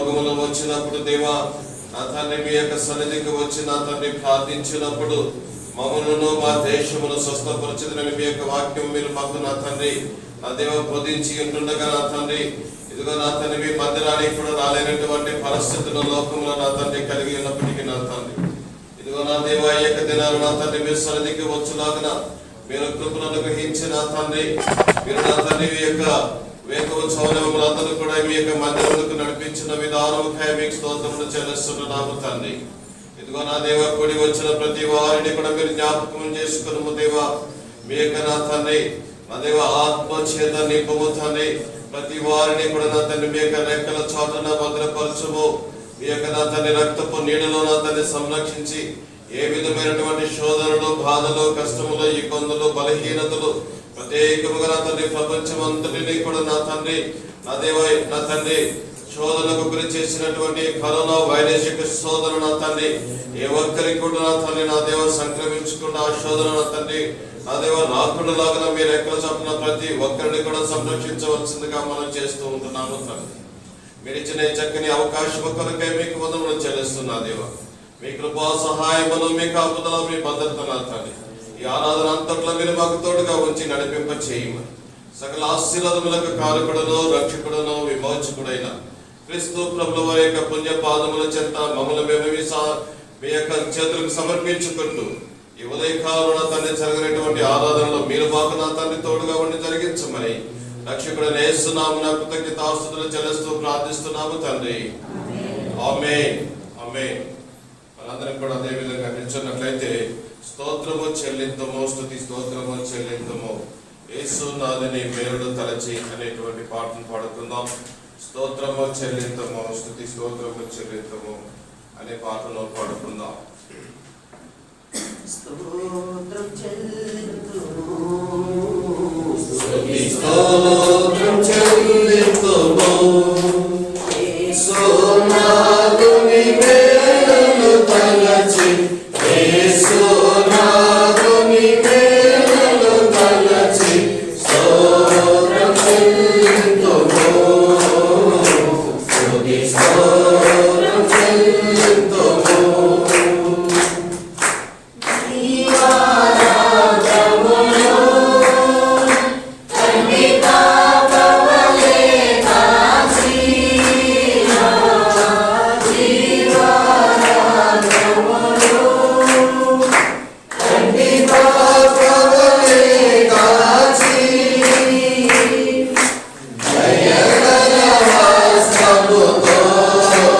వచ్చినప్పుడు దేవా నా తండ్రి మీ యొక్క సన్నిధికి వచ్చి నా తండ్రి ప్రార్థించినప్పుడు మమ్మలను మా దేశమును స్వస్థపరచుదని మీ యొక్క వాక్యం మీరు మాకు నా తండ్రి నా దేవ బోధించి ఉంటుండగా నా తండ్రి ఇదిగో నా తండ్రి మీ మందిరానికి కూడా రాలేనటువంటి పరిస్థితుల్లో లోకంలో నా తండ్రి కలిగి ఉన్నప్పటికీ నా తండ్రి ఇదిగో నా దేవ ఈ యొక్క దినాలు నా తండ్రి మీ సన్నిధికి వచ్చులాగిన మీరు కృపను అనుగ్రహించి నా తండ్రి మీరు నా తండ్రి మీ యొక్క వేకోత్సవాలందరూ కూడా మీ యొక్క మందిరములకు నడిపించిన విధానముకై మీకు స్తోత్రములు చెల్లిస్తున్నాము తండ్రి. ఇదిగో నా దేవ కూడి వచ్చిన ప్రతి వారిని కూడా మీరు జ్ఞాపకం చేసుకున్నాము దేవా. మీ యొక్క నా తండ్రి నా దేవ ఆత్మ చేత నింపము తండ్రి. ప్రతి వారిని కూడా నా తండ్రి మీ యొక్క రెక్కల చాటున భద్రపరచము. మీ యొక్క నా తండ్రి రక్తపు నీడలో నా తండ్రి సంరక్షించి ఏ విధమైనటువంటి శోధనలు బాధలు కష్టములు ఇబ్బందులు బలహీనతలు ప్రత్యేకముగా నా తండ్రి ప్రపంచం అంతటినీ కూడా నా తండ్రి నా దేవ నా తండ్రి శోధనకు గురి చేసినటువంటి కరోనా వైరస్ యొక్క శోధన నా తండ్రి ఏ ఒక్కరికి కూడా నా తండ్రి నా దేవ సంక్రమించకుండా ఆ శోధన నా తండ్రి నా దేవ రాకుండా లాగా మీరు ఎక్కడ చెప్పిన ప్రతి ఒక్కరిని కూడా సంరక్షించవలసిందిగా మనం చేస్తూ ఉంటున్నాము తండ్రి. మీరు ఇచ్చిన చక్కని అవకాశం కొరకై మీకు వందనములు చెల్లిస్తున్నా దేవ. మీ కృపా సహాయమును మీ కాపుదల మీ భద్రత నా తండ్రి ఈ ఆరాధన అంతట్లో మీరు మాకు తోడుగా ఉంచి నడిపింప చేయమని సకల ఆశీర్వాదములకు కారకుడను రక్షకుడను విమోచకుడైన క్రీస్తు ప్రభుల వారి యొక్క పుణ్య పాదముల చెంత మమ్మల్ని మేము మీ యొక్క చేతులకు సమర్పించుకుంటూ ఈ ఉదయకాలంలో తండ్రి జరగనటువంటి ఆరాధనలో మీరు మాకు నా తండ్రి తోడుగా ఉండి జరిగించమని రక్షకుడైన యేసునామమున కృతజ్ఞతాస్తుతులు చెల్లిస్తూ ప్రార్థిస్తున్నాము తండ్రి. ఆమేన్ ఆమేన్. మనందరం కూడా అదే విధంగా నిల్చున్నట్లయితే స్తోత్రము చెల్లింతము స్తుతి స్తోత్రము చెల్లింతము యేసునాథుని పేరును తలచి అనేటువంటి పాటను పాడుకుందాం. స్తోత్రము చెల్లింతము స్తుతి స్తోత్రము చెల్లింతము అనే పాటను పాడుకుందాం. స్తోత్రం చెల్లింతుము స్తుతి స్తోత్రం చెల్లింతుము యేసునాథుని పేరును తలచి యేసునాథుని పేరును తలచి స్తోత్రం చెల్లింతుము స్తుతి స్తోత్రం చెల్లింతుము. Oh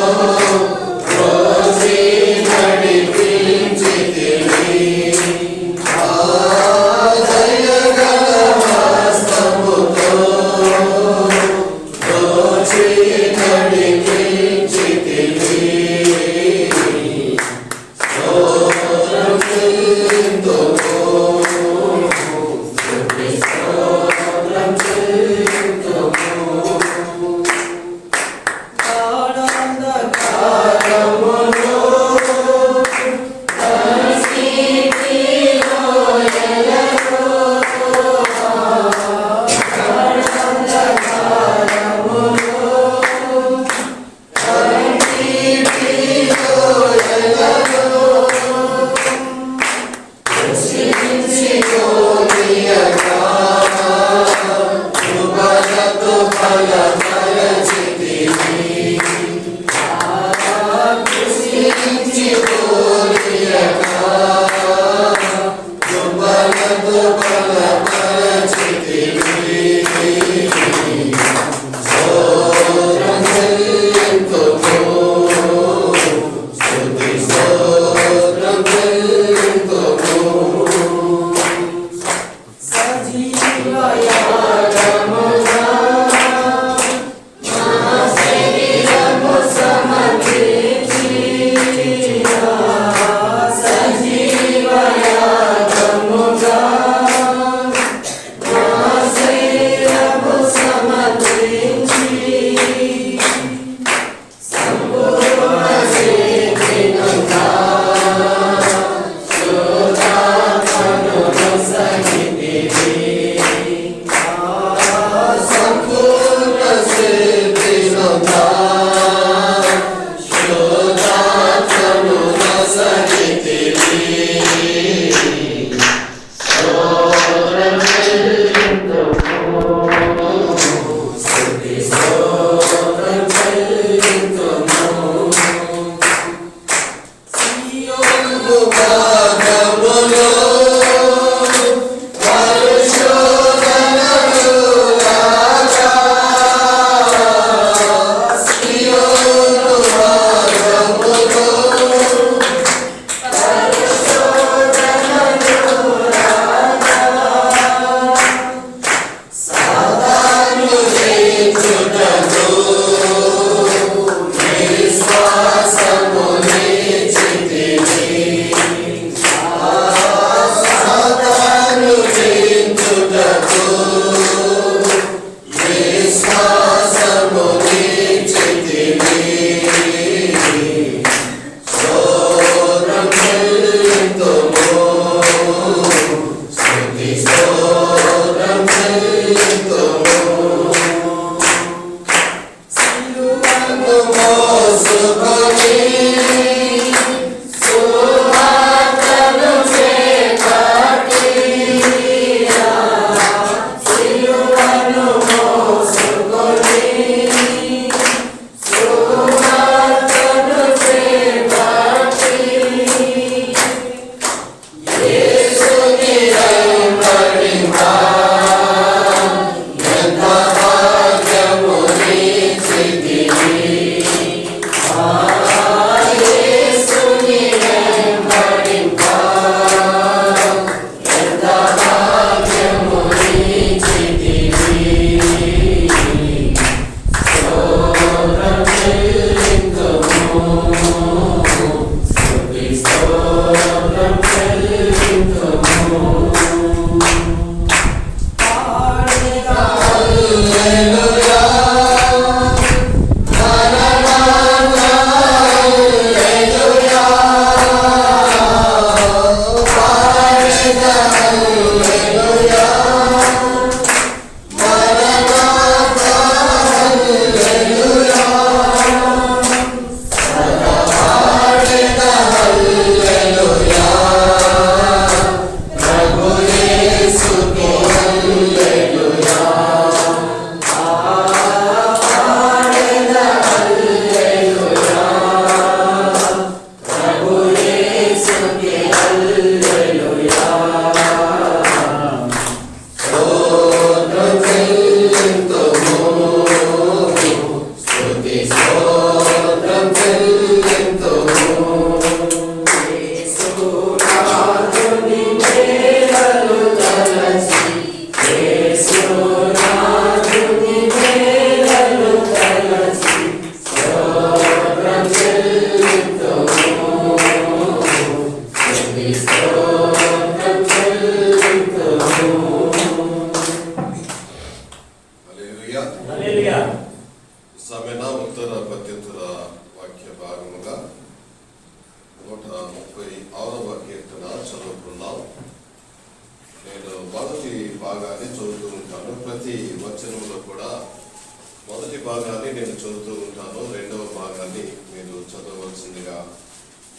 చేయవలసిందిగా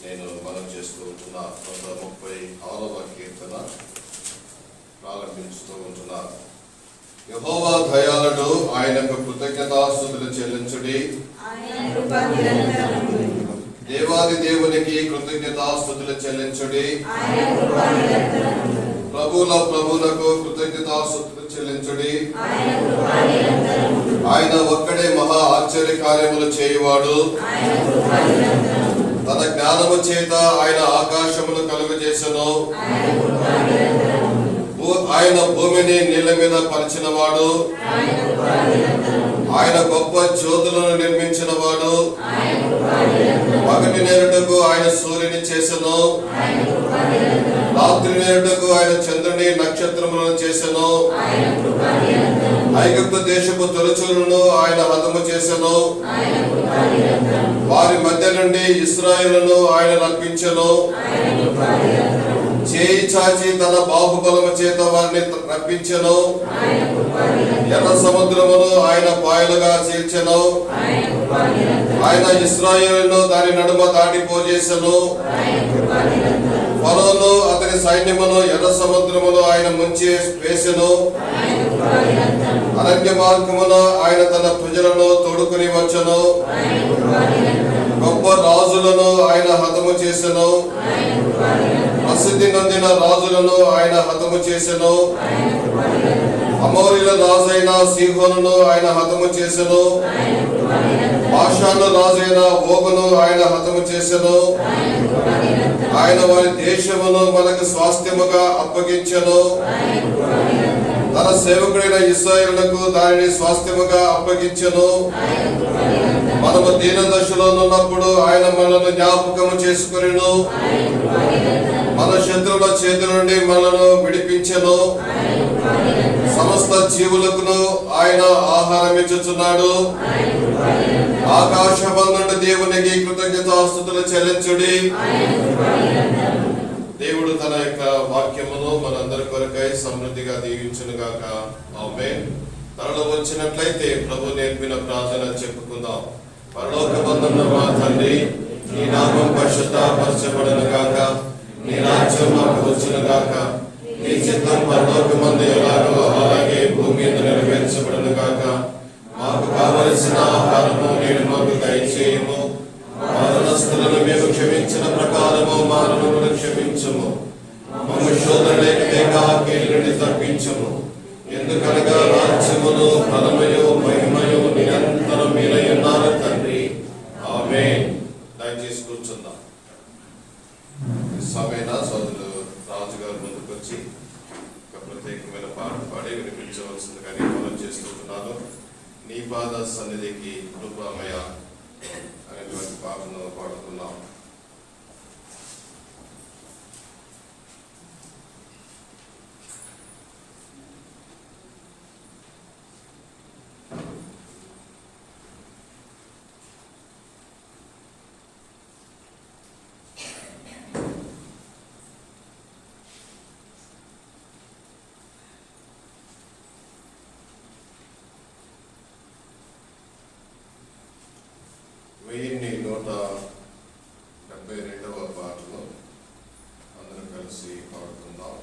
నేను మనం చేస్తూ ఉంటున్న 136వ కీర్తన ప్రారంభించుతూ ఉంటున్నాను. యెహోవా దయాళుడు, ఆయనకు కృతజ్ఞతాస్తుతులు చెల్లించుడి. దేవాది దేవునికి కృతజ్ఞతాస్తుతులు చెల్లించుడి. ప్రభువుల ప్రభువులకు కృతజ్ఞతాస్తుతులు చెల్లించుడి. ఆయన ఒక్కడే మహా ఆశ్చర్య కార్యములు చేయువాడు. తన జ్ఞానము చేత ఆయన ఆకాశమును కలుగజేసెను. ఆయన భూమిని నీళ్ల మీద పరిచినవాడు. ఆయన గొప్ప జ్యోతులను నిర్మించిన వాడు. పగటి నేరుటకు ఆయన సూర్యుని చేసెను. రాత్రి నేరుటకు ఆయన చంద్రుని నక్షత్రములను చేసెను. ఐగుప్తు దేశపు తొలిచూలును ఆయన హతము చేసెను. వారి మధ్య నుండి ఇశ్రాయేలును ఆయన రప్పించెను. చేయి చాచి తన బాహుబలము చేత వారిని రప్పించెను. ఎర్ర సముద్రమును ఆయన పాయలుగా చీల్చెను. ఆయన ఇశ్రాయేలును దాని నడుమ దాటిపోజేసెను. ఫరోను అతని సైన్యమును ఎర్ర సముద్రమును ఆయన ముంచి వేసెను. అరణ్య మార్గమును ఆయన తన ప్రజలను తోడుకుని వచ్చెను. గొప్ప రాజులను ఆయన హతము చేసెను. ప్రసిద్ధి నొందిన రాజులను ఆయన హతము చేసెను. అమోరీల రాజైన సీహోనును ఆయన హతము చేసెను. బాషాను రాజైన ఓగును ఆయన హతము చేసెను. ఆయన వారి దేశమును మనకు స్వాస్థ్యముగా అప్పగించెను. తన సేవకుడైన ఇశ్రాయేలునకు దానిని స్వాస్థ్యముగా అప్పగించెను. మనము దీన దశలో ఉన్నప్పుడు ఆయన మనల్ని జ్ఞాపకము చేసుకొనెను. మన శత్రువుల చేతి నుండి మనను విడిపించెను. సమస్త జీవులకు ఆయన ఆహారం ఇచ్చుచున్నాడు. ఆకాశబంధుడు దేవునికి కృతజ్ఞతాస్తుతులు చెల్లించుడి. దేవుడు తన యొక్క వాక్యమును మనందరి కొరకై సమృద్ధిగా దీవించును గాక. ఆమేన్. తరలో వచ్చినట్లయితే ప్రభు నేర్పిన ప్రార్థన చెప్పుకుందాం. పరలోకమందున్న మా తండ్రి, నీ నామం పరిశుద్ధపరచబడును గాక. నీ రాజ్యం మాకు వచ్చును గాక. నీ చిత్తం పరలోకమందు ఎలాగో అలాగే భూమి మీద నెరవేర్చబడును గాక. మాకు కావలసిన ఆహారము నేడు మాకు దయచేయము. మా రుణస్థులను మేము క్షమించిన ప్రకారము మా రుణములను క్షమించుము. మమ్ము శోధనలోకి తేక కీడు నుండి తప్పించుము. ఎందుకనగా రాజ్యమును బలమయు మహిమయు నిరంతరం మీరై ఉన్నారు తండ్రి. ఆమేన్. దయచేసి కూర్చుందాం. సమేనా సోదరులు రాజు గారు ముందుకు వచ్చి ఒక ప్రత్యేకమైన పాట పాడి వినిపించవలసిందిగా నేను మనం చేస్తున్నాను. నీ పాద సన్నిధికి కృపామయ అనేటువంటి పాటను పాడుతున్నాం. వెయ్యిన్ని 172వ పాటను అందరం కలిసి పాడుకుందాం.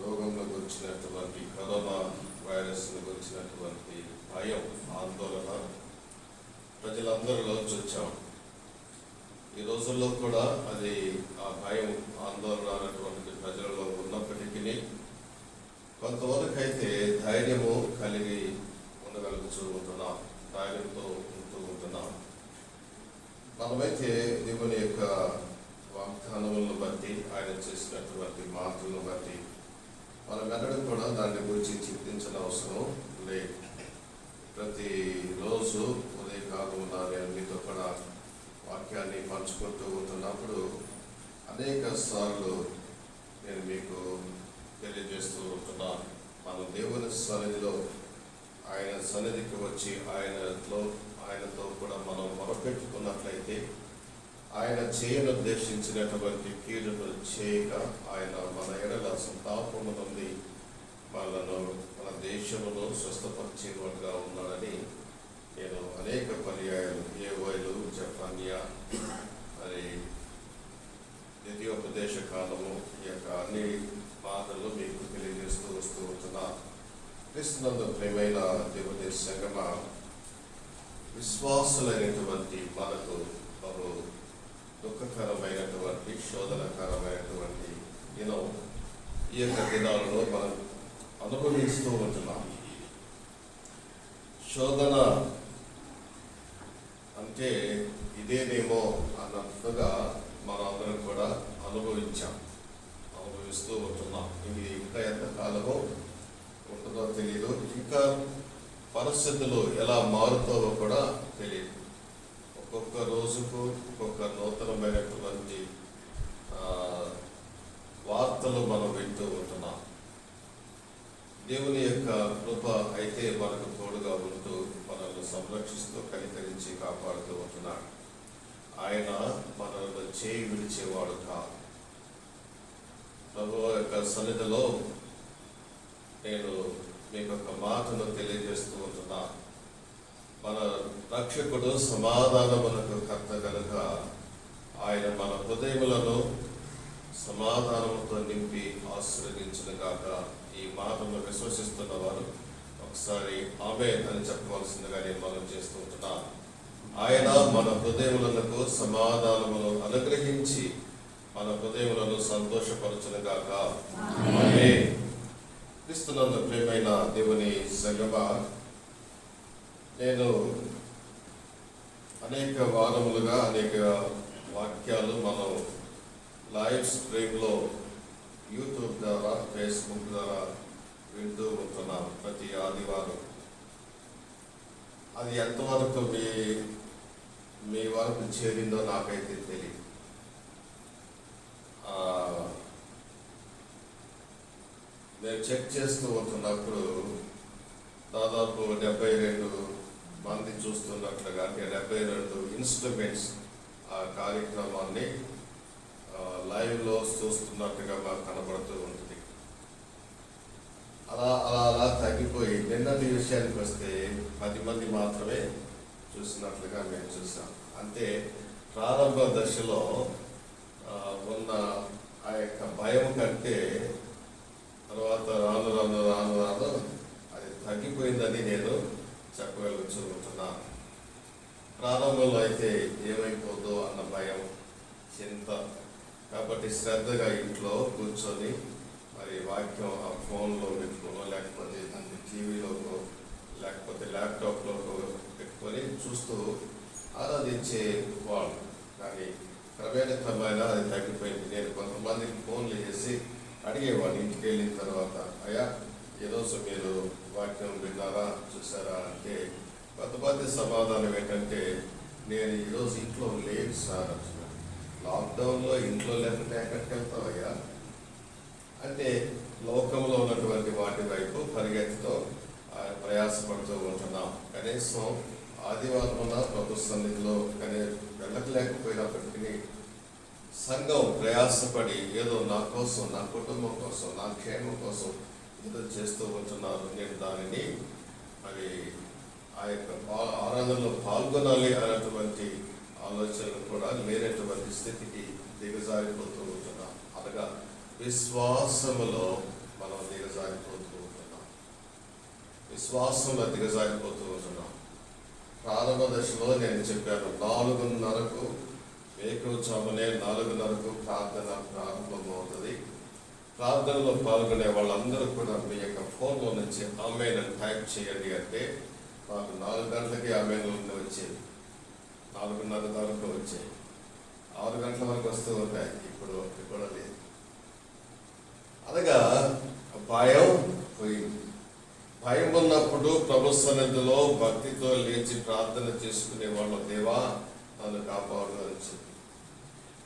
రోగంలో గురించినటువంటి కరోనా వైరస్ గురించినటువంటి భయం, ఆందోళన ప్రజలందరిలో చూచాం. ఈ రోజుల్లో కూడా అది ఆ భయం, ఆందోళన అనేటువంటిది ప్రజలలో ఉన్నప్పటికీ కొంతవరకు అయితే ధైర్యము కలిగి ఉండగలుగుతూ ఉంటున్నాం, ధైర్యంతో ఉంటున్నాం. మనమైతే దేవుని యొక్క వాగ్దానములను బట్టి, ఆయన చేసినటువంటి మాటలను బట్టి మనం వెనడం కూడా దాని గురించి చింతించిన అవసరం లేదు. ప్రతిరోజు ఉదయకాలమున నేను మీతో కూడా వాక్యాన్ని పంచుకుంటూ ఉంటున్నప్పుడు అనేక సార్లు నేను మీకు తెలియజేస్తూ ఉంటున్నాను. మనం దేవుని సన్నిధిలో, ఆయన సన్నిధికి వచ్చి ఆయనతో కూడా మనం మొరపెట్టుకున్నట్లయితే ఆయన చేయనుద్దేశించినటువంటి కీడును చేయక ఆయన మన ఎడల సంతాపము నుండి మన దేశమును స్వస్థపరిచేవాడుగా ఉన్నాడని నేను అనేక పర్యాయాలు యోవేలు, జెఫన్యా, మరి ద్వితీయోపదేశ కాలము ఈ యొక్క అన్ని మాటలు మీకు తెలియజేస్తూ వస్తూ ఉంటున్నా. క్రీస్తునందు ప్రియమైన దేవుని సంగమ, విశ్వాసులైనటువంటి మనకు బహు దుఃఖకరమైనటువంటి, శోధనకరమైనటువంటి ఈ యొక్క దినాలలో మనం అనుభవిస్తూ ఉంటున్నాం. శోధన అంటే ఇదేనేమో అన్నట్టుగా మనందరం కూడా అనుభవిస్తూ ఉంటున్నాం. ఇది ఇంకా ఎంతకాలమో ఉంటుందో తెలియదు, ఇంకా పరిస్థితులు ఎలా మారుతావో కూడా తెలియదు. ఒక్కొక్క రోజుకు ఒక్కొక్క నూతనమైనటువంటి వార్తలు మనం వింటూ ఉంటున్నాం. దేవుని యొక్క కృప అయితే మనకు తోడుగా ఉంటూ మనల్ని సంరక్షిస్తూ, కనికరించి కాపాడుతూ ఉంటున్నాడు. ఆయన మనల్ని చేయి విడిచేవాడు కాదు. ప్రభువు యొక్క సన్నిధిలో నేను మీకు ఒక మాటను తెలియజేస్తూ ఉంటున్నా. మన రక్షకుడు సమాధానమునకు కర్త కనుక ఆయన మన హృదయములను సమాధానముతో నింపి ఆశీర్వదించును గాక. ఈ మాటను విశ్వసిస్తున్న వారు ఒకసారి ఆమేన్ అని చెప్పవలసిందిగా నేను మనం చేస్తూ ఉంటున్నా. ఆయన మన హృదయములకు సమాధానమును అనుగ్రహించి మన హృదయములను సంతోషపరచును గాక. ఆమేన్. క్రీస్తునందు ప్రియమైన దేవుని సంగమ, నేను అనేక వారములుగా అనేక వాక్యాలు మనం లైవ్ స్ట్రీమ్లో యూట్యూబ్ ద్వారా, ఫేస్బుక్ ద్వారా వింటూ ఉంటున్నాం ప్రతి ఆదివారం. అది ఎంతవరకు మీ వరకు చేరిందో నాకైతే తెలియదు. నేను చెక్ చేస్తూ ఉంటున్నప్పుడు దాదాపు 72 మంది చూస్తున్నట్లుగా, అంటే 72 ఇన్స్ట్రుమెంట్స్ ఆ కార్యక్రమాన్ని లైవ్లో చూస్తున్నట్టుగా మాకు కనబడుతూ ఉంటుంది. అలా తగ్గిపోయి నిన్నటి విషయానికి వస్తే 10 మంది మాత్రమే చూసినట్లుగా మేము చూసాం. అంటే ప్రారంభ దశలో ఉన్న ఆ యొక్క భయం కంటే తర్వాత రాను అది తగ్గిపోయిందని నేను చెప్పగలుగుతూ ఉంటున్నాను. ప్రారంభంలో అయితే ఏమైపోతుందో అన్న భయం, చింత. కాబట్టి శ్రద్ధగా ఇంట్లో కూర్చొని మరి వాక్యం ఆ ఫోన్లో పెట్టుకోనో, లేకపోతే టీవీలోకో, లేకపోతే ల్యాప్టాప్లోకో పెట్టుకొని చూస్తూ ఆరాధించే వాళ్ళు. కానీ క్రమేణా అది తగ్గిపోయింది. నేను కొంతమందికి ఫోన్లు చేసి అడిగేవాడిని ఇంటికి వెళ్ళిన తర్వాత, అయ్యా ఈరోజు మీరు వాక్యం విన్నారా, చూసారా అంటే కొంతమంది సమాధానం ఏంటంటే, నేను ఈరోజు ఇంట్లో లేదు సార్ అంటున్నాను. లాక్డౌన్లో ఇంట్లో లేకపోతే ఎక్కడికి వెళ్తావయ్యా అంటే లోకంలో ఉన్నటువంటి వాటి వైపు పరిగెత్తుతో ప్రయాసపడుతూ ఉంటున్నాం. కనీసం ఆదివారం ప్రభు సన్నిధిలో వెళ్ళలేకపోయినప్పటికీ సంఘం ప్రయాసపడి ఏదో నా కోసం, నా కుటుంబం కోసం, నా క్షేమం కోసం ఏదో చేస్తూ ఉంటున్నారు. నేను దానిని మరి ఆ యొక్క ఆరాధనలో పాల్గొనాలి అనేటువంటి ఆలోచనలు కూడా లేనటువంటి స్థితికి దిగజారిపోతూ ఉంటున్నాం. అనగా విశ్వాసములో మనం దిగజారిపోతూ ఉంటున్నాం. విశ్వాసంలో దిగజారిపోతూ ఉంటున్నాం. ప్రారంభ దశలో నేను చెప్పాను, 4:30కు వేకువజామునే 4:30కు ప్రార్థన ప్రారంభమవుతుంది. ప్రార్థనలో పాల్గొనే వాళ్ళందరూ కూడా మీ యొక్క ఫోన్లో నుంచి ఆమెన్ అని టైప్ చేయండి అంటే మాకు 4 గంటలకి ఆమెన్లు వచ్చేది, 4:30 వరకు వచ్చాయి, 6 గంటల వరకు వస్తూ ఉంటాయి. ఇప్పుడు కూడా లేదు. అనగా భయం పోయింది. భయం ఉన్నప్పుడు ప్రభు సన్నిధిలో భక్తితో లేచి ప్రార్థన చేసుకునే వాళ్ళు, దేవా నన్ను కాపాడు అని చెప్పి.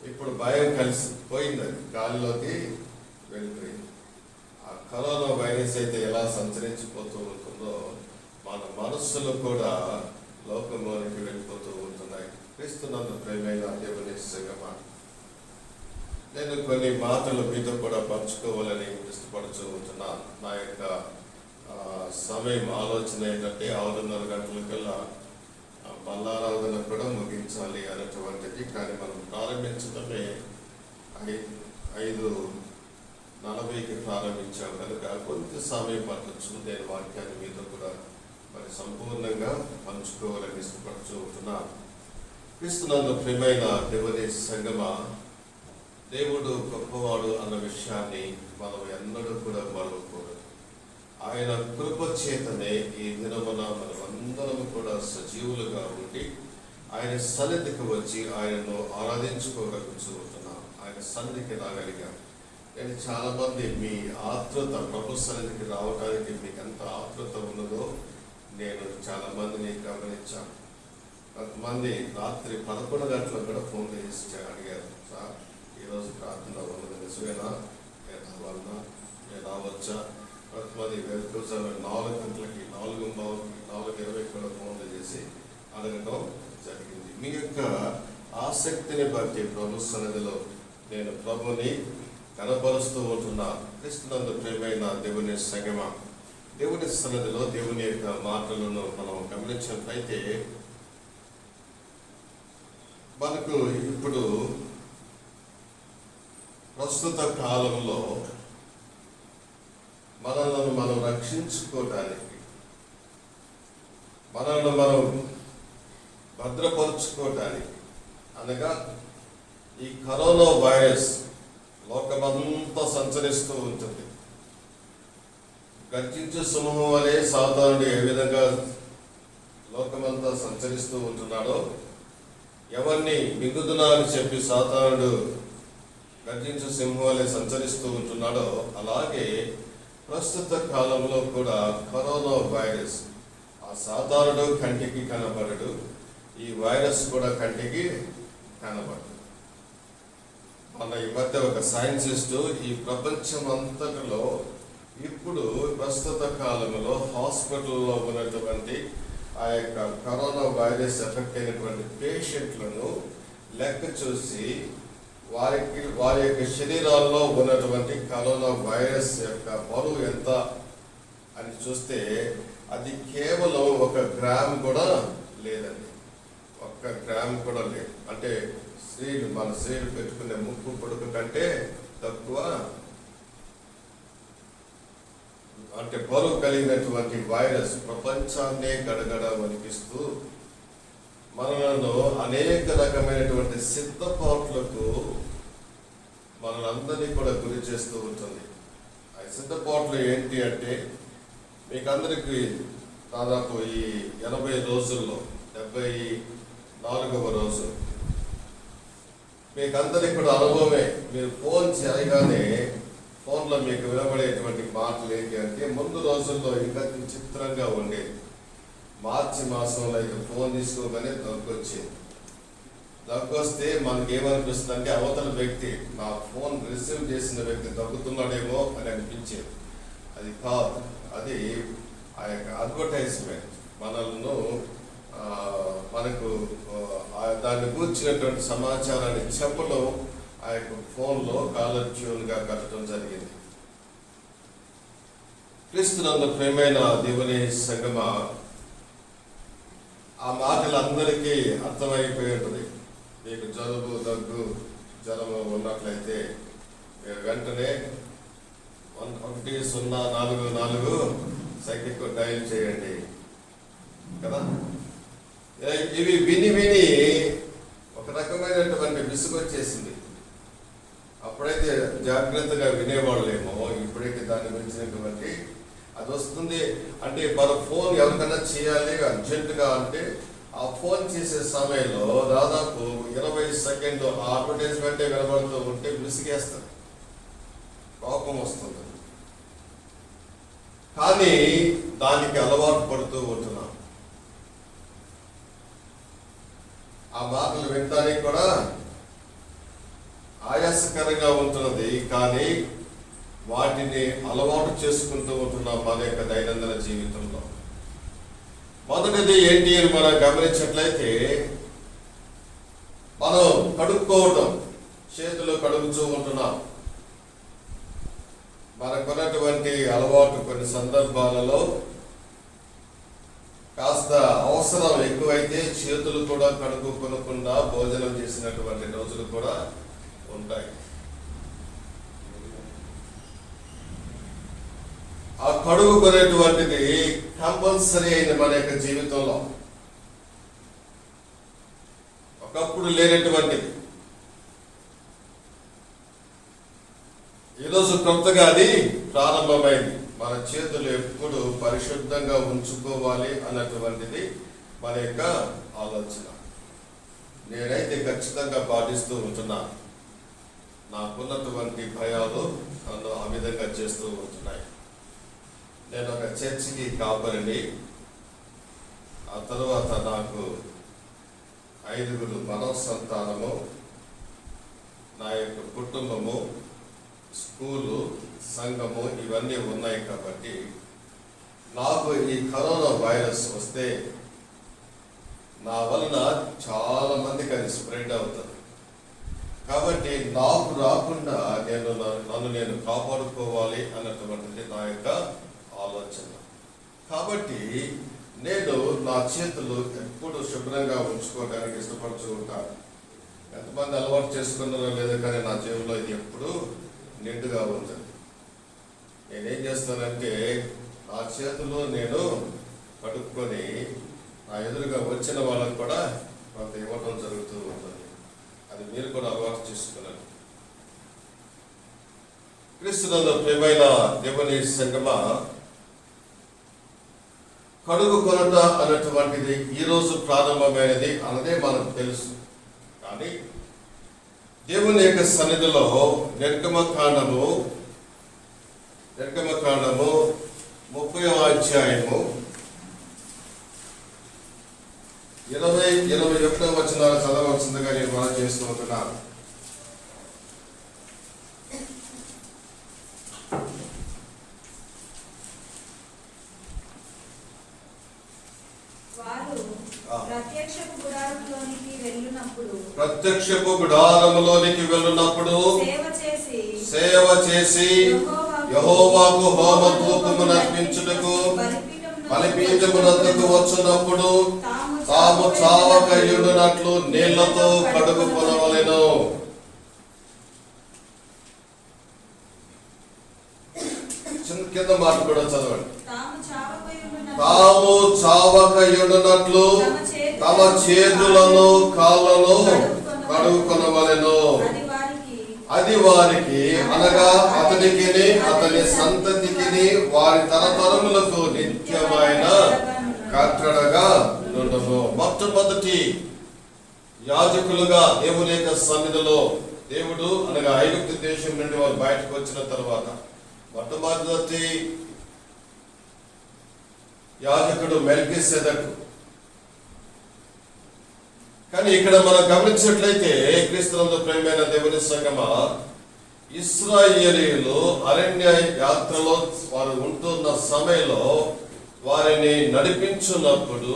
ఇప్పుడు భయం కలిసి పోయింది, అది గాలిలోకి వెళ్ళిపోయింది. ఆ కరోనా వైరస్ అయితే ఎలా సంచరించిపోతూ ఉంటుందో మన మనస్సులు కూడా లోకంలోనికి వెళ్ళిపోతూ ఉంటున్నాయి. క్రీస్తునందు ప్రియమైన దేవుని సంగమా, నేను కొన్ని మాటలు మీతో కూడా పంచుకోవాలని ఇష్టపడుతూ ఉంటున్నాను. నా యొక్క సమయం ఆలోచన ఏంటంటే 6:30 గంటలకల్లా బల్లారాధన కూడా ముగించాలి అనేటువంటిది. కానీ మనం ప్రారంభించడమే 5:40కి ప్రారంభించాం కనుక కొంచెం సమయం పట్టచ్చు. నేను వాక్యాన్ని మీతో కూడా మరి సంపూర్ణంగా పంచుకోవాలని ఇష్టపడుతూ ఉంటున్నాను. క్రీస్తునందు ప్రియమైన దేవుని సంగమా, దేవుడు గొప్పవాడు అన్న విషయాన్ని మనం ఎన్నడూ కూడా మరవకూడదు. ఆయన కృప చేతనే ఈ దినమున మనమందరం కూడా సజీవులుగా ఉండి ఆయన సన్నిధికి వచ్చి ఆయనను ఆరాధించుకోగలుగుతూ ఉంటున్నాం. ఆయన సన్నిధికి రాగలిగాం. నేను చాలా మంది మీ ఆతృత, ప్రభు సన్నిధికి రావడానికి మీకు ఎంత ఆతృత ఉన్నదో నేను చాలా మందిని గమనించాను. కొంతమంది రాత్రి 11 గంటలకు కూడా ఫోన్ చేసి అడిగారు, సార్ ఈరోజు ప్రార్థన ఉన్నది నిజమేనా, నేను రావాలన్నా, నేను రావచ్చా? కొంతమంది వెళ్తున్న 4 గంటలకి, 4:20 కూడా ఫోన్లు చేసి అడగడం జరిగింది. మీ యొక్క ఆసక్తిని బట్టి ప్రభు సన్నిధిలో నేను ప్రభుని కనపరుస్తూ ఉంటున్నా. క్రీస్తునందు ప్రియమైన దేవుని సంగమా, దేవుని సన్నిధిలో దేవుని యొక్క మాటలను మనం గమనించినట్లయితే మనకు ఇప్పుడు ప్రస్తుత కాలంలో మనల్ని మనం రక్షించుకోవడానికి, మనల్ని మనం భద్రపరుచుకోవడానికి, అనగా ఈ కరోనా వైరస్ లోకమంతా సంచరిస్తూ ఉంటుంది. గర్జించు సింహం వలె సాతానుడు ఏ విధంగా లోకమంతా సంచరిస్తూ ఉంటున్నాడో, ఎవరిని మిగుదునా అని చెప్పి సాతానుడు గర్జించు సింహం వలె సంచరిస్తూ ఉంటున్నాడో, అలాగే ప్రస్తుత కాలంలో కూడా కరోనా వైరస్, ఆ సాతానుడు కంటికి కనబడడు, ఈ వైరస్ కూడా కంటికి కనబడదు. మన ఈ మధ్య ఒక సైంటిస్టు ఈ ప్రపంచం అంతటిలో ఇప్పుడు ప్రస్తుత కాలంలో హాస్పిటల్లో ఉన్నటువంటి ఆ యొక్క కరోనా వైరస్ ఎఫెక్ట్ అయినటువంటి పేషెంట్లను లెక్క చూసి వారి యొక్క శరీరాల్లో ఉన్నటువంటి కరోనా వైరస్ యొక్క బరువు ఎంత అని చూస్తే అది కేవలం 1 గ్రామ్ కూడా లేదండి. 1 గ్రామ్ కూడా లేదు. అంటే మన స్త్రీలు పెట్టుకునే ముక్కు పొడుకు కంటే తక్కువ, అంటే బరువు కలిగినటువంటి వైరస్ ప్రపంచాన్నే గడగడ వణికిస్తూ మనలను అనేక రకమైనటువంటి సిద్ధపాట్లకు మనందరినీ కూడా గురి చేస్తూ ఉంటుంది. ఆ సిద్ధపాట్లు ఏంటి అంటే, మీకు అందరికీ దాదాపు ఈ 80 రోజుల్లో 74వ రోజు మీకు అందరికీ కూడా అనుభవమే. మీరు ఫోన్ చేయగానే ఫోన్లో మీకు వినబడేటువంటి మాటలు ఏంటి అంటే, ముందు రోజుల్లో ఇంకా విచిత్రంగా ఉండేది. మార్చి మాసంలో అయితే ఫోన్ తీసుకోగానే దగ్గొచ్చేది. దగ్గొస్తే మనకేమనిపిస్తుంది అంటే, అవతల వ్యక్తి, నా ఫోన్ రిసీవ్ చేసిన వ్యక్తి దగ్గుతున్నాడేమో అని అనిపించేది. అది కాదు, అది ఆ యొక్క అడ్వర్టైజ్మెంట్ మనకు దాన్ని కూర్చున్నటువంటి సమాచారాన్ని చెప్పడం ఆ యొక్క ఫోన్లో కాలర్ ట్యూన్గా కట్టడం జరిగింది. క్రీస్తునందు ప్రియమైన దేవుని సంగమా, ఆ మాటలు అందరికీ అర్థమైపోయి ఉంటుంది. మీకు జలుబు, దగ్గు, జ్వరము ఉన్నట్లయితే మీరు వెంటనే 1044 సంఖ్యకు డయల్ చేయండి కదా. ఇవి విని విని ఒక రకమైనటువంటి విసుగు వచ్చేసింది. అప్పుడైతే జాగ్రత్తగా వినేవాళ్ళేమో, ఇప్పుడైతే దాని గురించినటువంటి అది వస్తుంది అంటే మన ఫోన్ ఎవరికైనా చేయాలి అర్జెంటుగా అంటే ఆ ఫోన్ చేసే సమయంలో దాదాపు 20 సెకండ్లు ఆ అడ్వర్టైజ్మెంటే వినబడుతూ ఉంటే విసిగేస్తారు, కోపం వస్తుంది. కానీ దానికి అలవాటు పడుతూ ఉంటున్నాం. ఆ మాటలు వినడానికి కూడా ఆయాసకరంగా ఉంటున్నది, కానీ వాటిని అలవాటు చేసుకుంటూ ఉంటున్నాం మన యొక్క దైనందిన జీవితంలో. మొదటిది ఏంటి అని మనం గమనించినట్లయితే, మనం కడుక్కోవడం, చేతులు కడుగుతూ ఉంటున్నాం. మనకున్నటువంటి అలవాటు కొన్ని సందర్భాలలో కాస్త అవసరం ఎక్కువైతే చేతులు కూడా కడుక్కొనకుండా భోజనం చేసినటువంటి రోజులు కూడా ఉంటాయి. ఆ కడుగుకునేటువంటిది కంపల్సరీ అయింది మన యొక్క జీవితంలో, ఒకప్పుడు లేనటువంటిది. ఈరోజు కొత్తగా అది ప్రారంభమైంది. మన చేతులు ఎప్పుడు పరిశుద్ధంగా ఉంచుకోవాలి అన్నటువంటిది మన యొక్క ఆలోచన. నేనైతే ఖచ్చితంగా పాటిస్తూ ఉంటున్నాను. నాకున్నటువంటి భయాలు నన్ను ఆ విధంగా చేస్తూ ఉంటున్నాయి. నేను ఒక చర్చికి కాపరిని. ఆ తర్వాత నాకు 5 మనోసంతానము, నా యొక్క కుటుంబము, స్కూలు, సంఘము ఇవన్నీ ఉన్నాయి. కాబట్టి నాకు ఈ కరోనా వైరస్ వస్తే నా వలన చాలా మందికి అది స్ప్రెడ్ అవుతుంది. కాబట్టి నాకు రాకుండా నన్ను నేను కాపాడుకోవాలి అన్నటువంటిది నా యొక్క ఆలోచన. కాబట్టి నేను నా చేతులు ఎప్పుడు శుభ్రంగా ఉంచుకోవడానికి ఇష్టపడుతూ ఉంటాను. ఎంతమంది అలవాటు చేసుకున్నారో లేదో కానీ నా జేబులో ఇది ఎప్పుడు నిండుగా ఉంటుంది. నేనేం చేస్తానంటే నా చేతులు నేను కడుక్కొని నా ఎదురుగా వచ్చిన వాళ్ళకు కూడా కొంత ఇవ్వడం జరుగుతూ ఉంటుంది. అది మీరు కూడా అలవాటు చేసుకున్నాను. క్రీస్తునందు ప్రియమైన దేవుని సంగమా, కడుగు కొనట అన్నటువంటిది ఈరోజు ప్రారంభమైనది అన్నదే మనకు తెలుసు. కానీ దేవుని యొక్క సన్నిధిలో నిర్గమకాండము 30వ అధ్యాయము 20-21వ వచనాలు చదవలసిందిగా నేను మనం చేస్తూ ఉంటున్నాను. ప్రత్యక్షపు గుడారములోనికి వెళ్ళినప్పుడు సేవ చేసి యెహోవాకు హోమ ధూపమును అర్పించుటకు బలిపీఠమునొద్దకు వచ్చినప్పుడు తాము చావక యుండునట్లు నీళ్లతో కడుగుకొనవలెను. కింద మాట కూడా చదవండి. తాము చావక యుండునట్లు తమ చేతులను కాళ్ళను కడుగుకొనవలెను. అది వారికి అనగా అతనికి అతని సంతతికి వారి తరతరములకు నిత్యమైన కట్టడగా నుండును. మొట్టమొదటి యాజకులుగా దేవుని యొక్క సన్నిధిలో దేవుడు అనగా ఐగుప్తు దేశం నుండి వారు బయటకు వచ్చిన తర్వాత మొట్టమొదటి యాజకుడు మెల్కీసెదెకు. కానీ ఇక్కడ మనం గమనించినట్లయితే క్రీస్తునందు ప్రియమైన దేవుని సంగమా, ఇశ్రాయేలీయులు అరణ్య యాత్రలో వారు ఉంటున్న సమయంలో వారిని నడిపించున్నప్పుడు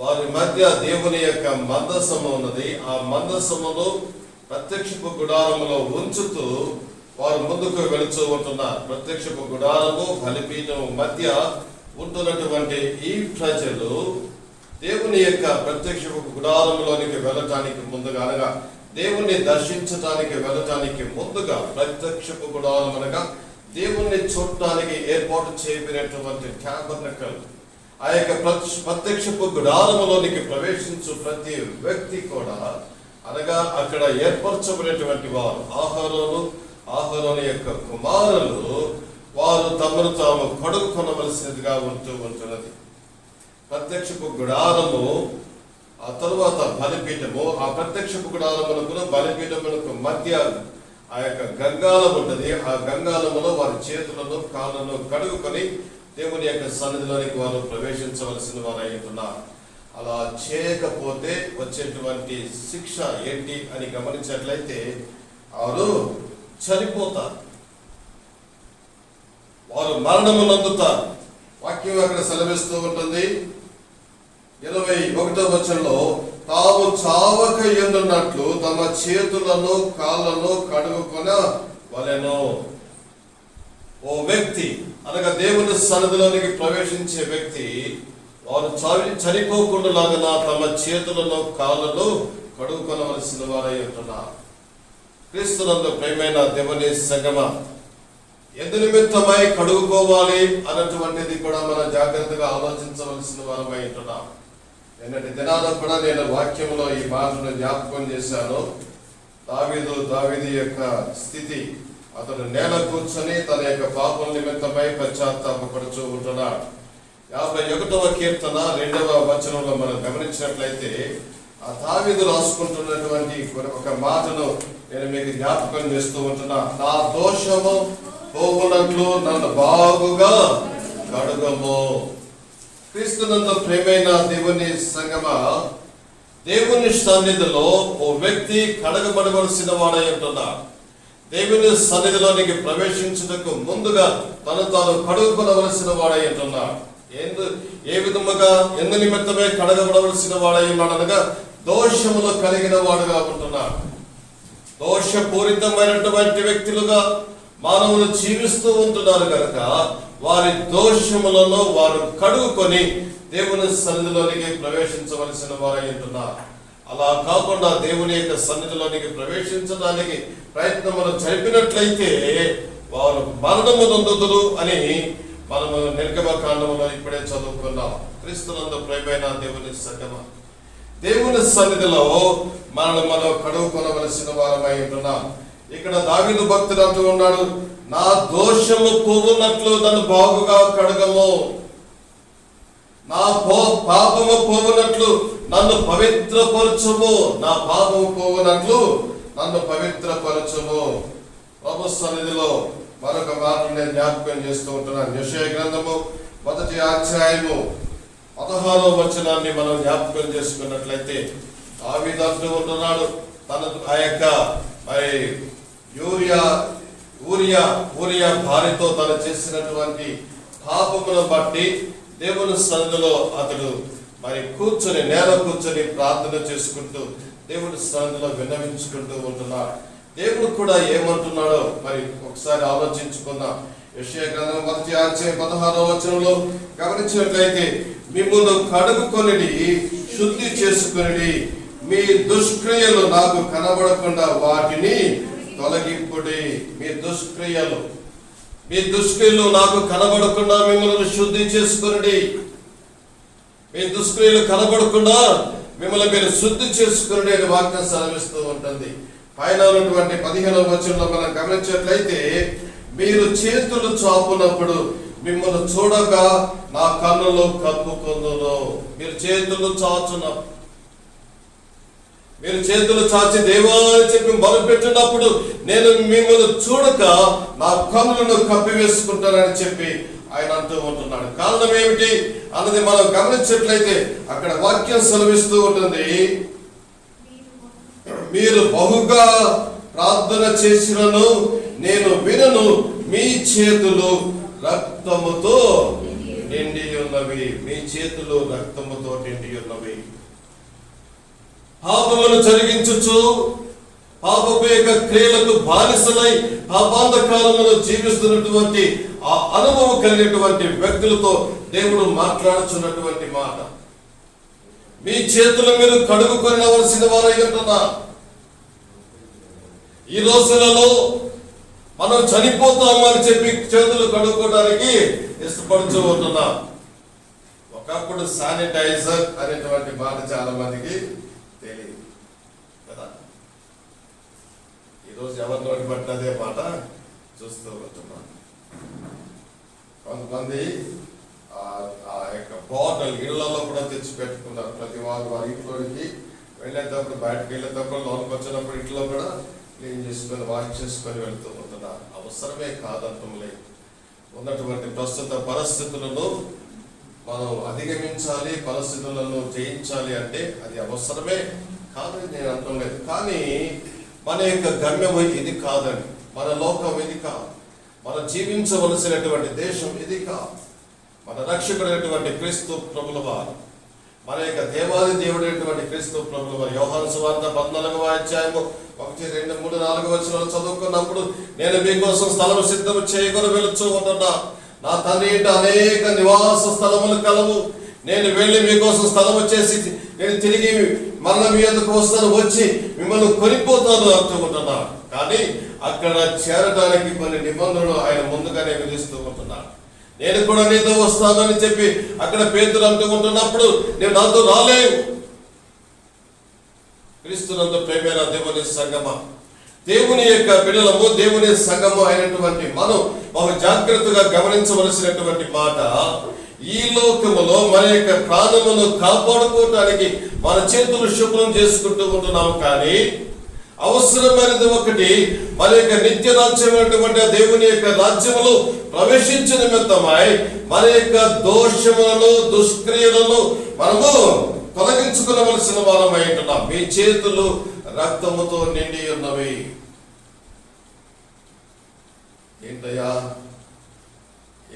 వారి మధ్య దేవుని యొక్క మందసము ఉన్నది. ఆ మందసమును ప్రత్యక్షపు గుడారములో ఉంచుతూ వారు ముందుకు వెళుతూ ఉంటున్నారు. ప్రత్యక్షపు గుడారము బలిపీఠము మధ్య ఉంటున్నటువంటి ఈ ప్రజలు దేవుని యొక్క ప్రత్యక్షపు గుడారంలోనికి వెళ్ళటానికి ముందుగా అనగా దేవుణ్ణి దర్శించటానికి వెళ్ళటానికి ముందుగా ప్రత్యక్షపు గుడారం అనగా దేవుణ్ణి చూడటానికి ఏర్పాటు చేయబడినటువంటి ట్యాబర్నకల్, ఆ యొక్క ప్రత్యక్షపు గుడారములోనికి ప్రవేశించు ప్రతి వ్యక్తి కూడా, అనగా అక్కడ ఏర్పరచబడినటువంటి వారు ఆహారోని యొక్క కుమారులు, వారు తమను తాము కడుగుకొనవలసినదిగా ఉంటున్నది. ప్రత్యక్షపు గుడారము, ఆ తరువాత బలిపీఠము, ఆ ప్రత్యక్షపు గుడారమునకు బలిపీఠమునకు మధ్య ఆ యొక్క గంగాలం ఉంటుంది. ఆ గంగాలములో వారి చేతులను కాళ్ళను కడుగుకొని దేవుని యొక్క సన్నిధిలోనికి వారు ప్రవేశించవలసిన వారు అయ్యున్నారు. అలా చేయకపోతే వచ్చేటువంటి శిక్ష ఏంటి అని గమనించినట్లయితే వారు చనిపోతారు, వారు మరణము నందుతారు. వాక్యం అక్కడ సెలవిస్తూ ఉంటుంది 21వ వచనంలో, తాము చావక ఎందున్నట్లు తమ చేతులను కాళ్ళను కడుగుకొన వలెను. ఓ వ్యక్తి, అనగా దేవుని సన్నిధిలోనికి ప్రవేశించే వ్యక్తి, వారు చనిపోకుండా లాగా తమ చేతులను కాళ్ళను కడుగుకొనవలసిన వారై ఉంటున్నారు. క్రీస్తునందు ప్రియమైన దేవుని సంగమ, ఎందు నిమిత్తమై కడుగుకోవాలి అన్నటువంటిది కూడా మనం జాగ్రత్తగా ఆలోచించవలసిన వారమై ఉంటున్నాం. నిన్నటి దినాల్లో కూడా నేను వాక్యంలో ఈ మాటను జ్ఞాపకం చేశాను. దావీదు యొక్క స్థితి, అతను నేల కూర్చొని తన యొక్క పాపం నిమిత్తమై పశ్చాత్తాపడుతూ ఉంటున్నాడు. 51వ కీర్తన 2వ వచనంలో మనం గమనించినట్లయితే ఆ దావీదు రాసుకుంటున్నటువంటి ఒక మాటను నేను మీకు జ్ఞాపకం చేస్తూ ఉంటున్నా. నా దోషము పోవునట్లు నన్ను బాగుగా కడుగము. క్రీస్తునందు ప్రియమైన దేవుని సంగమ, దేవుని సన్నిధిలో ఓ వ్యక్తి కడగబడవలసిన వాడై ఉంటున్నాడు. దేవుని సన్నిధిలోనికి ప్రవేశించుటకు ముందుగా తను తాను కడుగుకొనవలసిన వాడై ఉంటున్నాడు. ఏ విధముగా ఎందు నిమిత్తమే కడగబడవలసిన వాడై ఉన్నాడు అనగా దోషములు కలిగిన వాడుగా ఉంటున్నాడు. దోషపూరితమైనటువంటి వ్యక్తులుగా మానవులు జీవిస్తూ ఉంటున్నారు కనుక వారి దోషములను వారు కడుగుకొని దేవుని సన్నిధిలోనికి ప్రవేశించవలసిన వారై ఉంటున్నారు. అలా కాకుండా దేవుని యొక్క సన్నిధిలోనికి ప్రవేశించడానికి ప్రయత్నములు జరిపినట్లయితే వారు మరణము నొందుదురు అని మనము నిర్గమకాండములో ఇప్పుడే చదువుకున్నాం. క్రీస్తునందు ప్రియమైన దేవుని సంగమ, దేవుని సన్నిధిలో మనం కడుగుకొనవలసిన వారమై ఉంటున్నాం. ఇక్కడ దావీదు భక్తుడు అంటూ ఉన్నాడు, నా దోషము పోవునట్లు నన్ను బాగుగా కడగము, నా పాపము పోవునట్లు నన్ను పవిత్రపరచుము, నా పాపము పోవునట్లు నన్ను పవిత్రపరచుము. ప్రభు సన్నిధిలో మరొక మాట నేను జ్ఞాపకం చేస్తూ ఉంటున్నాను. యెషయా గ్రంథము 1వ అధ్యాయము 16వ వచనాన్ని మనం జ్ఞాపకం చేసుకున్నట్లయితే దావీదు అంటూ ఉంటున్నాడు, తన ఆ యొక్క ఊరియా భార్యతో తను చేసినటువంటి పాపమును బట్టి దేవుని సన్నిధిలో అతడు నేల కూర్చొని ప్రార్థన చేసుకుంటూ దేవుని సన్నిధిలో విన్నవించుకుంటూ ఉంటున్నాడు. దేవుడు కూడా ఏమంటున్నాడో ఒకసారి ఆలోచించుకుందాం. యెషయా గ్రంథం 1వ అధ్యాయం 16వ వచనంలో గమనించినట్లయితే, మిమ్మును కడుగుకొనిడి, శుద్ధి చేసుకొనిడి, మీ దుష్క్రియలు నాకు కనబడకుండా వాటిని తొలగింపుడి. మీ దుష్క్రియలు నాకు కనబడకుండా మిమ్మల్ని శుద్ధి చేసుకొనిడి. మీ దుష్క్రియలు కనబడకుండా మిమ్మల్ని మీరు శుద్ధి చేసుకుని అని వాక్యం సెలవిస్తూ ఉంటుంది. పైన ఉన్నటువంటి 15వ వచనంలో మనం గమనించినట్లయితే, మీరు చేతులు చాపునప్పుడు మిమ్మల్ని చూడక నా కన్నులు కప్పుకొందును. మీరు చేతులు చాచి దేవా అని చెప్పి మొదలుపెట్టినప్పుడు నేను మిమ్మల్ని చూడక నా కన్నులను కప్పివేసుకుంటానని చెప్పి ఆయన అంటూ ఉంటున్నాడు. కారణం ఏమిటి అన్నది మనం గమనించినట్లయితే అక్కడ వాక్యం సెలవిస్తూ ఉంటుంది, మీరు బహుగా ప్రార్థన చేసినను నేను వినను, మీ చేతులు రక్తముతో నిండి ఉన్నవి. మీ చేతులు రక్తముతో నిండి ఉన్నవి. పాపమును జరిగించుచు పాపపు యొక్క క్రియలకు బానిసలై పాపాంధకారములో జీవిస్తున్నటువంటి ఆ అనుభవం కలిగినటువంటి వ్యక్తులతో దేవుడు మాట్లాడుచున్నటువంటి మాట, మీ చేతులు మీరు కడుగుకొనవలసిన వారై ఉంటున్నారు. ఈ రోజులలో మనం చనిపోతాము అని చెప్పి చేతులు కడుక్కోవడానికి ఇష్టపడుతూ ఉంటున్నాం. ఒకప్పుడు శానిటైజర్ అనేటువంటి మాట చాలా మందికి తెలియదు కదా. ఈరోజు ఎవరి నోటి పట్టినదే మాట చూస్తూ ఉంటున్నాం. కొంతమంది ఆ యొక్క బాటిల్ ఇళ్లలో కూడా తెచ్చి పెట్టుకున్నారు. ప్రతి వారి ఇంట్లోకి వెళ్ళేటప్పుడు, బయటకు వెళ్ళేటప్పుడు, లోనికి వచ్చినప్పుడు ఇంట్లో కూడా క్లీన్ చేసుకొని వాష్ చేసుకొని వెళ్తూ ఉంటున్నారు. అవసరమే కాదంటం లేదు. ఉన్నటువంటి ప్రస్తుత పరిస్థితులను మనం అధిగమించాలి, పరిస్థితులను జయించాలి అంటే అది అవసరమే కాదని నేను అంటం లేదు. కానీ మన యొక్క గమ్యం ఇది కాదండి. మన లోకం ఇది కాదు. మనం జీవించవలసినటువంటి దేశం ఇది కాదు. మన రక్షకుడైనటువంటి క్రీస్తు ప్రభుల వారు, మన యొక్క దేవాది దేవుడైనటువంటి క్రీస్తు ప్రభుల వారు యోహాను సువార్త 14వ అధ్యాయము 1, 2, 3, 4 వచనాలు చదువుకున్నప్పుడు, నేను మీకోసం స్థలం సిద్ధం చేయకొని వెళుచూ ఉంటున్నా. నా తండ్రి ఇంట అనేక నివాస స్థలములు కలవు. నేను వెళ్ళి మీకోసం స్థలం వచ్చేసి నేను తిరిగి మరల మీ యొద్దకు వస్తాను, వచ్చి మిమ్మల్ని కొనిపోతాను అంటూ ఉంటున్నాను. కానీ అక్కడ చేరడానికి కొన్ని నిబంధనలు ఆయన ముందుగానే విధిస్తూ ఉంటున్నాడు. నేను కూడా నీతో వస్తాను అని చెప్పి అక్కడ పేతురు అంటూ ఉంటున్నప్పుడు, నేను నాతో రాలేవు. క్రీస్తునందు ప్రేమైన దేవుని సంగమా, దేవుని యొక్క బిడ్డలము, దేవుని సంఘము అయినటువంటి మనం బహు జాగ్రత్తగా గమనించవలసినటువంటి మాట, ఈ లోకములో మన యొక్క ప్రాణమును కాపాడుకోవటానికి మన చేతులు శుభ్రం చేసుకుంటూ ఉంటున్నాం. కానీ అవసరమైనది ఒకటి, మన యొక్క నిత్య రాజ్యమైనటువంటి దేవుని యొక్క రాజ్యములో ప్రవేశించిన నిమిత్తమై మన యొక్క దోషములను, దుష్క్రియలను మనము తొలగించుకునవలసిన వారమై ఉంటున్నాం. మీ చేతులు రక్తముతో నిండి ఉన్నవి. ఏంటయ్యా,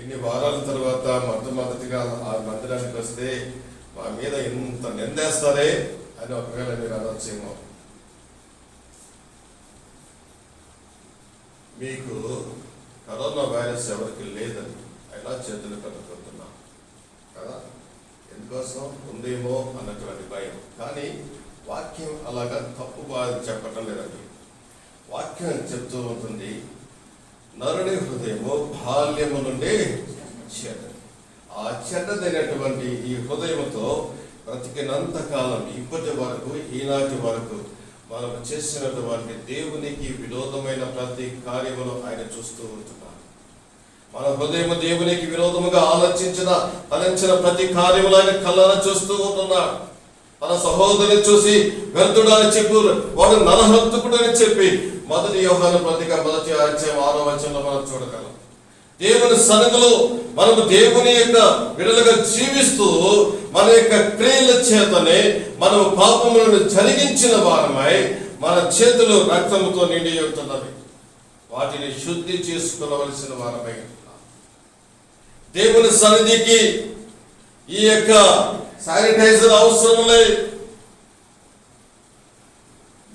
ఎన్ని వారాల తర్వాత మొట్టమొదటిగా ఆ మందిరానికి వస్తే మా మీద ఎంత నిందేస్తారే అని ఒకవేళ మీరు అనొచ్చేమో. మీకు కరోనా వైరస్ ఎవరికి లేదని అయినా చేతులు కట్టుకుంటున్నాం కదా. ఎందుకోసం? ఉందేమో అన్నటువంటి భయం. కానీ వాక్యం అలాగా తప్పు చెప్పటం లేదండి. వాక్యం చెప్తూ ఉంటుంది, నరుని హృదయము బాల్యము నుండి చెడ్డది. ఆ చెడ్డదైనటువంటి ఈ హృదయముతో బ్రతికినంత కాలం ఇప్పటి వరకు, ఈనాటి వరకు మనం చేసినటువంటి దేవునికి విరోధమైన ప్రతి కార్యమును ఆయన చూస్తూ ఉంటున్నాడు. మన హృదయము దేవునికి విరోధముగా ఆలోచించిన, తలంచిన ప్రతి కార్యములు ఆయన కళ్ళను చూస్తూ ఉంటున్నాడు. తన సహోదరుని చూసి వ్యర్థుడు అని చెప్పు, వాడు నరహంతకుడు అని చెప్పి 1 యోహాను పత్రిక 1వ అధ్యాయం 6వ వచనంలో మనం చూడగలం. దేవుని సన్నిధిలో మనము దేవుని యొక్క బిడ్డలుగా జీవిస్తూ మన యొక్క క్రియల చేతనే మనము పాపములను జరిగించిన వారమై మన చేతులు రక్తముతో నిండి ఉంటున్నవి. వాటిని శుద్ధి చేసుకునవలసిన వారమై ఉంటున్నాం. దేవుని సన్నిధికి ఈ యొక్క శానిటైజర్ అవసరం లేదు.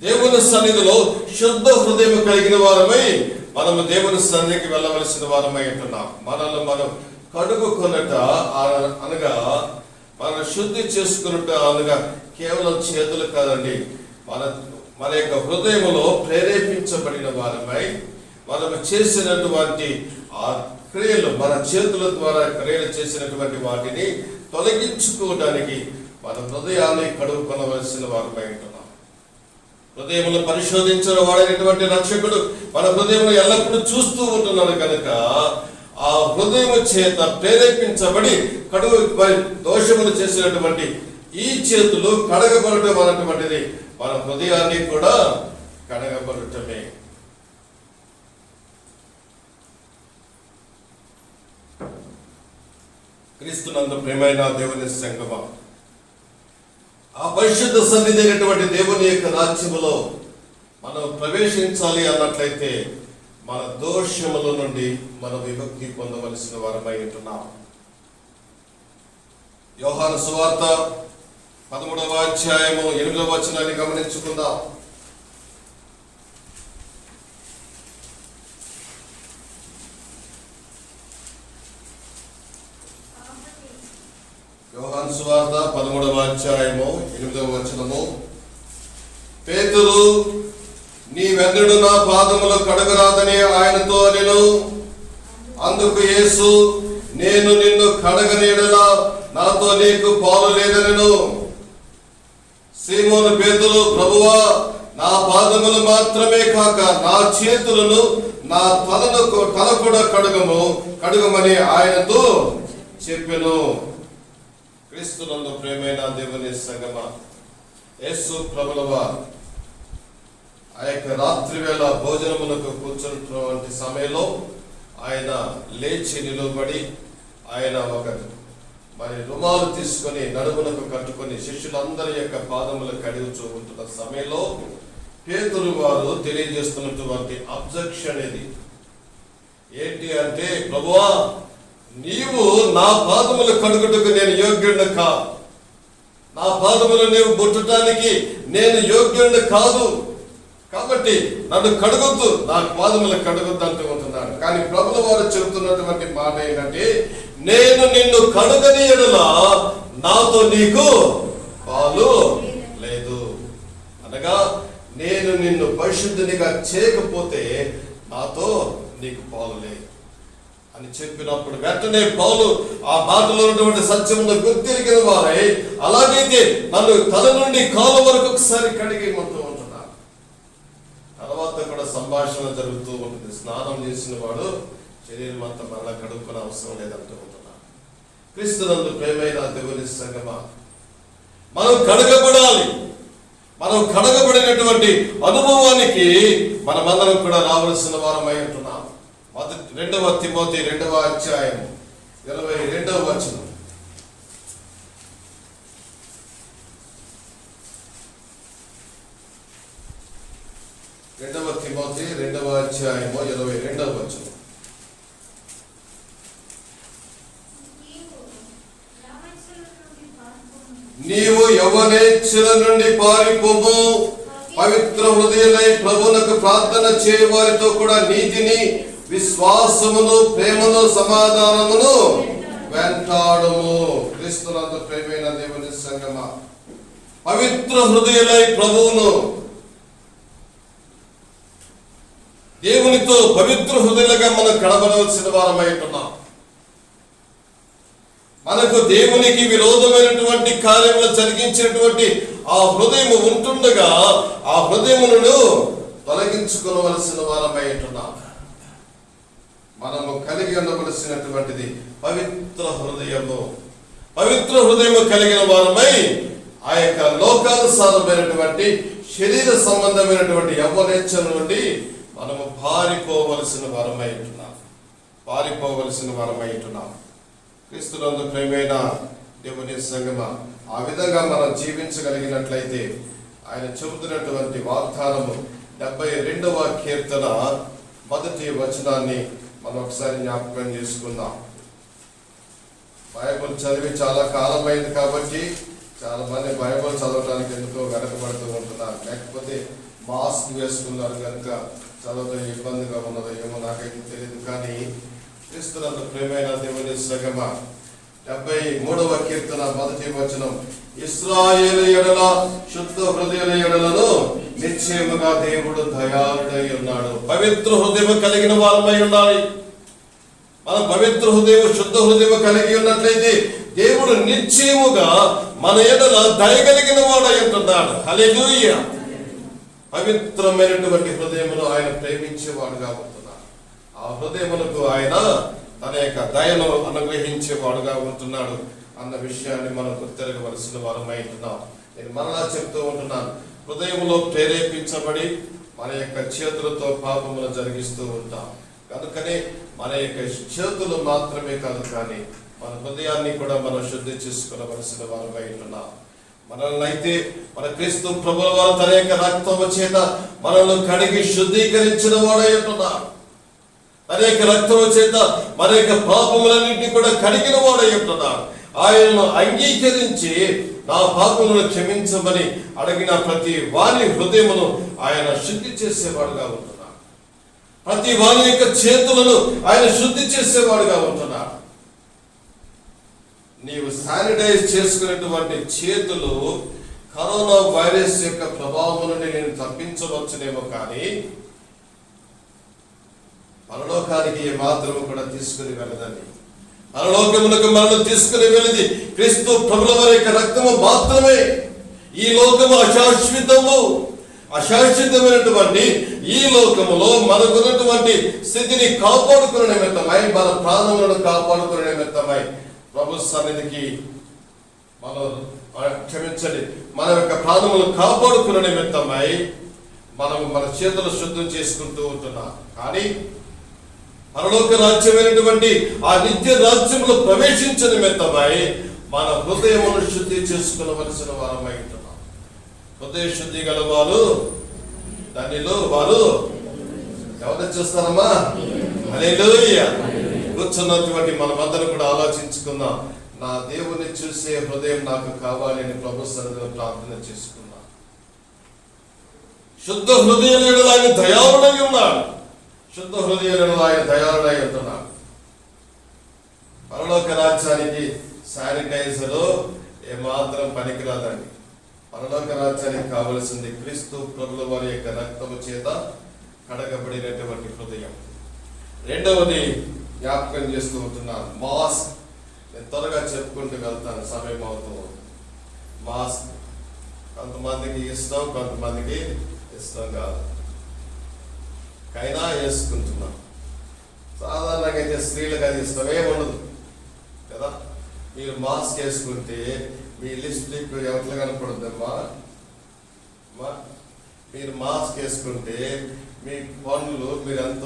దేవుని సన్నిధిలో శుద్ధ హృదయం కలిగిన వారమై మనము దేవుని సన్నిధికి వెళ్ళవలసిన వారమై ఉంటున్నాం. మనల్ని మనం కడుగుకొనుట అనగా మన శుద్ధి చేసుకున్నట్టు అనగా కేవలం చేతులు కాదండి, మన యొక్క హృదయములో ప్రేరేపించబడిన వారమై మనము చేసినటువంటి ఆ క్రియలు, మన చేతుల ద్వారా క్రియలు చేసినటువంటి వాటిని తొలగించుకోవడానికి మన హృదయాన్ని కడుగుకొనవలసిన వారమై ఉంటున్నాం. హృదయములను పరిశోధించిన వాడైనటువంటి రక్షకుడు మన హృదయమును ఎల్లప్పుడూ చూస్తూ ఉంటున్నాడు కనుక ఆ హృదయము చేత ప్రేరేపించబడి దోషములు చేసినటువంటి ఈ చేతులు కడగబడటం అన్నటువంటిది మన హృదయాన్ని కూడా కడగబడటమే. క్రీస్తునందు ప్రేమైన దేవుని సంగమా, ఆ పరిశుద్ధ సన్నిధి అయినటువంటి దేవుని యొక్క రాజ్యములో మనం ప్రవేశించాలి అన్నట్లయితే మన దోషముల నుండి మనం విముక్తి పొందవలసిన వారమై ఉంటున్నాం. యోహాను సువార్త 13వ అధ్యాయము 8వ వచనాన్ని గమనించుకుందాం. యోహాను సువార్త 13వ అధ్యాయము 8వ వచనము, పేతురు నీవెన్నడూ నా పాదములు కడగరాదని ఆయనతో అనెను. అందుకు యేసు, నేను నిన్ను కడగని యెడల నాతో నీకు పాలు లేదనెను. సీమోను పేతురు, ప్రభువా, నా పాదములు మాత్రమే కాక నా చేతులను నా తల కూడా కడుగమని ఆయనతో చెప్పెను. క్రీస్తునందు ప్రేమైన దేవుని సంగమా, యేసు ప్రభువా ఆ యొక్క రాత్రి వేళ భోజనములకు కూర్చున్నటువంటి సమయంలో ఆయన లేచి నిలబడి ఆయన ఒక రుమాలు తీసుకొని నడుములకు కట్టుకొని శిష్యులందరి యొక్క పాదములు కడుగుచూ ఉంటున్న సమయంలో పేతురు వారు తెలియజేస్తున్నటువంటి అబ్జెక్షన్ ఇది ఏంటి అంటే, ప్రభువా, నీవు నా పాదములు కడుగుటకు నేను యోగ్యుడిని కా, నా పాదములు నీవు ముట్టడానికి నేను యోగ్యుడిని కాదు, కాబట్టి నన్ను కడుగొద్దు, నా పాదములు కడుగొద్దు అంటూ ఉంటున్నాడు. కానీ ప్రభువు వారు చెబుతున్నటువంటి మాట ఏంటంటే, నేను నిన్ను కడుగని యెడల నాతో నీకు పాలు లేదు. అనగా నేను నిన్ను పరిశుద్ధునిగా చేయకపోతే నాతో నీకు పాలు లేదు అని చెప్పినప్పుడు వెంటనే పౌలు ఆ మాటలో ఉన్నటువంటి సత్యమును గుర్తిరిగిన వారై, అలాగైతే నన్ను తల నుండి కాలు వరకు ఒకసారి కడిగేమంటూ ఉంటున్నాను. తర్వాత కూడా సంభాషణ జరుగుతూ ఉంటుంది. స్నానం చేసిన వాడు శరీరం అంతా మళ్ళా కడుక్కునే అవసరం లేదంటూ ఉంటున్నాను. క్రీస్తునందు ప్రేమైన దేవుని సంగమా, మనం కడగబడాలి. మనం కడగబడినటువంటి అనుభవానికి మనమందరం కూడా రావాల్సిన వారమై ఉంటున్నాం. 2 తిమోతి 2వ అధ్యాయం 22వ వచనం. 2 తిమోతి 2వ అధ్యాయం 22వ వచనం. నీవు యవ్వనేచ్ఛల నుండి పారిపోము, పవిత్ర హృదయులై ప్రభువునకు ప్రార్థన చేయ వారితో కూడా నీతిని, విశ్వాసమును, ప్రేమను, సమాధానమును వెంటాడుము. క్రీస్తునందు ప్రేమైన దేవుని సంగమా, పవిత్ర హృదయులై ప్రభువును, దేవునితో పవిత్ర హృదయులుగా మనం కడబడవలసిన వారమై ఉంటున్నాం. మనకు దేవునికి విరోధమైనటువంటి కార్యములు జరిగించేటువంటి ఆ హృదయం ఉంటుండగా ఆ హృదయమును తొలగించుకోవలసిన వారమై ఉంటున్నాం. మనము కలిగి ఉండవలసినటువంటిది పవిత్ర హృదయము. పవిత్ర హృదయము కలిగిన వారమై ఆ యొక్క లోకానుసారమైనటువంటి శరీర సంబంధమైనటువంటి యవ్వనేచ్ఛల నుండి మనము పారిపోవలసిన వారమై ఉంటున్నాం. క్రీస్తునందు ప్రేమైన దేవుని సంగమా, ఆ విధంగా మనం జీవించగలిగినట్లయితే ఆయన చెబుతున్నటువంటి వాగ్దానము 72వ కీర్తన 1వ వచనాన్ని మనం ఒకసారి జ్ఞాపకం చేసుకుందాం. బైబిల్ చదివి చాలా కాలమైంది కాబట్టి చాలా మంది బైబిల్ చదవడానికి ఎందుకో వెనకబడుతూ ఉంటున్నారు. లేకపోతే మాస్క్ వేసుకున్నారు కనుక చదవడం ఇబ్బందిగా ఉన్నదో ఏమో నాకైతే తెలియదు. కానీ క్రీస్తునందు ప్రేమైన దేవుని సంగమా, 73వ కీర్తన 1వ వచనం, ఇశ్రాయేలు ఎడల శుద్ధ హృదయుల ఎడలను నిశ్చయముగా దేవుడు దయాళుడై ఉన్నాడు. పవిత్ర హృదయం కలిగిన వారమై ఉండాలి. మనం పవిత్ర హృదయం, శుద్ధ హృదయం కలిగి ఉన్నట్లయితే దేవుడు నిశ్చయముగా మన ఎడల దయగలిగిన వాడై ఉంటున్నాడు. హల్లెలూయా. పవిత్రమైనటువంటి హృదయమును ఆయన ప్రేమించేవాడుగా ఉంటున్నాడు. ఆ హృదయములకు ఆయన తన యొక్క దయను అనుగ్రహించేవాడుగా ఉంటున్నాడు అన్న విషయాన్ని మనం గుర్తెరగవలసిన వారమై ఉంటున్నాం. నేను మరలా చెప్తూ ఉంటున్నాను, హృదయంలో ప్రేరేపించబడి మన యొక్క చేతులతో పాపములు జరిగిస్తూ ఉంటాం. కనుకనే మన యొక్క చేతులు మాత్రమే కాదు, కానీ మన హృదయాన్ని కూడా మనం శుద్ధి చేసుకోవలసిన వారమై ఉంటున్నాం. మనల్ని అయితే మన క్రీస్తు ప్రభువుల వారు తన యొక్క రక్తము చేత మనల్ని కడిగి శుద్ధీకరించిన వాడై ఉంటున్నాడు. తన యొక్క రక్తము చేత మన యొక్క పాపములన్నింటినీ కూడా కడిగిన వాడై ఉంటున్నాడు. ఆయనను అంగీకరించి నా పాపములను క్షమించమని అడిగిన ప్రతి వారి హృదయమును ఆయన శుద్ధి చేసేవాడుగా ఉంటున్నాడు. ప్రతి వారి యొక్క చేతులను ఆయన శుద్ధి చేసేవాడుగా ఉంటున్నాడు. నీవు శానిటైజ్ చేసుకునేటువంటి చేతులు కరోనా వైరస్ యొక్క ప్రభావం నుండి నేను తప్పించవచ్చునేమో, కానీ పరలోకానికి ఏ మాత్రము కూడా తీసుకుని వెళ్ళదండి. పరలోకమునకు మనల్ని తీసుకుని వెళ్ళింది క్రీస్తు ప్రభుల వారి యొక్క రక్తము మాత్రమే. ఈ లోకము అశాశ్వతము. అశాశ్వతమైనటువంటి ఈ లోకములో మనకున్నటువంటి స్థితిని కాపాడుకునే నిమిత్తమై, మన ప్రాణములను కాపాడుకునే నిమిత్తమై ప్రభు సన్నిధికి క్షమించండి, మన యొక్క ప్రాణములను కాపాడుకునే నిమిత్తమై మనం మన చేతులు శుద్ధం చేసుకుంటూ ఉంటున్నాం. కానీ పరలోక రాజ్యమైనటువంటి ఆ నిత్య రాజ్యంలో ప్రవేశించిన నిమిత్తమై మన హృదయమును శుద్ధి చేసుకునవలసిన వారమై ఉంటున్నాం. హృదయ శుద్ధి గల వారు దానిలో వారు ఎవరు చేస్తారమ్మా? హల్లెలూయా. కూర్చున్నటువంటి మనమందరం కూడా ఆలోచించుకుందాం. నా దేవుని చూసే హృదయం నాకు కావాలి అని ప్రభు సన్నిధిలో ప్రార్థన చేసుకున్నా. శుద్ధ హృదయుడు ఆయన దయాళుడై ఉన్నాడు. శుద్ధ హృదయుడు ఆయన దయాళుడై ఉంటున్నాడు. పరలోక రాజ్యానికి శానిటైజర్ ఏమాత్రం పనికిరాదండి. పరలోక రాజ్యానికి కావలసింది క్రీస్తు ప్రభుల వారి యొక్క రక్తము చేత కడగబడినటువంటి హృదయం. రెండవది జ్ఞాపకం చేస్తూ ఉంటున్నాను, మాస్క్. నేను త్వరగా చెప్పుకుంటూ వెళ్తాను, సమయం అవుతూ. మాస్క్ కొంతమందికి ఇష్టం, కొంతమందికి ఇష్టం కాదు. కైనా వేసుకుంటున్నాం. సాధారణంగా అయితే స్త్రీలకు అది ఇష్టమే ఉండదు కదా. మీరు మాస్క్ వేసుకుంటే మీ లిప్స్టిక్ ఎవరిలో కనపడుతుందమ్మా? మీరు మాస్క్ వేసుకుంటే మీ పనులు మీరు ఎంత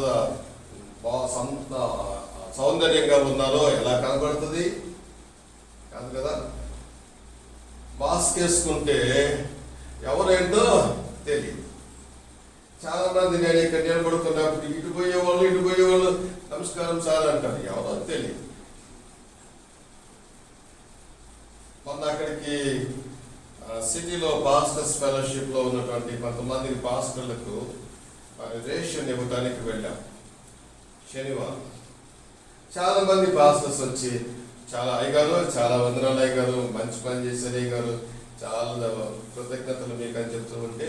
సౌందర్యంగా ఉన్నారో ఎలా కనబడుతుంది? కాదు కదా. మాస్క్ వేసుకుంటే ఎవరేంటో తెలియదు. చాలా మంది నేను ఇక్కడ నిలబడుకున్నప్పుడు ఇటు పోయేవాళ్ళు నమస్కారం సార్ అంటారు, ఎవరో తెలియదు. మొన్న అక్కడికి సిటీలో పాస్టర్స్ ఫెలోషిప్ లో ఉన్నటువంటి కొంతమంది పాస్టర్లకు రేషన్ ఇవ్వడానికి వెళ్ళాం శనివారం. చాలా మంది పాస్టర్స్ వచ్చి, చాలా అయ్యగారు, చాలా వందనాలు అయ్యగారు, మంచి పని చేశారు అయ్యగారు, చాలా కృతజ్ఞతలు మీకు అని చెప్తూ ఉంటే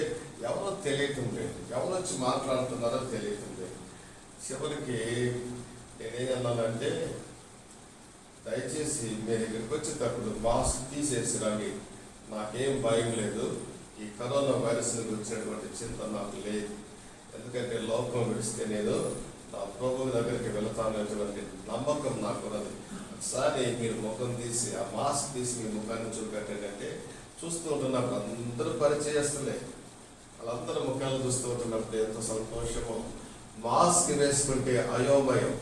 ఎవరో తెలియకుండే, ఎవరు వచ్చి మాట్లాడుతున్నారో తెలియకుండే. చివరికి నేనేం అన్నానంటే, దయచేసి మీరు ఇక్కడికి వచ్చేటప్పుడు మాస్క్ తీసేసి రండి, నాకేం భయం లేదు, ఈ కరోనా వైరస్ గురించినటువంటి చింత నాకు లేదు, ఎందుకంటే లోకం విడిస్తే నేను నా ప్రభువు దగ్గరికి వెళతానటువంటి నమ్మకం నాకు ఉన్నది. ఒకసారి మీరు ముఖం తీసి ఆ మాస్క్ తీసి మీ ముఖాన్ని చూపెట్టండి. చూస్తూ ఉంటున్నప్పుడు అందరూ పరిచయస్తులే, వాళ్ళందరూ ముఖాలు చూస్తూ ఉంటున్నప్పుడు ఎంత సంతోషమో. మాస్క్ వేసుకుంటే అయోమయం,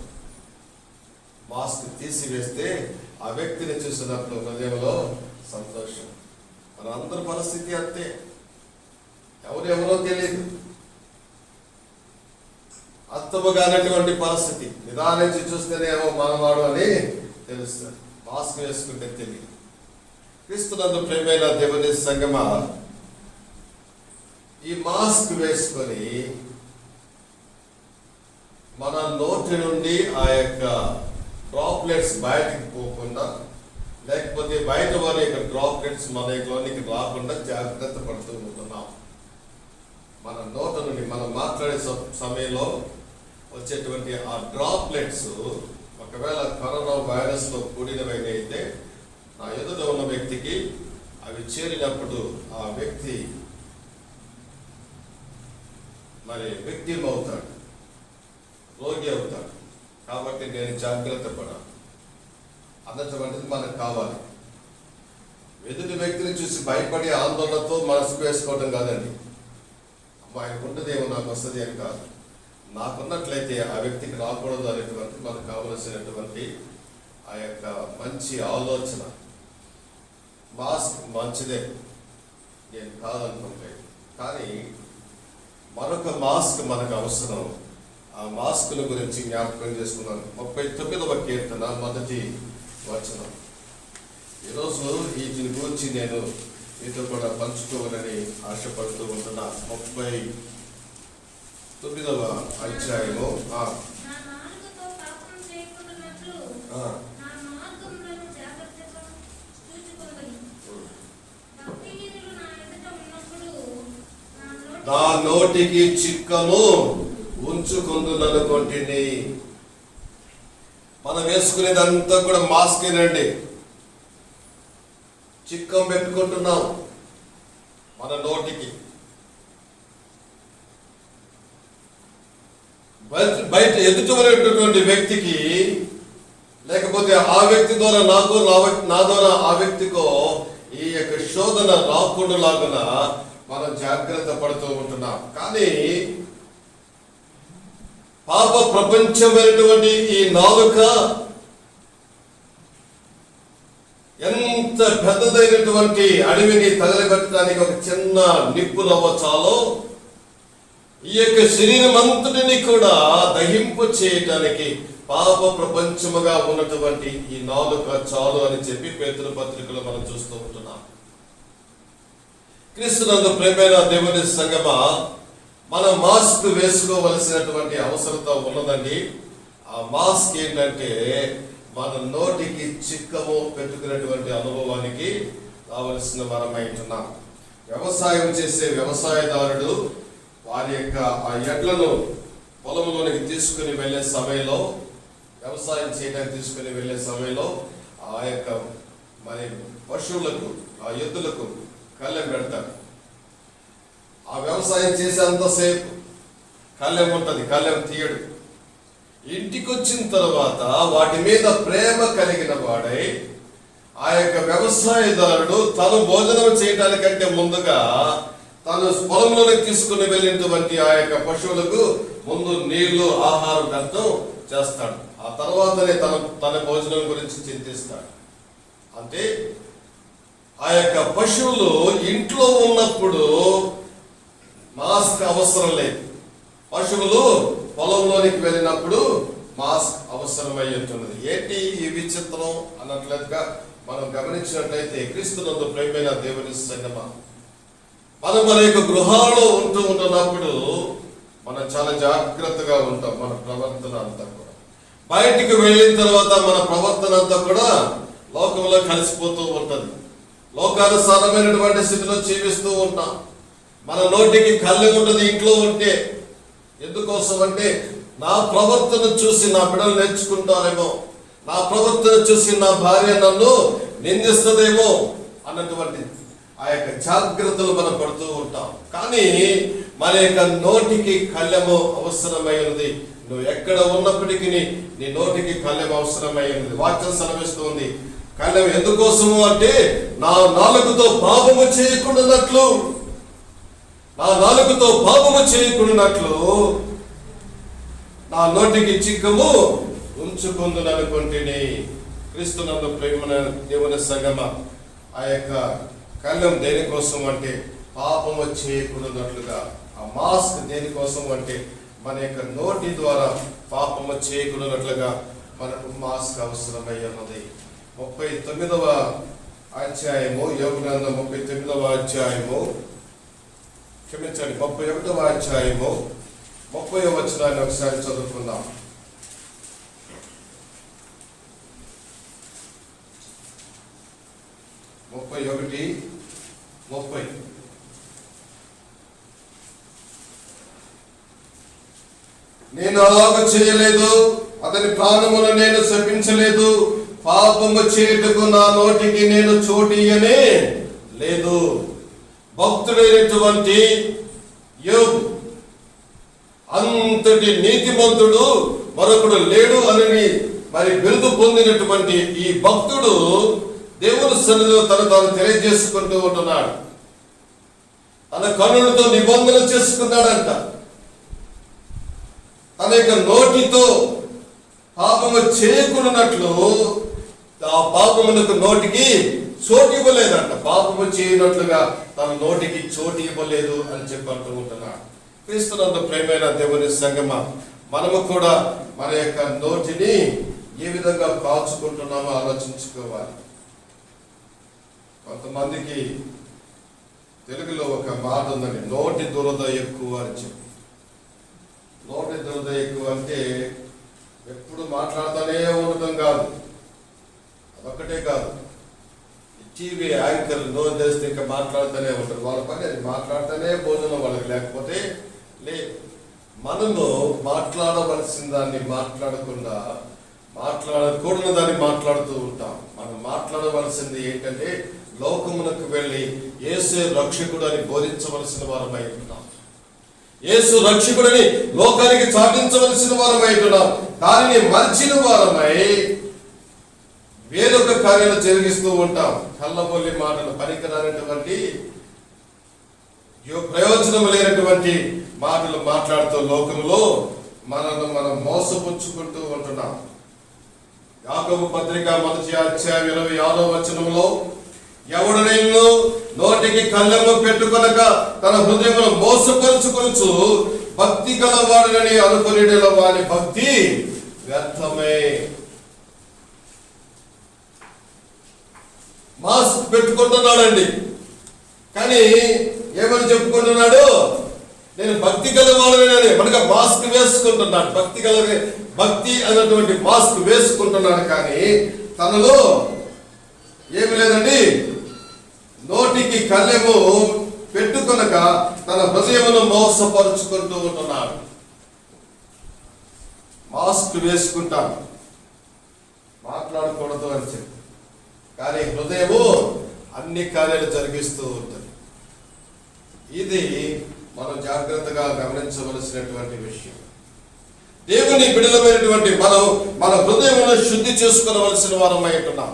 మాస్క్ తీసివేస్తే ఆ వ్యక్తిని చూసినప్పుడు హృదయంలో సంతోషం. మనందరి పరిస్థితి అంతే, ఎవరెవరో తెలియదు, అర్థముగానటువంటి పరిస్థితి. నిదానించి చూస్తేనేమో మనవాడు అని తెలుస్తుంది, మాస్క్ వేసుకుంటే తెలియదు. క్రీస్తునందు ప్రియమైన దేవుని సంగమా, ఈ మాస్క్ వేసుకొని మన నోటి నుండి ఆ యొక్క డ్రాప్లెట్స్ బయటికి పోకుండా, లేకపోతే బయట వారి యొక్క డ్రాప్లెట్స్ మన లోనికి రాకుండా జాగ్రత్త పడుతూ ఉంటున్నాం. మన నోట నుండి మనం మాట్లాడే సమయంలో వచ్చేటువంటి ఆ డ్రాప్లెట్స్ ఒకవేళ కరోనా వైరస్ లో కూడినవైన అయితే నా ఎదుట ఉన్న వ్యక్తికి అవి చేరినప్పుడు ఆ వ్యక్తి మరి విక్టిమ్ అవుతాడు, రోగి అవుతాడు. కాబట్టి నేను జాగ్రత్త పడాలి అన్నటువంటిది మనకు కావాలి. ఎదుటి వ్యక్తిని చూసి భయపడి ఆందోళనతో మనసుకు వేసుకోవడం కాదండి. ఆయనకు ఉంటుందేమో నాకు వస్తుంది అని కాదు, నాకున్నట్లయితే ఆ వ్యక్తికి రాకూడదు అనేటువంటి మనకు కావలసినటువంటి ఆ యొక్క మంచి ఆలోచన. మాస్క్ మంచిదే, నేను కాదనుకుంటే, కానీ మరొక మాస్క్ మనకు అవసరం. ఆ మాస్కుల గురించి జ్ఞాపకం చేసుకున్నాను. 39వ కీర్తన మొదటి వచనం. ఈరోజు వీటిని గురించి నేను మీతో కూడా పంచుకోవాలని ఆశపడుతూ ఉంటున్నా. 39వ అధ్యాయము నా నోటికి చిక్కము ఉంచుకుందుననుకొంటిని. మనం వేసుకునేదంతా కూడా మాస్కేనండి. చిక్కం పెట్టుకుంటున్నాం మన నోటికి. బయట ఎదుటివైనటువంటి వ్యక్తికి, లేకపోతే ఆ వ్యక్తి ద్వారా నాకు, నా ద్వారా ఆ వ్యక్తికో ఈ యొక్క శోధన రాకుండా లాగున మనం జాగ్రత్త పడుతూ ఉంటున్నాం. కానీ పాప ప్రపంచమైనటువంటి ఈ నాలుక ఎంత పెద్దదైనటువంటి అడవిని తగలబెట్టడానికి ఒక చిన్న నిప్పు రవ్వ చాలో, ఈ యొక్క శరీరం అంతటిని కూడా దహింపు చేయటానికి పాప ప్రపంచముగా ఉన్నటువంటి ఈ నాలుక చాలు అని చెప్పి పేతురు పత్రికలో మనం చూస్తూ ఉంటున్నాం. క్రీస్తునందు ప్రియమైన దేవుని సంగమా, మనం మాస్క్ వేసుకోవలసినటువంటి అవసరత ఉన్నదండి. ఆ మాస్క్ ఏంటంటే మన నోటికి చిక్కము పెట్టుకునేటువంటి అనుభవానికి రావలసిన వరమై ఉంటున్నాం. వ్యవసాయం చేసే వ్యవసాయదారుడు వారి యొక్క ఆ ఎడ్లను పొలంలోనికి తీసుకుని వెళ్ళే సమయంలో, వ్యవసాయం చేయడానికి తీసుకుని వెళ్ళే సమయంలో ఆ యొక్క మరి పశువులకు, ఆ ఎద్దులకు కళ్ళెం పెడతారు. ఆ వ్యవసాయం చేసేంతసేపు కళ్ళెం ఉంటుంది, కళ్ళెం తీయడు. ఇంటికి వచ్చిన తర్వాత వాటి మీద ప్రేమ కలిగిన వాడై ఆ యొక్క వ్యవసాయదారుడు తను భోజనం చేయడానికంటే ముందుగా తను పొలంలోకి తీసుకుని వెళ్ళినటువంటి ఆ యొక్క పశువులకు ముందు నీళ్లు, ఆహారం పెడతాం చేస్తాడు. ఆ తర్వాతనే తన భోజనం గురించి చింతిస్తాడు. అంటే ఆ యొక్క పశువులు ఇంట్లో ఉన్నప్పుడు మాస్క్ అవసరం లేదు. పశువులు పొలంలోనికి వెళ్ళినప్పుడు మాస్క్ అవసరమై ఉంటున్నది. ఏంటి ఈ విచిత్రం అన్నట్లుగా మనం గమనించినట్లయితే, క్రీస్తునందు ప్రియమైన దేవుని సంగమా, మనం మన యొక్క గృహాల్లో ఉంటున్నప్పుడు మనం చాలా జాగ్రత్తగా ఉంటాం. మన ప్రవర్తన అంతా కూడా బయటికి వెళ్ళిన తర్వాత మన ప్రవర్తన అంతా కూడా లోకంలో కలిసిపోతూ ఉంటుంది. లోకానుసారమైనటువంటి స్థితిలో జీవిస్తూ ఉంటాం. మన నోటికి కళ్ళె ఉంటుంది ఇంట్లో ఉంటే. ఎందుకోసం అంటే నా ప్రవర్తన చూసి నా బిడ్డలు నేర్చుకుంటారేమో, నా ప్రవర్తన చూసి నా భార్య నన్ను నిందిస్తుందేమో అన్నటువంటి ఆ యొక్క జాగ్రత్తలు మనం పడుతూ ఉంటాం. కానీ మన యొక్క నోటికి కళ్ళెము అవసరమైనది. నువ్వు ఎక్కడ ఉన్నప్పటికీ నీ నోటికి కళ్ళెము అవసరమైనది. వాక్యం సెలవిస్తుంది. కళ్ళెం ఎందుకోసము అంటే నా నాలుకతో పాపము చేయకుండానట్లు, నా నాలుకతో పాపము చేయకుండానట్లు నా నోటికి చిక్కము ఉంచుకుందుననుకొంటిని. క్రీస్తునందు ప్రేమ దేవుని సంగమ, ఆ యొక్క కళ్ళెం దేనికోసం అంటే పాపము చేయకూడనట్లుగా. ఆ మాస్క్ దేనికోసం అంటే మన యొక్క నోటి ద్వారా పాపము చేయకూడనట్లుగా మనకు మాస్క్ అవసరమై ఉన్నది. 39వ అధ్యాయము, యోబు గ్రంథం 39వ అధ్యాయము, క్షమించండి 31వ అధ్యాయము 30వ వచనాన్ని ఒకసారి చదువుకుందాం. 31:30. నేను అలాగ చేయలేదు, అతని ప్రాణమును నేను శపించలేదు, పాపము చేయుటకు నా నోటికి నేను చోటియనే లేదు. భక్తుడైనటువంటి యోబు, అంతటి నీతిమంతుడు మరొకడు లేడు అని మరి బిరుదు పొందినటువంటి ఈ భక్తుడు దేవుని సన్నిధిలో తాను తెలియజేసుకుంటూ ఉంటున్నాడు. తన కన్నులతో నిబంధన చేసుకున్నాడంట. తన యొక్క నోటితో పాపము చేయకున్నట్లు ఆ పాపమునకు నోటికి చోటు ఇవ్వలేదంట. పాపము చేయనట్లుగా తన నోటికి చోటు ఇవ్వలేదు అని చెప్పి అంటూ ఉంటున్నాడు. క్రీస్తునందు ప్రేమైన దేవుని సంగమ, మనము కూడా మన యొక్క నోటిని ఏ విధంగా కాచుకుంటున్నామో ఆలోచించుకోవాలి. కొంతమందికి తెలుగులో ఒక మాట ఉందండి, నోటి దురద ఎక్కువ అని చెప్పి. నోటి దురద ఎక్కువ అంటే ఎప్పుడు మాట్లాడుతూనే ఉండటం కాదు, అదొక్కటే కాదు, టీవీ యాంకర్ నోరు తెరిస్తే ఇంకా మాట్లాడుతూనే ఉంటారు. వాళ్ళ పని అది, మాట్లాడుతూనే భోజనం వాళ్ళకి, లేకపోతే లేదు. మనము మాట్లాడవలసిన దాన్ని మాట్లాడకుండా మాట్లాడకూడని దాన్ని మాట్లాడుతూ ఉంటాం. మనం మాట్లాడవలసింది ఏంటంటే లోకమునకు వెళ్ళి యేసు రక్షకుడు అని బోధించవలసిన వారమై ఉంటాం. యేసు రక్షకుడిని లోకానికి చాటించవలసిన వారమై ఉన్నాం. దానిని మర్చిన వారమై వేరొక కార్యాలు జరిగిస్తూ ఉంటాం. కళ్ళబొల్లి మాటలు, పనికిరానటువంటి ప్రయోజనం లేనటువంటి మాటలు మాట్లాడుతూ లోకంలో మనల్ని మనం మోసపుచ్చుకుంటూ ఉంటున్నాం. యాకోబు పత్రిక 1:26 ఎవడు నిన్ను నోటికి కళ్ళెము పెట్టుకొనక తన హృదయమును మోసపరుచుకొనుచు భక్తి గలవాడని అనుకునేల వాని భక్తి వ్యర్థమే. మాస్క్ పెట్టుకుంటున్నాడండి, కానీ ఏమని చెప్పుకుంటున్నాడు? నేను భక్తి గలవాడని. మనకు మాస్క్ వేసుకుంటున్నాడు, భక్తి అన్నటువంటి మాస్క్ వేసుకుంటున్నాడు, కానీ తనలో ఏమి లేదండి. నోటికి కళ్ళెము పెట్టుకొనక తన హృదయమును మోసపరుచుకుంటూ ఉంటున్నాడు. మాస్క్ వేసుకుంటాను, మాట్లాడకూడదు అని చెప్పి, కానీ హృదయము అన్ని కార్యాలు జరిగిస్తూ ఉంటుంది. ఇది మనం జాగ్రత్తగా గమనించవలసినటువంటి విషయం. దేవుని బిడలమైనటువంటి మనం మన హృదయమును శుద్ధి చేసుకోవలసిన వారమై ఉంటున్నాం.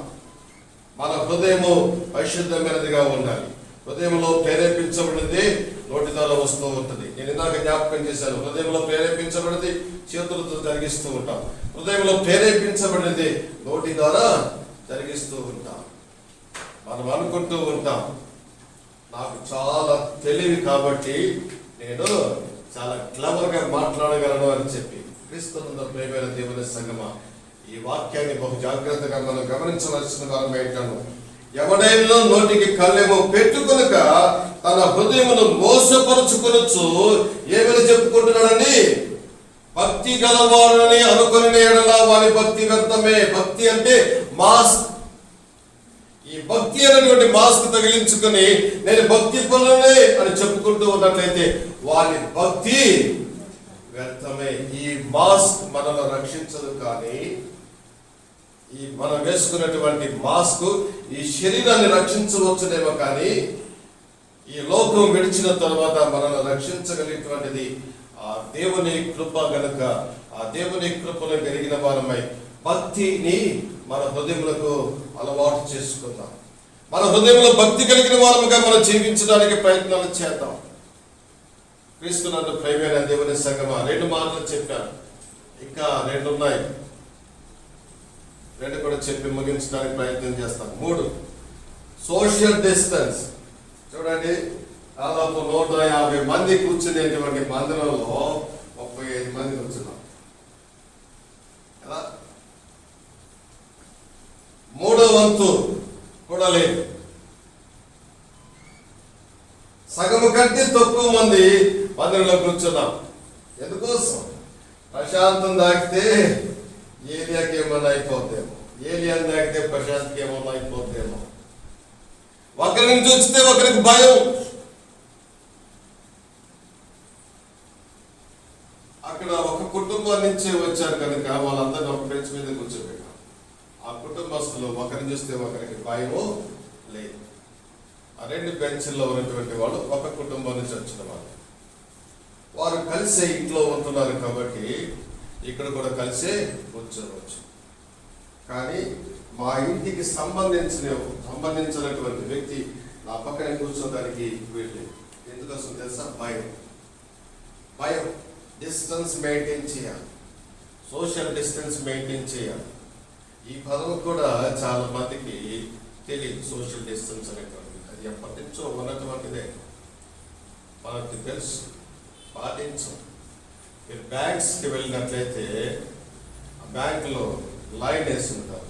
మన హృదయము పరిశుద్ధమైనదిగా ఉండాలి. హృదయంలో ప్రేరేపించబడింది నోటి ద్వారా వస్తూ ఉంటుంది. నేను ఇందాక జ్ఞాపకం చేశాను, హృదయంలో ప్రేరేపించబడింది చేతులతో జరిగిస్తూ ఉంటాం. హృదయంలో ప్రేరేపించబడింది నోటి ద్వారా జరిగిస్తూ ఉంటాం. మనం అనుకుంటూ ఉంటాం, నాకు చాలా తెలివి కాబట్టి నేను చాలా క్లవర్గా మాట్లాడగలను అని చెప్పి. క్రీస్తునందు ప్రియమైన దేవుని సంగమా, ఈ వాక్యాన్ని బహు జాగ్రత్తగా మనం గమనించవలసిన వారమై ఉంటాము. ఎవడైనా నోటికి కళ్ళెము పెట్టుకొనక తన హృదయమును మోసపరుచుకొనొచ్చు ఏమని చెప్పుకుంటున్నాడండి? భక్తి గలవాడని అనుకుని ఎడలా వాని భక్తి వ్యర్థమే. భక్తి అంటే మాస్క్. ఈ భక్తి అనేటువంటి మాస్క్ తగిలించుకుని నేను భక్తి పనులనే అని చెప్పుకుంటూ ఉన్నట్లయితే వాని భక్తి వ్యర్థమే. ఈ మాస్క్ మనల్ని రక్షించదు, కానీ ఈ మనం వేసుకున్నటువంటి మాస్క్ ఈ శరీరాన్ని రక్షించవచ్చునేమో, కానీ ఈ లోకం విడిచిన తర్వాత మనల్ని రక్షించగలిగినటువంటిది ఆ దేవుని కృప గనుక ఆ దేవుని కృపను కలిగిన వారమై భక్తిని మన హృదయములకు అలవాటు చేసుకుందాం. మన హృదయంలో భక్తి కలిగిన వారముగా మనం జీవించడానికి ప్రయత్నాలు చేద్దాం. క్రీస్తునందు ప్రియమైన దేవుని సంగమా, 2 మాటలు చెప్పాను, ఇంకా 2 ఉన్నాయి. 2 కూడా చెప్పి ముగించడానికి ప్రయత్నం చేస్తాను. 3 సోషల్ డిస్టెన్స్. చూడండి, దాదాపు 150 మంది కూర్చునేటువంటి మందిరంలో 35 మంది కూర్చున్నాం కదా. 3వ వంతు కూడా లేదు. సగము కంటే తక్కువ మంది మందిరంలో కూర్చున్నాం. ఎందుకోసం? ప్రశాంతం దాకితే ఏలియాకి ఏమన్నా అయిపోద్దేమో, ఏలియాని దాకితే ప్రశాంత్కి ఏమన్నా అయిపోద్దేమో. ఒకరి నుంచి వచ్చితే ఒకరికి భయం. అక్కడ ఒక కుటుంబం నుంచి వచ్చారు కనుక వాళ్ళందరినీ ఒక బెంచ్ మీద కూర్చోబెట్టాం. ఆ కుటుంబస్తులు ఒకరిని చూస్తే ఒకరికి భయము లేదు. ఆ 2 బెంచ్ల్లో ఉన్నటువంటి వాళ్ళు ఒక కుటుంబం నుంచి వచ్చిన వాళ్ళు. వారు కలిసే ఇంట్లో ఉంటున్నారు కాబట్టి ఇక్కడ కూడా కలిసే కూర్చోవచ్చు. కానీ మా ఇంటికి సంబంధించినటువంటి వ్యక్తి నా పక్కన కూర్చోడానికి వీళ్ళు. ఎందుకోసం తెలుసా? భయం. డిస్టెన్స్ మెయింటైన్ చేయాలి, సోషల్ డిస్టెన్స్ మెయింటైన్ చేయాలి. ఈ పదం కూడా చాలా మందికి తెలియదు. సోషల్ డిస్టెన్స్ అనేటువంటిది అది ఎప్పటి నుంచో ఉన్నటువంటిదే, మనకు తెలుసు, పాటించం. మీరు బ్యాంక్స్కి వెళ్ళినట్లయితే ఆ బ్యాంకులో లైన్ వేసి ఉంటారు.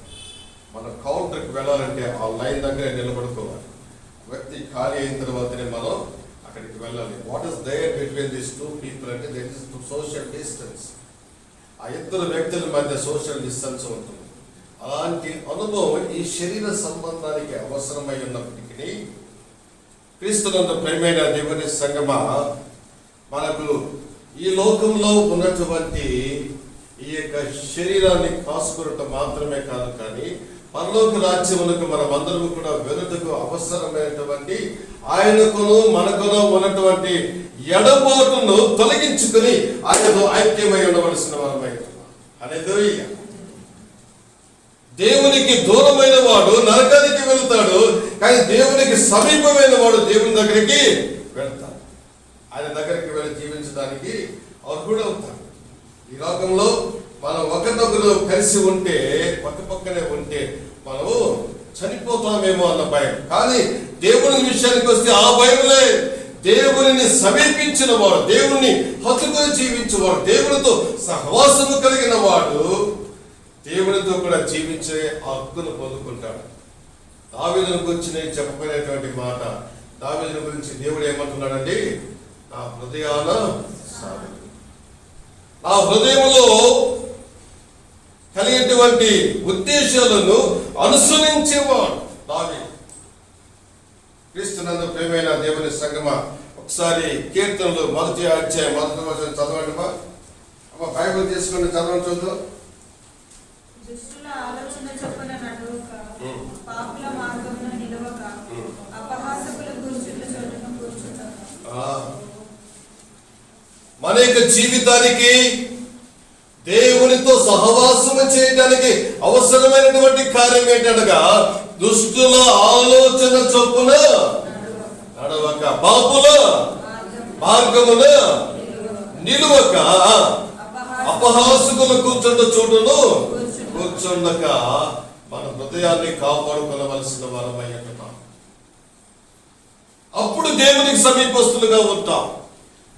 మన కౌంటర్కి వెళ్ళాలంటే ఆ లైన్ దగ్గరే నిలబడుకోవాలి. వ్యక్తి ఖాళీ అయిన తర్వాతనే మనం అక్కడికి వెళ్ళాలి. What is there between these 2 people అంటే దట్ ఈస్ సోషల్ డిస్టెన్స్. ఆ 2 వ్యక్తుల మధ్య సోషల్ డిస్టెన్స్ ఉంటుంది. అలాంటి అనుభవం ఈ శరీర సంబంధానికి అవసరమై ఉన్నప్పటికీ క్రీస్తునందు ప్రియమైన దేవుని సంగమా, మనకు ఈ లోకంలో ఉన్నటువంటి ఈ యొక్క శరీరాన్ని కాసుకునటం మాత్రమే కాదు, కానీ పరలోక రాజ్యమునకు మనం అందరూ కూడా వెనుటకు అవసరమైనటువంటి ఆయనకును మనకును ఉన్నటువంటి ఎడబాటును తొలగించుకుని ఆయనతో ఐక్యమై ఉండవలసిన వారమై ఉన్నాం. హల్లెలూయా. దేవునికి దూరమైన వాడు నరకానికి వెళ్తాడు, కానీ దేవునికి సమీపమైన వాడు దేవుని దగ్గరికి వెళ్తాడు. ఆయన దగ్గరికి వెళ్ళి జీవించడానికి అర్హుడు అవుతాడు. ఈ లోకంలో మనం ఒకరినొకరు కలిసి ఉంటే, పక్క పక్కనే ఉంటే మనము చనిపోతామేమో అన్న భయం. కానీ దేవుని విషయానికి వస్తే ఆ భయంలే. దేవుని సమీపించిన వాడు, దేవుని హత్తుకొని జీవించేవాడు, దేవునితో సహవాసము కలిగిన వాడు దేవునితో కూడా జీవించే హక్కును పొందుకుంటాడు. దావీదుని గురించి నేను చెప్పబోయేటువంటి మాట, దావీదుని గురించి దేవుడు ఏమంటున్నాడండి? నా హృదయాన సాధన, నా హృదయంలో కలిగేటువంటి ఉద్దేశాలను అనుసరించేవాడు దావీదు. క్రీస్తునందు ప్రియమైన దేవుని సంగమా, ఒకసారి కీర్తనలు 1వ అధ్యాయం 1వ వచనం చదవండి. అమ్మ బైబిల్ తీసుకుని చదవండి, చూద్దాం. దుష్టుల ఆలోచన చొప్పున నడవక, పాపుల మార్గమున నిలవక, అపహాసకుల కూర్చున్న చోటున కూర్చుండక. మన యొక్క జీవితానికి దేవునితో సహవాసము చేయడానికి అవసరమైనటువంటి కార్యం ఏంటనగా, దుష్టుల ఆలోచన చొప్పున నడవక, పాపుల మార్గమున నిలువక, అపహాసకుల కూర్చున్న చోటును కూర్చుండక మన హృదయాన్ని కాపాడుకోవలసిన వారమై ఉన్నాం. అప్పుడు దేవునికి సమీపస్తులుగా ఉంటాం.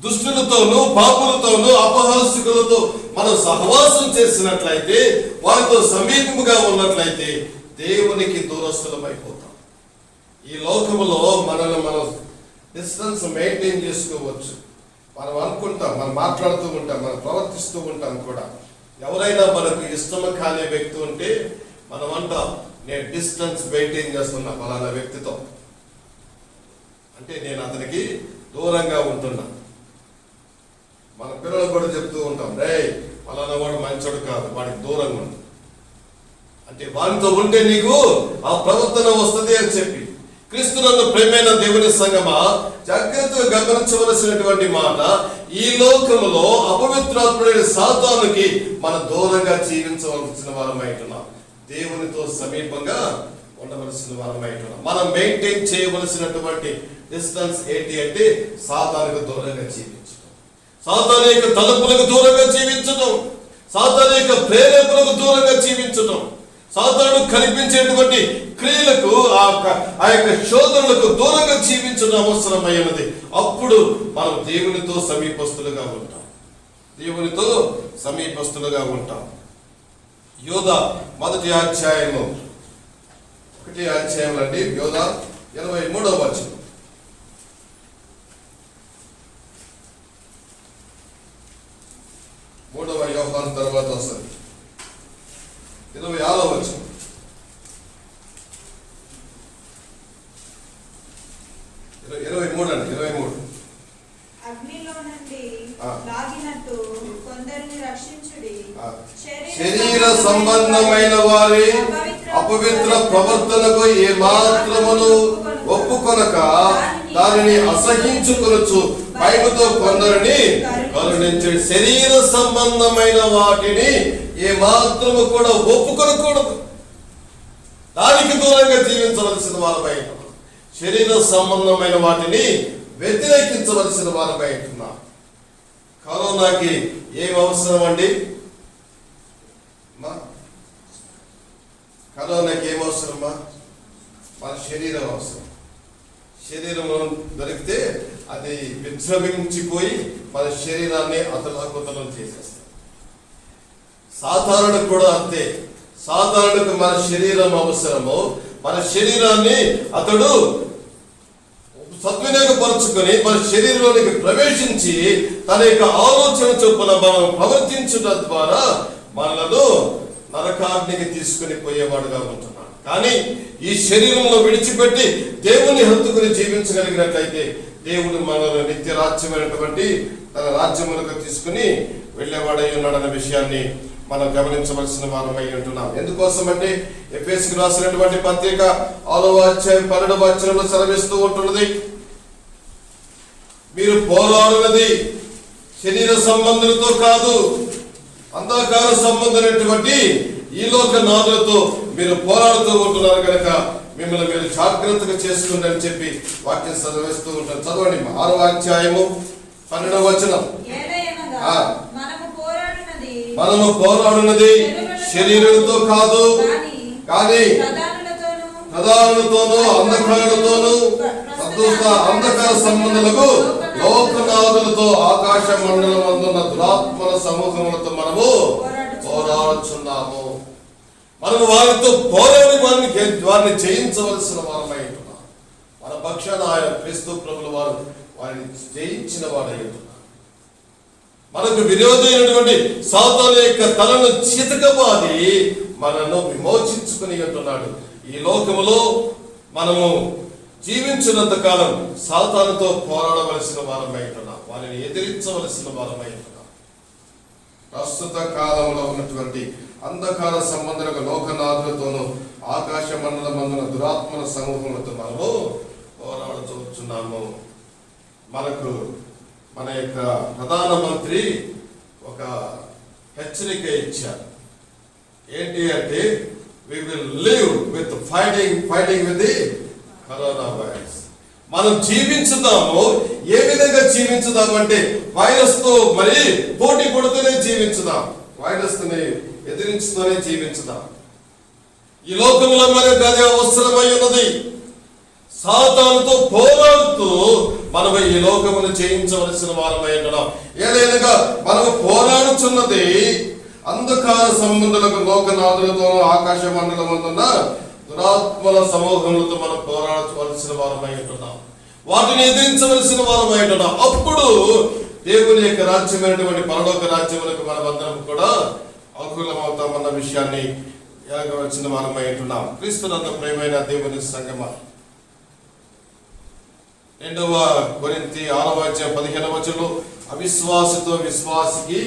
దుష్టులతోనూ పాపులతోనూ అపహాసకులతో మనం సహవాసం చేసినట్లయితే, వారితో సమీపముగా ఉన్నట్లయితే దేవునికి దూరస్తులమైపోతాం. ఈ లోకములో మనల్ని మనం డిస్టెన్స్ మెయింటైన్ చేసుకోవచ్చు. మనం అనుకుంటాం, మనం మాట్లాడుతూ ఉంటాం, మనం ప్రవర్తిస్తూ ఉంటాం కూడా. ఎవరైనా మనకు ఇష్టము కాని వ్యక్తి ఉంటే మనం అంటాం, నేను డిస్టెన్స్ మెయింటైన్ చేస్తున్నా ఫలానా వ్యక్తితో, అంటే నేను అతనికి దూరంగా ఉంటున్నా. మన పిల్లలు కూడా చెప్తూ ఉంటాం, రే ఫలానా వాడు మంచోడు కాదు, వాడికి దూరంగా ఉండు, అంటే వారితో ఉంటే నీకు ఆ ప్రవర్తన వస్తుంది అని చెప్పి. క్రీస్తునందు ప్రియమైన దేవుని సంగమా, జాగ్రత్తగా గమనించవలసినటువంటి మాట, ఈ లోకములో అపవిత్రాత్ముడైన సాతానుకి మన దూరంగా జీవించవలసిన వారమైతున్నాం. దేవునితో సమీపంగా ఉండవలసిన వారమైతున్నాం. మనం మెయింటైన్ చేయవలసినటువంటి డిస్టెన్స్ ఏంటి అంటే, సాతానుకు దూరంగా జీవించడం, సాతాను యొక్క తలుపులకు దూరంగా జీవించడం, సాతాను యొక్క ప్రేరేపణకు దూరంగా జీవించడం, సాతాను కనిపించేటువంటి క్రియలకు ఆ యొక్క శోధనలకు దూరంగా జీవించడం అవసరమైనది. అప్పుడు మనం దేవునితో సమీపస్తులుగా ఉంటాం, దేవునితో సమీపస్తులుగా ఉంటాం. యోధ 1వ అధ్యాయము 1వ అధ్యాయంలో అండి, యోధ 23వ వచనం. 3వ యోహాను తర్వాత వస్తుంది 26వ వచనం. 23 అండి, 23. అగ్నిలో నుండి లాగినట్టు కొందరిని రక్షించుడి. శరీర సంబంధమైన వారి అపవిత్ర ప్రవర్తనకు ఏ మాత్రమును ఒప్పుకొనక దానిని అసహించుకొనొచ్చు భయముతో కొందరిని కరుణించండి. శరీర సంబంధమైన వాటిని ఏ మాత్రము కూడా ఒప్పుకొనకూడదు, దానికి దూరంగా జీవించవలసిన వారమై ఉన్నాం. శరీర సంబంధమైన వాటిని వ్యతిరేకించవలసిన వారమై ఉంటున్నాం. కరోనాకి ఏం అవసరం అండి? కరోనాకి ఏం అవసరమా? మన శరీరం అవసరం. శరీరం దొరికితే అది విశ్రమించిపోయి మన శరీరాన్ని అతలాకుతలం చేసేస్తాం. సాధారణకు కూడా అంతే. సాధారణకు మన శరీరం అవసరము. మన శరీరాన్ని అతడు సద్వినియోగపరుచుకొని మన శరీరంలోనికి ప్రవేశించి తన యొక్క ఆలోచన చొప్పున మనం ప్రవర్తించడం ద్వారా మనలను నరకాగ్నికి తీసుకుని పోయేవాడుగా ఉంటున్నాడు. కానీ ఈ శరీరంలో విడిచిపెట్టి దేవుని హత్తుకుని జీవించగలిగినట్లయితే దేవుడు మనల్ని నిత్య రాజ్యమైనటువంటి తన రాజ్యములకు తీసుకుని వెళ్ళేవాడై ఉన్నాడన్న విషయాన్ని మనం గమనించవలసిన వారమై ఉంటున్నాం. ఎందుకోసం అంటే ఎఫెసీయులకు రాసినటువంటి పత్రిక 6వ అధ్యాయం 12వ వచనంలో సెలవిస్తూ ఉంటున్నది, మీరు పోరాడునది శరీర సంబంధులతో కాదు, అంధకార సంబంధమైనటువంటి ఈ లోక నాదులతో మీరు పోరాడుతూ ఉంటున్నారు కనుక మిమ్మల్ని మీరు జాగ్రత్తగా చేసుకోండి అని చెప్పి వాక్యం చదివేస్తూ ఉంటారు. చదవండి 6వ అధ్యాయము 12వ వచనం. మనము పోరాడున్నది శరీరులతో కాదు, కానీ ప్రధానులతోనూ అంధకారులతోనూ అంధకార సంబంధులకు లోకనాథులతో ఆకాశ మండలం అందున్న దురాత్మల సమూహములతో మనము పోరాడుచున్నాము. మనము వారితో పోరాడి వారిని జయించవలసిన వారమై ఉంటున్నాం. మన పక్షాన ఆయన క్రీస్తు ప్రభుల వారు వారిని జయించిన వాడై ఉంటున్నారు. మనకు విరోధమైనటువంటి సాతాను యొక్క తలను చితకబాది మనను విమోచించుకుని ఉంటున్నాడు. ఈ లోకములో మనము జీవించినంత కాలం సాతానుతో పోరాడవలసిన వారమై ఉంటున్నాం, వారిని ఎదిరించవలసిన వారమై ఉంటున్నాం. ప్రస్తుత కాలంలో ఉన్నటువంటి అంధకార సంబంధులకు లోకనాథులతోనూ ఆకాశ మండలమందున దురాత్మల సమూహములతో మనము పోరాడుతున్నాము. మనకు మన యొక్క ప్రధానమంత్రి ఒక హెచ్చరిక ఇచ్చారు. ఏంటి అంటే we will live with fighting with the corona virus. మనం జీవించుదాము. ఏ విధంగా జీవించుదాం అంటే వైరస్ తో మరి పోటీ పడుతూనే జీవించుదాం, వైరస్ ని ఎదిరించుతూనే జీవించుదాం. ఈ లోకంలో మనకు అదే అవసరమై ఉన్నది. సాతానుతో పోరాడుతూ మనం ఈ లోకమును జయించవలసిన వారమై ఉన్నాం. ఏదైనా మనము పోరాడుచున్నది అంధకార సంబంధులకు లోకనాథులతో ఆకాశ మండలమున్న దురాత్మల సమూహములతో మనం పోరాడవలసిన వారమై ఉంటున్నాం, వాటిని ఎదిరించవలసిన వారమై ఉంటున్నాం. అప్పుడు దేవుని యొక్క రాజ్యమైనటువంటి పరలోక రాజ్యములకు మనమందరం కూడా అనుకూలమవుతామన్న విషయాన్ని ఎరగవలసిన వారమై ఉంటున్నాం. క్రీస్తునందు ప్రియమైన దేవుని సంగమా, 2వ కొరింథీ 6వ అధ్యాయం 15వ వచనంలో అవిశ్వాసితో విశ్వాసికి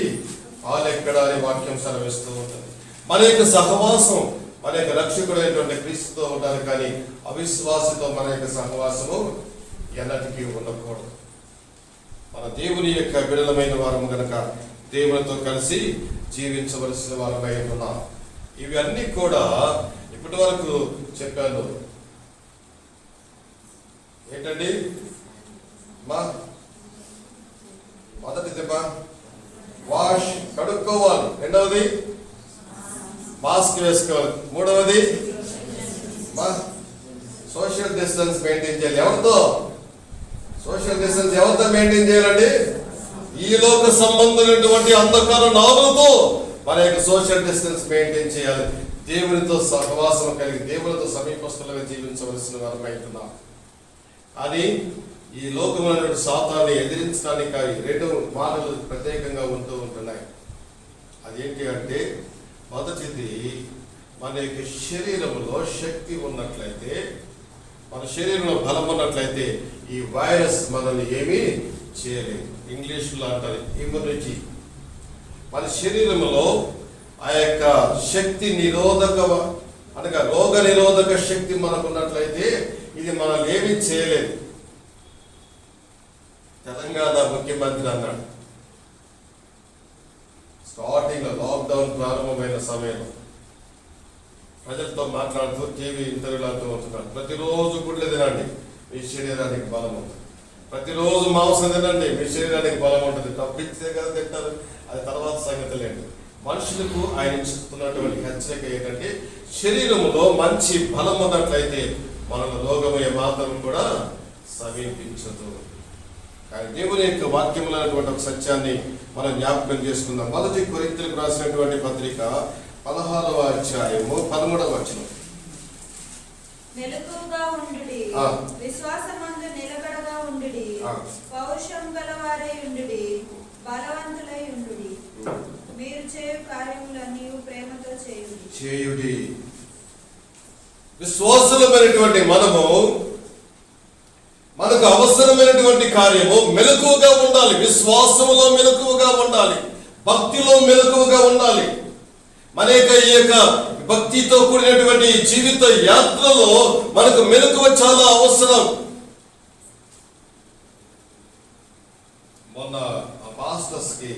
పాలెక్కడ అనే వాక్యం సెలవిస్తూ ఉంటుంది. మన యొక్క సహవాసం మన యొక్క రక్షకుడైనటువంటి క్రీస్తుతో ఉండాలి, కానీ అవిశ్వాసితో మన యొక్క సహవాసము ఎన్నటికీ ఉండకూడదు. మన దేవుని యొక్క బిడలమైన వారము గనక దేవునితో కలిసి జీవించవలసిన వారమై ఉన్నాం. ఇవన్నీ కూడా ఇప్పటి వరకు చెప్పాను. ఏంటండి మొదటి దెబ్బ వాష్, కడుక్కోవాలి. రెండవది మాస్క్ వేసుకోవాలి. మూడవది సోషల్ డిస్టెన్స్ మెయింటైన్ చేయాలి. ఎవరితో సోషల్ డిస్టెన్స్ ఎవరితో మెయింటైన్ చేయాలండి? ఈ లోక సంబంధమైనటువంటి అంధకార నాదులతో మన యొక్క సోషల్ డిస్టెన్స్ మెయింటైన్ చేయాలి. దేవునితో సహవాసం కలిగి దేవునితో సమీపస్తులుగా జీవించవలసిన వారమై ఉంటున్నాం. అది ఈ లోకమైన సాతాన్ని ఎదిరించడానికి 2 మాటలు ప్రత్యేకంగా ఉంటున్నాయి. అదేంటి అంటే, మొదటిది మన యొక్క శరీరంలో శక్తి ఉన్నట్లయితే, మన శరీరంలో బలం ఉన్నట్లయితే ఈ వైరస్ మనల్ని ఏమీ చేయలేదు. ఇంగ్లీష్లో అంటారు ఇమ్యూనిటీ. మన శరీరంలో ఆ యొక్క శక్తి నిరోధక అనగా రోగ నిరోధక శక్తి మనకు ఉన్నట్లయితే ఇది మనల్ని ఏమీ చేయలేదు. తెలంగాణ ముఖ్యమంత్రి అన్నాడు, స్టార్టింగ్ లో లాక్డౌన్ ప్రారంభమైన సమయంలో ప్రజలతో మాట్లాడుతూ టీవీ ఇంటర్వ్యూలు అంటూ ఉంటున్నాడు, ప్రతిరోజు గుడ్లు తినండి మీ శరీరానికి బలం ఉంటుంది, ప్రతిరోజు మాంసం తినండి మీ శరీరానికి బలం ఉంటుంది. తప్పిస్తే కదా తింటారు, అది తర్వాత సంగతి లేదు. మనుషులకు ఆయన ఇస్తున్నటువంటి హెచ్చరిక ఏంటంటే, శరీరంలో మంచి బలం ఉన్నట్లయితే మనకు రోగం ఏమాత్రం కూడా సమీపించదు. కానీ దేవుని యొక్క వాక్యములు అనేటువంటి ఒక సత్యాన్ని మనం జ్ఞాపకం చేసుకుందాం. మొదటి కొరింథీయులకు రాసినటువంటి పత్రిక 16వ అధ్యాయము 13వ వచనం. మెలకువగా ఉండుడి, విశ్వాసమందు నిలకడగా ఉండుడి, పౌరుషం గలవారై ఉండుడి, బలవంతులై ఉండుడి, మీరు చేయు కార్యములన్నీ ప్రేమతో చేయుడి. చేయుడి. విశ్వాసులమైనటువంటి మనకు అవసరమైనటువంటి కార్యము మెలకువగా ఉండాలి. విశ్వాసములో మెలకువగా ఉండాలి, భక్తిలో మెలకువగా ఉండాలి. మన ఈ యొక్క భక్తితో కూడినటువంటి జీవిత యాత్రలో మనకు మెలకువ చాలా అవసరం. మొన్న ఆ పాస్టర్స్ కి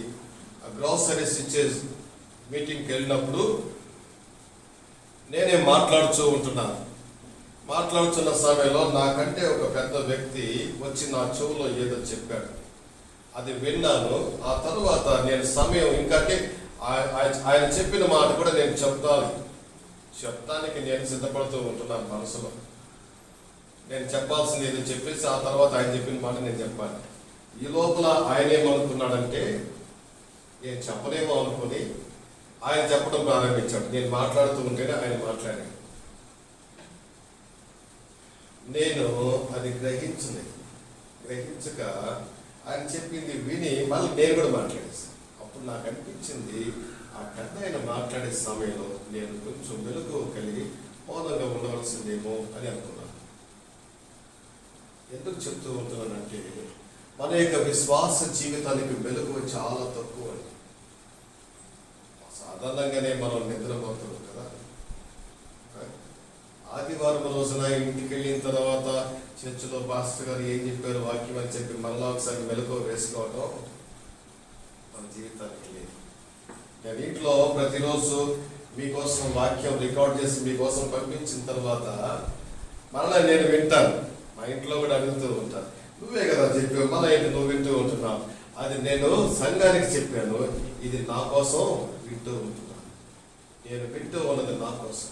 గ్రోసరీస్ ఇచ్చే మీటింగ్కి వెళ్ళినప్పుడు నేనే మాట్లాడుతున్న సమయంలో నాకంటే ఒక పెద్ద వ్యక్తి వచ్చి నా చెవులో ఏదో చెప్పాడు. అది విన్నాను. ఆ తరువాత నేను సమయం ఇంకంటే ఆయన చెప్పిన మాట కూడా నేను చెప్తానికి నేను సిద్ధపడుతూ ఉంటున్నాను. మనసులో నేను చెప్పాల్సింది ఏదో చెప్పేసి ఆ తర్వాత ఆయన చెప్పిన మాట నేను చెప్పాను. ఈ లోపల ఆయన ఏమనుకున్నాడంటే నేను చెప్పలేమో అనుకుని ఆయన చెప్పడం ప్రారంభించాడు. నేను మాట్లాడుతూ ఉంటేనే ఆయన మాట్లాడాడు. నేను అది గ్రహించక ఆయన చెప్పింది విని మళ్ళీ నేను కూడా మాట్లాడేసాను. అప్పుడు నాకు అనిపించింది ఆ పెద్ద ఆయన మాట్లాడే సమయంలో నేను కొంచెం మెలకువ కలిగి మౌనంగా ఉండవలసిందేమో అని అనుకున్నాను. ఎందుకు చెప్తూ ఉంటున్నానంటే మన యొక్క విశ్వాస జీవితానికి మెలకువ చాలా తక్కువ. సాధారణంగానే మనం నిద్రపోతున్నాం కదా. ఆదివారం రోజున ఇంటికి వెళ్ళిన తర్వాత చర్చిలో పాస్టర్ గారు ఏం చెప్పారు వాక్యం అని చెప్పి మళ్ళా ఒకసారి మెలకువ వేసుకోవడం మన జీవితానికి లేదు. నేను ఇంట్లో ప్రతిరోజు మీకోసం వాక్యం రికార్డ్ చేసి మీకోసం పంపించిన తర్వాత మళ్ళీ నేను వింటాను. మా ఇంట్లో కూడా అడుగుతూ ఉంటాను, నువ్వే కదా చెప్పావు, మళ్ళీ ఏంటి నువ్వు వింటూ ఉంటున్నావు. అది నేను సంఘానికి చెప్పాను, ఇది నా కోసం వింటూ ఉంటున్నాను. నేను వింటూ ఉన్నది నా కోసం.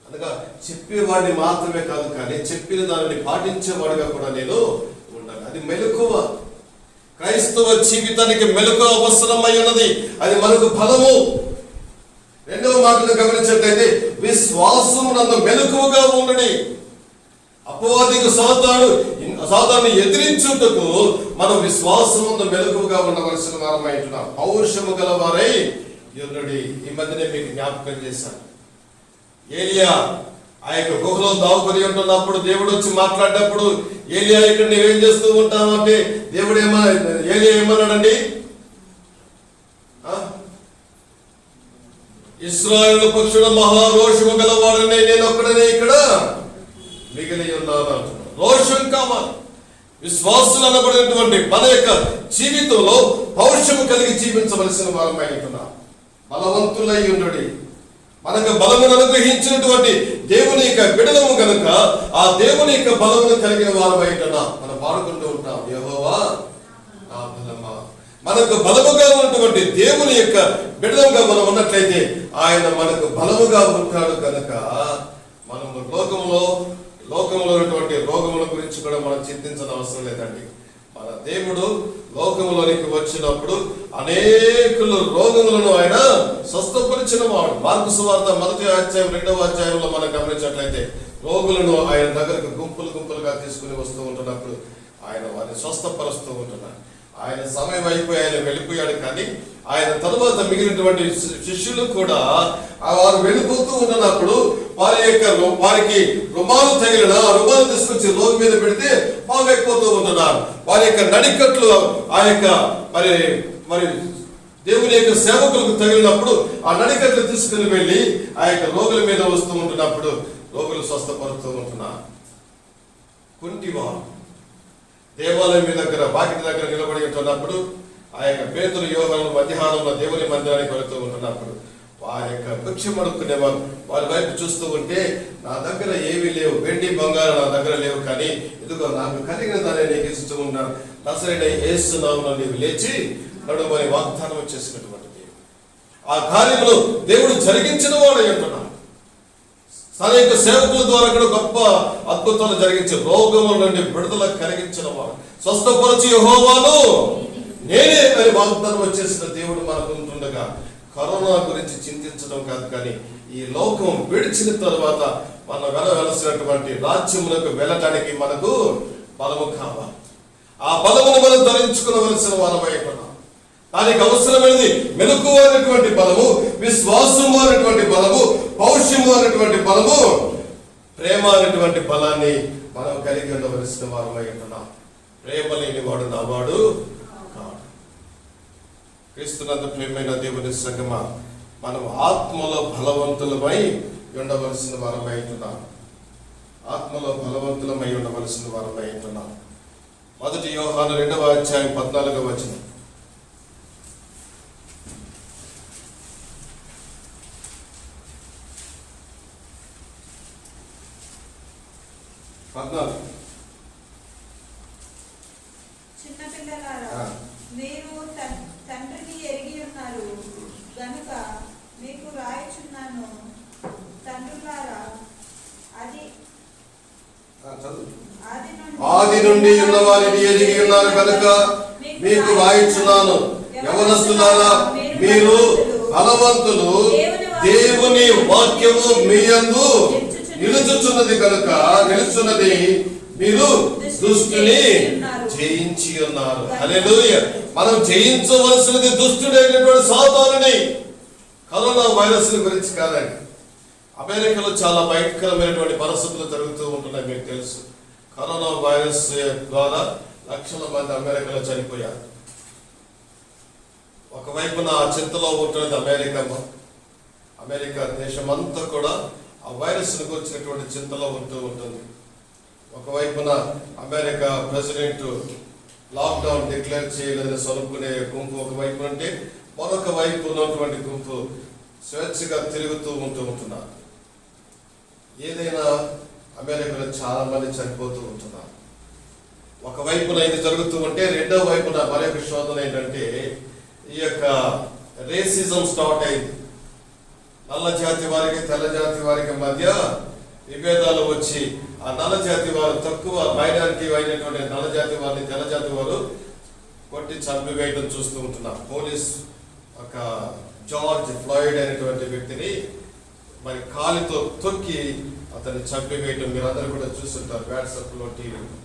అనగా చెప్పేవాడిని మాత్రమే కాదు, కానీ చెప్పిన దానిని పాటించేవాడిగా కూడా నేను ఉండాలి. అది మెలకువ. క్రైస్తవ జీవితానికి మెలకువ అవసరమై ఉన్నది. అది మనకు ఫలము. రెండవ మాటను గమనించినట్లయితే విశ్వాసమునందు మెలకువగా ఉండండి. అపవాదికి సాతాను ఎదిరించుటకు మనం విశ్వాసమునందు మెలకువగా ఉండవలసిన వారమై ఉంటున్నాం. పౌరుషము గలవారై యునుడి. ఈ మధ్యనే మీకు జ్ఞాపకం చేశాను. ఏలియా ఆ యొక్క గుహలో దావుకొని ఉంటున్నప్పుడు దేవుడు వచ్చి మాట్లాడినప్పుడు ఏలియా ఇక్కడ నువ్వేం చేస్తూ ఉంటావు అంటే దేవుడు ఏలియా ఏమన్నాడండి? ఇశ్రాయేలు పక్షుల మహారోషము గలవాడని నేను ఒక్కడనే ఇక్కడ మిగిలి ఉన్నాను అంటున్నాడు. రోషం కావాలి. విశ్వాసులు అనబడినటువంటి మన యొక్క జీవితంలో పౌరుషము కలిగి జీవించవలసిన వారమై ఉంటున్నాం. బలవంతులై ఉండుడి. మనకు బలమును అనుగ్రహించినటువంటి దేవుని యొక్క బిడలము కనుక ఆ దేవుని యొక్క బలమును కలిగిన వారమై ఉంటున్నాం. మనం పాడుకుంటూ ఉంటాం, యెహోవా నా బలమా. మనకు బలముగా ఉన్నటువంటి దేవుని యొక్క బిడలముగా మనం ఉన్నట్లయితే ఆయన మనకు బలముగా ఉంటాడు కనుక మనము లోకంలో ఉన్నటువంటి రోగముల గురించి కూడా మనం చింతించిన అవసరం లేదండి. మన దేవుడు లోకములోనికి వచ్చినప్పుడు అనేకులు రోగములను ఆయన స్వస్థపరిచిన వాడు. మార్కు సువార్త 1వ అధ్యాయం 2వ అధ్యాయంలో మనం గమనించినట్లయితే రోగులను ఆయన దగ్గరకు గుంపులుగా తీసుకుని వస్తూ ఉంటున్నప్పుడు ఆయన వారిని స్వస్థపరుస్తూ ఉంటున్నాడు. ఆయన సమయం అయిపోయి ఆయన వెళ్ళిపోయాడు. కానీ ఆయన తరువాత మిగిలినటువంటి శిష్యులు కూడా వారు వెళ్ళిపోతూ ఉన్నప్పుడు వారికి రుమాలు తగిలిన రుమాలు తీసుకొచ్చి రోగి మీద పెడితే బాగైపోతూ ఉంటున్నారు. వారి యొక్క నడికట్లు ఆ యొక్క మరి దేవుని యొక్క సేవకులకు తగిలినప్పుడు ఆ నడికట్లు తీసుకుని వెళ్ళి ఆ యొక్క రోగుల మీద వస్తూ ఉంటున్నప్పుడు రోగులు స్వస్థపరుస్తూ ఉంటున్నారు. కుంటివారు దేవాలయం దగ్గర వాకిటి దగ్గర నిలబడి ఉంటున్నప్పుడు ఆ యొక్క పేతురు యోహాను మధ్యాహ్నంలో దేవుని మందిరానికి వెళుతూ ఉంటున్నప్పుడు వారి యొక్క భిక్ష మడుక్కునేవారు వారి వైపు చూస్తూ ఉంటే నా దగ్గర ఏమీ లేవు, వెండి బంగారం నా దగ్గర లేవు, కానీ ఇదిగో నాకు కలిగిన దాన్ని నీకు ఇస్తూ ఉన్నాను, నజరేయుడైన యేసు నామమున నీవు లేచి నడుమని వాగ్దానం చేసినటువంటి దేవుడు. ఆ కార్యములు దేవుడు జరిగించిన వాడు అంటున్నాడు. తన యొక్క సేవకుల ద్వారా కూడా గొప్ప అద్భుతాలు జరిగించి రోగముల నుండి విడుదల కలిగించిన వాడు. స్వస్థపరచి యెహోవాను నేనే అని వాగ్దానం వచ్చేసిన దేవుడు మనకు ఉంటుండగా కరోనా గురించి చింతించడం కాదు, కానీ ఈ లోకం విడిచిన తర్వాత మనం వెళ్ళవలసినటువంటి రాజ్యములకు వెళ్ళటానికి మనకు బలము కావాలి. ఆ బలమును మనం ధరించుకోవలసిన వారమై ఉన్నాం. దానికి అవసరమైనది మెలకువ అనేటువంటి బలము, విశ్వాసము అనేటువంటి బలము, పౌరుషము అనేటువంటి బలము, ప్రేమ అనేటువంటి బలాన్ని మనం కలిగి ఉండవలసిన వారమై ఉంటున్నాం. ప్రేమ లేని వాడు నావాడు కాడు. క్రీస్తునందు ప్రియమైన దేవుని సంగమా, మనం ఆత్మలో బలవంతులమై ఉండవలసిన వారమై ఉంటున్నాం. ఆత్మలో బలవంతులమై ఉండవలసిన వారమై ఉంటున్నాం. 1 యోహాను 2వ అధ్యాయం 14వ వచనం. చిన్నపిల్లలారా, మీరు తండ్రిని ఎరిగి ఉన్నారు గనుక మీకు రాయుచున్నాను. తండ్రులారా, ఆది నుండి ఉన్న వారిని ఎరిగి ఉన్నారు కనుక మీకు రాయుచున్నాను. యవనస్తులారా, మీరు బలవంతులు, దేవుని వాక్యము మీ యందు నిలుచుచున్నది కనుక నిలుచున్నది మీరు దుష్టుని జయించి ఉన్నారు. హల్లెలూయా. మనం జయించవలసినది దుష్టుడైనటువంటి సాతానుని. కరోనా వైరస్ గురించి కాదండి. అమెరికాలో చాలా భయంకరమైనటువంటి పరిస్థితులు జరుగుతూ ఉంటున్నాయి. మీకు తెలుసు, కరోనా వైరస్ ద్వారా లక్షల మంది అమెరికాలో చనిపోయారు. ఒకవైపున ఆ చింతలో ఉంటున్నది అమెరికా దేశమంతా కూడా ఆ వైరస్ గురించినటువంటి చింతలో ఉంటూ ఉంటుంది. ఒకవైపున అమెరికా ప్రెసిడెంట్ లాక్డౌన్ డిక్లేర్ చేయలేదని సొలుపుకునే గుంపు ఒకవైపు ఉంటే, మరొక వైపు ఉన్నటువంటి గుంపు స్వేచ్ఛగా తిరుగుతూ ఉంటున్నారు. ఏదైనా అమెరికాలో చాలా మంది చనిపోతూ ఉంటున్నారు. ఒకవైపున ఇది జరుగుతూ ఉంటే, రెండో వైపున మరొక శోధన ఏంటంటే, ఈ యొక్క రేసిజం స్టార్ట్ అయింది. నల్ల జాతి వారికి తెల్ల జాతి వారికి మధ్య విభేదాలు వచ్చి, ఆ నల్ల జాతి వారు తక్కువ మైనారిటీ అయినటువంటి నల్ల జాతి వారిని తెల్ల జాతి వారు కొట్టి చంపివేయడం చూస్తూ ఉంటున్నారు. పోలీస్ ఒక జార్జ్ ఫ్లాయిడ్ అనేటువంటి వ్యక్తిని మరి కాలితో తొక్కి అతన్ని చంపివేయడం మీరందరూ కూడా చూస్తుంటారు వాట్సాప్లో, టీవీలో.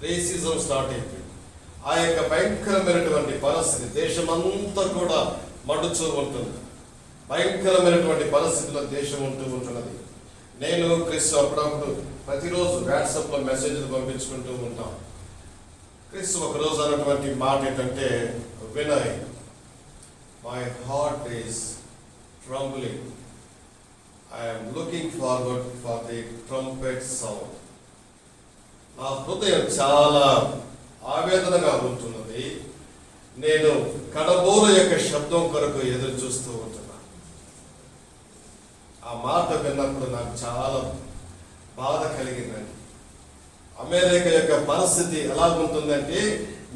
రేసిజం స్టార్ట్ అయిపోయింది. ఆ యొక్క భయంకరమైనటువంటి పరిస్థితి దేశమంతా కూడా మడుచూ ఉంటుంది. భయంకరమైనటువంటి పరిస్థితిలో దేశం ఉంటున్నది. నేను క్రిస్ అప్పుడప్పుడు ప్రతిరోజు వాట్సాప్లో మెసేజ్లు పంపించుకుంటూ ఉంటాం. క్రిస్ ఒకరోజు అన్నటువంటి మాట ఏంటంటే, Vinay, my heart is trembling, I'm looking forward for the trumpet sound. నా హృదయం చాలా ఆవేదనగా ఉంటున్నది. నేను కడబోల యొక్క శబ్దం కొరకు ఎదురు చూస్తూ ఉంటున్నాను. ఆ మాట విన్నప్పుడు నాకు చాలా బాధ కలిగిందండి. అమెరికా యొక్క పరిస్థితి ఎలా ఉంటుందంటే,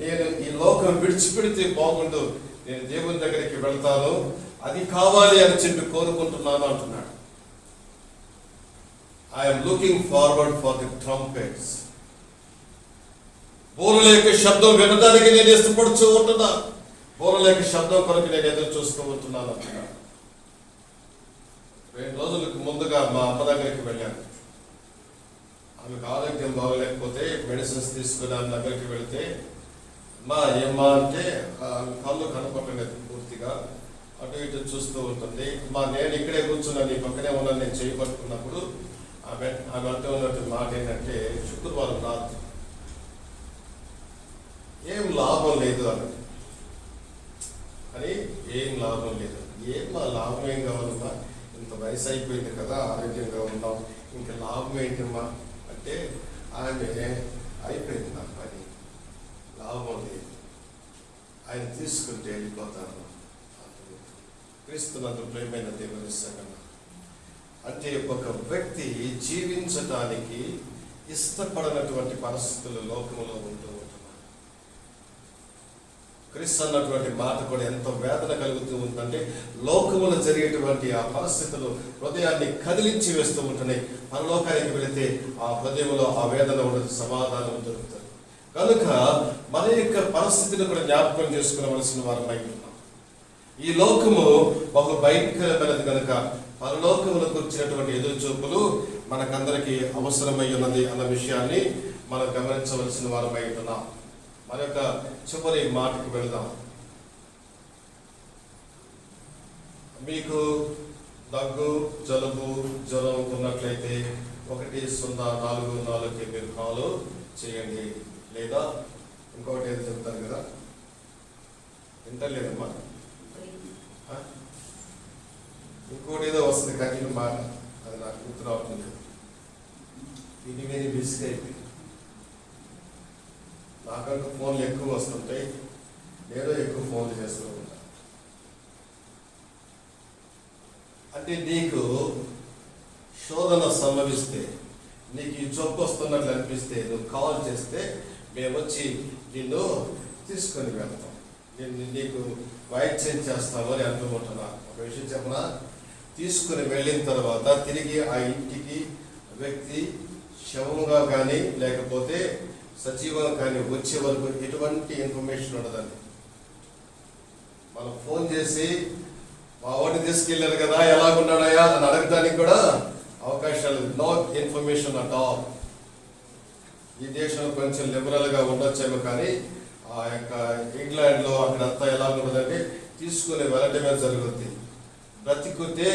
నేను ఈ లోకం విడిచిపెడితే బాగుండు, నేను దేవుని దగ్గరికి వెళ్తాను, అది కావాలి అని చెప్పి కోరుకుంటున్నాను అంటున్నాడు. I'm looking forward for the trumpets. బోరుల యొక్క శబ్దం వినడానికి నేను ఇష్టపడుతూ ఉంటున్నా. బోరుల యొక్క శబ్దం కొరకు నేను ఎదురు చూస్తూ ఉంటున్నాను అంటున్నాడు. 2 రోజులకు ముందుగా మా అమ్మ దగ్గరికి వెళ్ళాను. ఆమెకు ఆరోగ్యం బాగోలేకపోతే మెడిసిన్స్ తీసుకుని ఆమె దగ్గరికి వెళితే, ఏమ్మా అంటే ఆమె కళ్ళు కనపడలేదు పూర్తిగా, అటు ఇటు చూస్తూ ఉంటుంది. నేను ఇక్కడే కూర్చున్నా, నీ పక్కనే ఉన్నాను, నేను చేయి పట్టుకున్నప్పుడు ఆమె అంటూ ఉన్నట్టు మాట ఏంటంటే, శుక్రవారం రాత్రి ఏం లాభం లేదు అని. ఏం లాభం లేదు. లాభం ఏం కావాలమ్మా, ఇంత వయసు అయిపోయింది కదా, ఆరోగ్యంగా ఉన్నాం, ఇంకా లాభం ఏంటమ్మా అంటే, ఆమె అయిపోయింది నా పని, లాభం లేదు, ఆయన తీసుకుంటే వెళ్ళిపోతాను. క్రీస్తునందు ప్రియమైన దేవుని సంగమా, అంటే ఒక వ్యక్తి జీవించడానికి ఇష్టపడనటువంటి పరిస్థితులు లోకంలో ఉంటూ ఉంటున్నారు. క్రీస్తు అన్నటువంటి మాట కూడా ఎంతో వేదన కలుగుతూ ఉందంటే, లోకములో జరిగేటువంటి ఆ పరిస్థితులు హృదయాన్ని కదిలించి వేస్తూ ఉంటున్నాయి. పరలోకానికి వెళితే ఆ హృదయంలో ఆ వేదన ఉండదు, సమాధానం దొరుకుతుంది. కనుక మన యొక్క పరిస్థితిని కూడా జ్ఞాపకం చేసుకోవలసిన వారమై ఉన్నాం. ఈ లోకము బహు భయంకరమైనది కనుక పరలోకములకు వచ్చినటువంటి ఎదురు చూపులు మనకందరికీ అవసరమై ఉన్నది అన్న విషయాన్ని మనం గమనించవలసిన వారమై ఉంటున్నాం. మరొక చివరి మాటకు వెళదాం. మీకు దగ్గు, జలుబు, జ్వరం ఉన్నట్లయితే 10444కి మీరు కాల్ చేయండి. లేదా ఇంకొకటి ఏదో చెప్తారు కదా, వింటలేదమ్మా, ఇంకోటి ఏదో వస్తుంది కంటిన్యూ మాట, అది నాకు గుర్తు రావట్లేదు. ఇది మీద బిస్క్ అయిపోయింది. నాకంటూ ఫోన్లు ఎక్కువ వస్తుంటాయి, నేను ఎక్కువ ఫోన్లు చేస్తూ ఉంటాను. అంటే నీకు శోధన సంభవిస్తే, నీకు ఈ జబ్బు వస్తున్నట్లు అనిపిస్తే నువ్వు కాల్ చేస్తే మేము వచ్చి నిన్ను తీసుకొని వెళ్తాం, నీకు వైద్యం చేస్తామని అనుకుంటున్నా. ఒక విషయం చెప్పనా, తీసుకుని వెళ్ళిన తర్వాత తిరిగి ఆ ఇంటికి వ్యక్తి శవంగా కానీ లేకపోతే సజీవంగా కానీ వచ్చే వరకు ఎటువంటి ఇన్ఫర్మేషన్ ఉండదండి. మనం ఫోన్ చేసి మా వాడిని తీసుకెళ్ళారు కదా, ఎలాగున్నాడయా అని అడగడానికి కూడా అవకాశాలు, నో ఇన్ఫర్మేషన్ అట్ ఆల్. ఈ దేశంలో కొంచెం లిబరల్గా ఉండొచ్చేమో, కానీ ఆ యొక్క ఇంగ్లాండ్లో అక్కడంతా ఎలాగుండదంటే తీసుకుని వెళ్ళటమే జరుగుతుంది. బ్రతికితే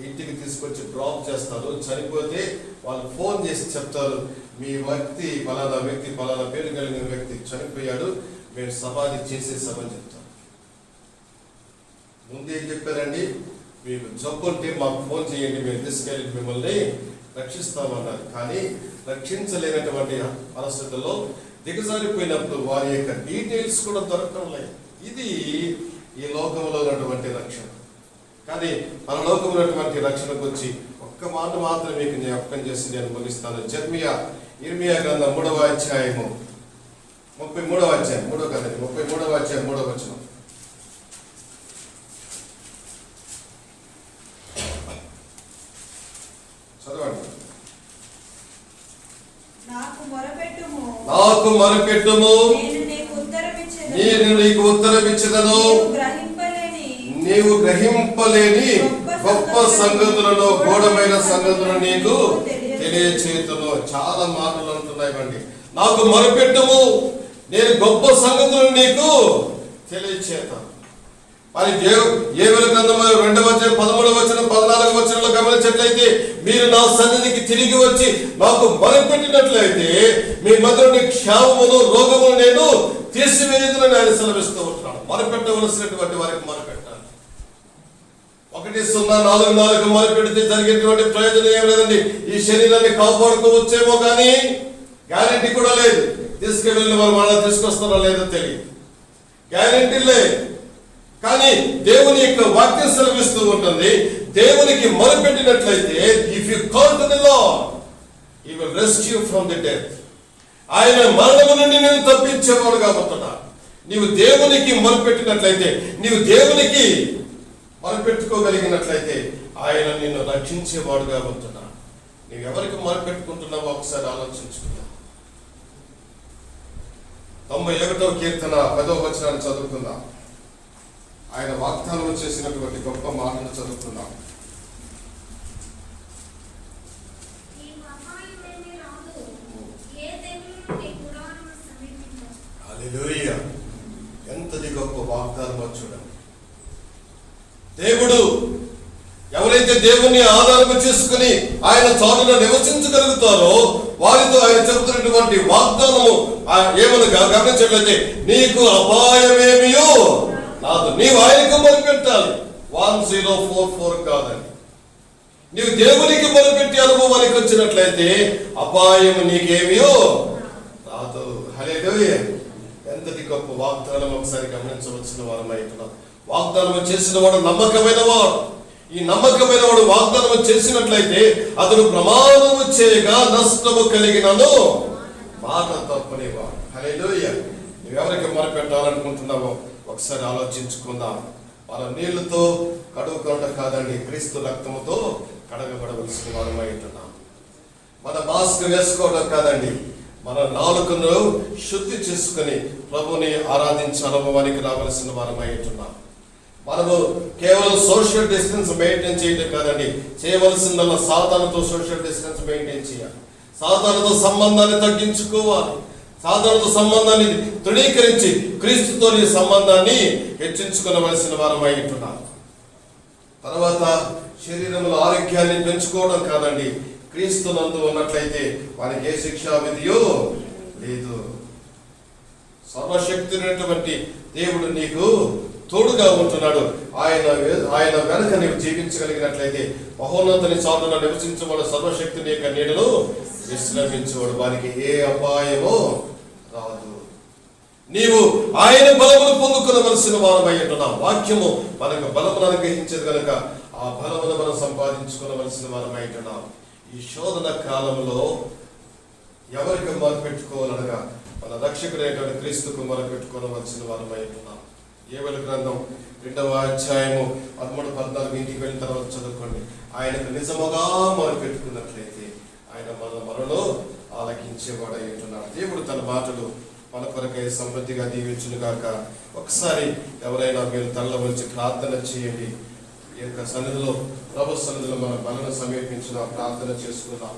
ఇంటికి తీసుకొచ్చి డ్రాప్ చేస్తారు, చనిపోతే వాళ్ళు ఫోన్ చేసి చెప్తారు, మీ వ్యక్తి ఫలానా వ్యక్తి, ఫలానా పేరు కలిగిన వ్యక్తి చనిపోయాడు, మేము సమాధి చేసేసామని చెప్తారు. ముందేం చెప్పారండి, మీకు జబ్బు ఉంటే మాకు ఫోన్ చేయండి, మేము తీసుకెళ్ళి మిమ్మల్ని రక్షిస్తామన్నారు. కానీ రక్షించలేనటువంటి పరిస్థితుల్లో దిగజారిపోయినప్పుడు వారి యొక్క డీటెయిల్స్ కూడా దొరకడం లేదు. ఇది ఈ లోకంలో ఉన్నటువంటి రక్షణ. కానీ మన లోకంలో ఉన్నటువంటి రక్షణకు వచ్చి ఒక్క మాట మాత్రం మీకు జ్ఞాపకం చేసి నేను ముగిస్తాను. ఇర్మియా గ్రంథం 3వ అధ్యాయము 33వ అధ్యాయం 33వ అధ్యాయం 3వ వచనం. చదవండి. నాకు మొరపెట్టుము, నేను నీకు ఉత్తరమిచ్చెదను. నీవు గ్రహింపలేని గొప్ప సంగతులను, గూఢమైన సంగతులను నీకు తెలియచేతును. చాలా మాటలు అంటున్నాయి. నాకు మొరపెట్టుము, నేను గొప్ప సంగతులను నీకు తెలియచేతాను. మరి యోవేలు గ్రంథం 2వ అధ్యాయం 13వ వచనం 14వ వచనంలో గమనించినట్లయితే, మీరు నా సన్నిధికి తిరిగి వచ్చి నాకు మొరపెట్టినట్లయితే మీ మధ్య నుండి క్షామమును, రోగమును నేను తీసివేయుదునని ఆయన సెలవిస్తూ ఉంటున్నాడు. మొరపెట్టవలసినటువంటి వారికి మొరపెట్టాలి. 1:0:4 మొరపెడితే జరిగేటువంటి ప్రయోజనం ఏం లేదండి. ఈ శరీరాన్ని కాపాడుకోవచ్చేమో కానీ గ్యారెంటీ కూడా లేదు. తీసుకువెళ్ళిన వారు మళ్ళీ తీసుకొస్తారో లేదో తెలియదు, గ్యారెంటీ లేదు. కానీ దేవుని యొక్క వాక్యం సెలవిస్తూ ఉంటుంది, దేవునికి మొరపెట్టినట్లయితే if you call to the Lord he will rescue from the death. ఆయన మరణము నుండి నేను తప్పించేవాడు కాబోతున్నా. నీవు దేవునికి మొరపెట్టినట్లయితే, నీవు దేవునికి మొరపెట్టుకోగలిగినట్లయితే ఆయన నిన్ను రక్షించేవాడు కాబోతున్నా. నీవు ఎవరికి మొరపెట్టుకుంటున్నావో ఒకసారి ఆలోచించుకున్నా. 91వ కీర్తన 10వ వచనాన్ని చదువుకుందాం. ఆయన వాగ్దానం చేసినటువంటి గొప్ప మాటను చదువుతున్నాం. హల్లెలూయా! ఎంతది గొప్ప వాగ్దానమో చూడండి. దేవుడు ఎవరైతే దేవుణ్ణి ఆధారము చేసుకుని ఆయన చాటున నివసించగలుగుతారో వారితో ఆయన చెబుతున్నటువంటి వాగ్దానము ఏమనగా గమనించినట్లయితే, నీకు అపాయమేమియో రాదు. నీవు ఆయనకు మొరపెట్టాలి. 1044 కాదండి. నీవు దేవునికి మొరపెట్టి అనుభవానికి వచ్చినట్లయితే అపాయం నీకేమియో రాదు. హల్లెలూయా! ఎంతటి గొప్ప వాగ్దానం ఒకసారి గమనించవలసిన వారమై ఉంటున్నాం. వాగ్దానం చేసిన వాడు నమ్మకమైన వాడు. ఈ నమ్మకమైన వాడు వాగ్దానం చేసినట్లయితే అతడు ప్రమాణము చేయగా నష్టము కలిగినను మాట తప్పనివాడు. హల్లెలూయా! నువ్వెవరికి మొరపెట్టాలనుకుంటున్నావో ఒకసారి ఆలోచించుకుందాం. మన నీళ్లతో కడుగుకోవడం కాదండి, క్రీస్తు రక్తముతో కడగబడవలసిన వారమై ఉంటున్నాం. మన మాస్క్ వేసుకోవడం కాదండి, మన నాలుకను శుద్ధి చేసుకుని ప్రభుని ఆరాధించే అనుభవానికి రావలసిన వారమై ఉంటున్నాం. మనము కేవలం సోషల్ డిస్టెన్స్ మెయింటైన్ చేయడం కాదండి, చేయవలసిందల్లా సాతానుతో సోషల్ డిస్టెన్స్ మెయింటైన్ చేయాలి. సాతానుతో సంబంధాన్ని తగ్గించుకోవాలి. సాధారణ సంబంధాన్ని తృణీకరించి క్రీస్తుతో నీ సంబంధాన్ని హెచ్చించుకోవలసిన వారమై ఉంటున్నాం. తర్వాత శరీరంలో ఆరోగ్యాన్ని పెంచుకోవడం కాదండి, క్రీస్తునందు ఉన్నట్లయితే వారికి ఏ శిక్షా విధియో లేదు. సర్వశక్తుడైనటువంటి దేవుడు నీకు తోడుగా ఉంటున్నాడు. ఆయన వెనక నీవు జీవించగలిగినట్లయితే మహోన్నతుని చాటున నివసించబడు సర్వశక్తుని యొక్క నీడను విశ్రమించబడు. వారికి ఏ అపాయమో రాదు. నీవు ఆయన బలమును పొందుకునవలసిన వారమై ఉంటున్నాం. వాక్యము మనకు బలమును అనుగ్రహించేది కనుక ఆ బలమును మనం సంపాదించుకోవలసిన వారమై ఉంటున్నాం. ఈ శోధన కాలంలో ఎవరికి మొదలుపెట్టుకోవాలనగా మన రక్షకుడైనటువంటి క్రీస్తుకు మొదలుపెట్టుకోవలసిన వారమై ఉంటున్నాం. యోవేలు గ్రంథం 2వ అధ్యాయము 13-14 ఇంటికి వెళ్ళిన తర్వాత చదువుకోండి. ఆయనకు నిజముగా మొదలుపెట్టుకున్నట్లయితే ఆయన మన మనలో ఆలకించేవాడై ఉంటున్నాడు. దేవుడు తన మాటలు మన కొరకై సమృద్ధిగా దీవించును గాక. ఒకసారి ఎవరైనా మీరు తనలో వచ్చి ప్రార్థన చేయండి. ఈ యొక్క సన్నిధిలో, ప్రభు సన్నిధిలో మన బలను సమీపించిన ప్రార్థన చేసుకుందాం.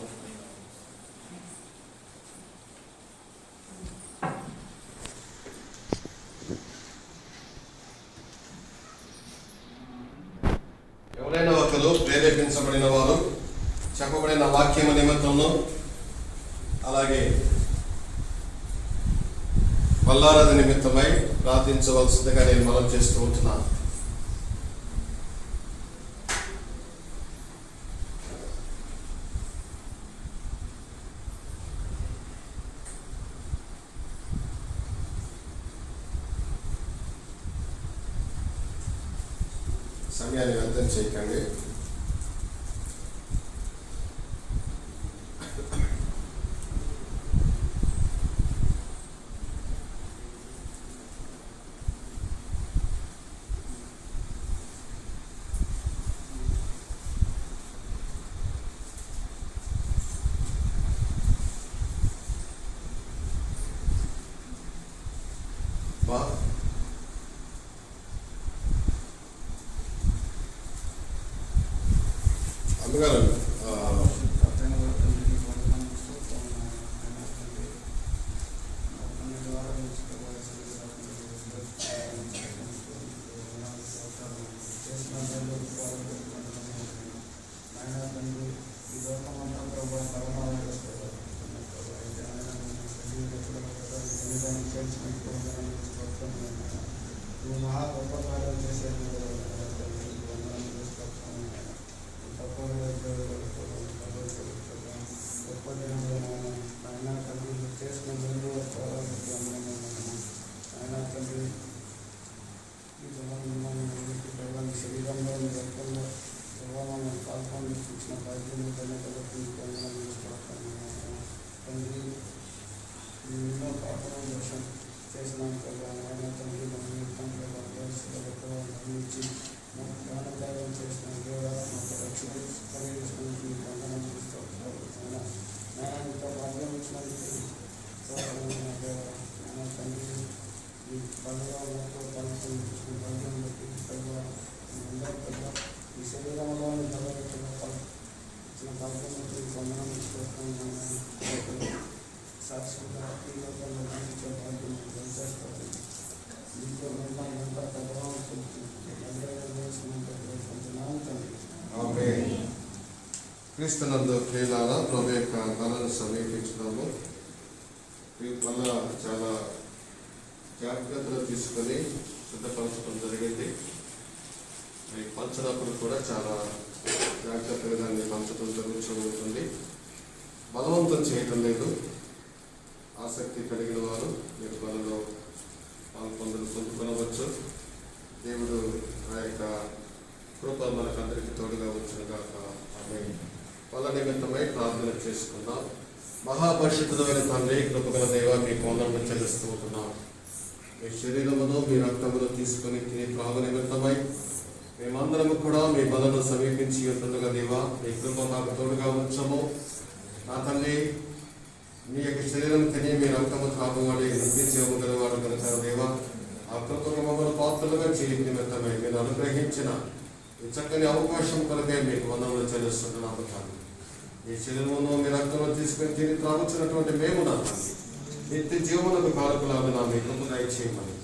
ఎవరైనా ఒకరు ప్రేరేపించబడిన వారు చెప్పబడిన వాక్యము నిమిత్తము అలాగే బల్లారాధన నిమిత్తమై ప్రార్థించవలసిందిగా నేను మనం చేస్తూ ఉంటున్నాను. సమయాన్ని వ్యర్థం చేయకండి. అందుగారు మహా గొప్ప కార్యాలు చేసే గొప్ప ఆయన తండ్రి చేసిన ముందు ఆయన తండ్రి శరీరంలో రక్తంలో ప్రభావాన్ని పాల్గొని ఇచ్చిన బాధ్యతను తండ్రి ఎన్నో పాపం దోషం చేసినాం కదా. ఆయన తండ్రి నుంచి జ్ఞానకార్యం చేసిన దేవుడా మాకు రక్షణ కలిగించినందుకు వందనం చేస్తూ జ్ఞానానికి భాగ్యం ఇచ్చినందుకు ఆయన తండ్రి ఈ పండుగ భాగ్యం బట్టి అందరూ పెద్ద ఈ శరీరంలోని ఇచ్చిన భాగ్యం బట్టి వందనం చేస్తున్నాను. సాక్షిగా ఈ లోకంలో జీవించే భాగ్యం చేస్తారు. దీంట్లో మిమ్మల్ని ఎంత ప్రభావం క్రీస్తునందు ప్రియులారా, ప్రభు యొక్క బలను సమీపించున్నాము. వీటి వల్ల చాలా జాగ్రత్తలు తీసుకొని సిద్ధపరచడం జరిగింది. ఈ పంచినప్పుడు కూడా చాలా జాగ్రత్తగా దాన్ని పంచడం జరుగుతూ ఉంటుంది. బలవంతం చేయటం లేదు. ఆసక్తి కలిగిన వారు మీరు బలలో పొందుకొనవచ్చు. దేవుడు ఆ యొక్క కృప మనకందరికీ తోడుగా వచ్చునుగాక. ఆమేన్. వాళ్ళ నిమిత్తమై ప్రార్థన చేసుకుందాం. మహాపరిశుద్ధమైన తండ్రి, కృపగల దేవ, మీకు వందనములు చెల్లిస్తూ ఉంటున్నాం. మీ శరీరమును మీ రక్తమును తీసుకొని తిని త్రాగు నిమిత్తమై మేమందరము కూడా మీ బలను సమీపించి ఉంటుండగా దేవా, మీ కృప మాకు తోడుగా ఉంచము. నా తండ్రి, మీ యొక్క శరీరం తిని మీ రక్తము త్రాగువాడి నిత్యజీవము గలవాడు కనుక దేవా, ఆ కృపను మమ్మల్ని పాత్రలుగా చేయడం నిమిత్తమై మీరు అనుగ్రహించిన ఈ చక్కని అవకాశం కొరకే మీకు వందనములు చెల్లిస్తున్నాము తండ్రి. ఈ శరీరమును మీ రక్తంలో తీసుకొని తిని త్రాగుతున్నటువంటి మేము నా తండ్రి, నిత్య జీవములకు కారకులాగా మీ కృప దయచేయమని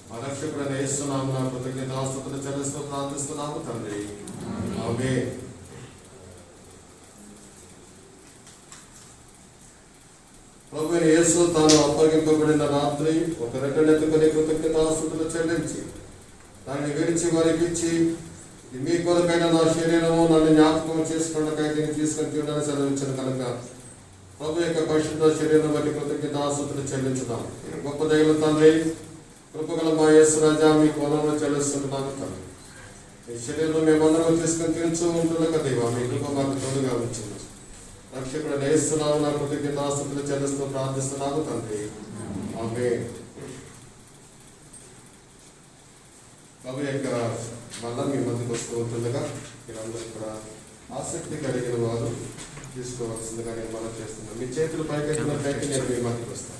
మా రక్షకుడైన యేసునామమున కృతజ్ఞతాస్తుతులు చెల్లిస్తూ ప్రార్థిస్తున్నాము తండ్రి. ఆమేన్. ప్రభువైన యేసు తాను అప్పగింపబడిన రాత్రి ఒక రొట్టెను ఎత్తుకొని కృతజ్ఞతాస్తుతులు చెల్లించి దాన్ని విడిచి వారికి ఇచ్చి, ఇది మీ కొరకైన నా శరీరము, నన్ను జ్ఞాపకం చేసుకున్నకై దీన్ని తీసుకొని తినని సెలవించిన కనుక ప్రభు యొక్క పరిశుద్ధ శరీరం బట్టి కృతజ్ఞతాస్తుతులు చెల్లించుదాం. గొప్ప దైవ తండ్రి, కృపగల మా యేసు రాజా, మీ కోణంలో చెల్లిస్తున్నాను తండ్రి. ఈ శరీరంలో మేమందరం తీసుకొని తినచ్చు ఉంటుండక దేవా, మీ కృప మాకు తోడుగా వచ్చింది. రక్షకుడు నేస్తున్నాము, నా కృతజ్ఞతాస్తుతులు చెల్లిస్తూ ప్రార్థిస్తున్నాను తండ్రి. ఆమేన్. ప్రభు యొక్క మళ్ళా మీ మధ్యకి వస్తూ ఉంటుండగా మీరందరూ కూడా ఆసక్తి కలిగిన వారు తీసుకోవాల్సిందిగా నేను మనం చేస్తున్నాను. మీ చేతులు పైకెత్తినట్లయితే నేను మీ మధ్యకి వస్తాను.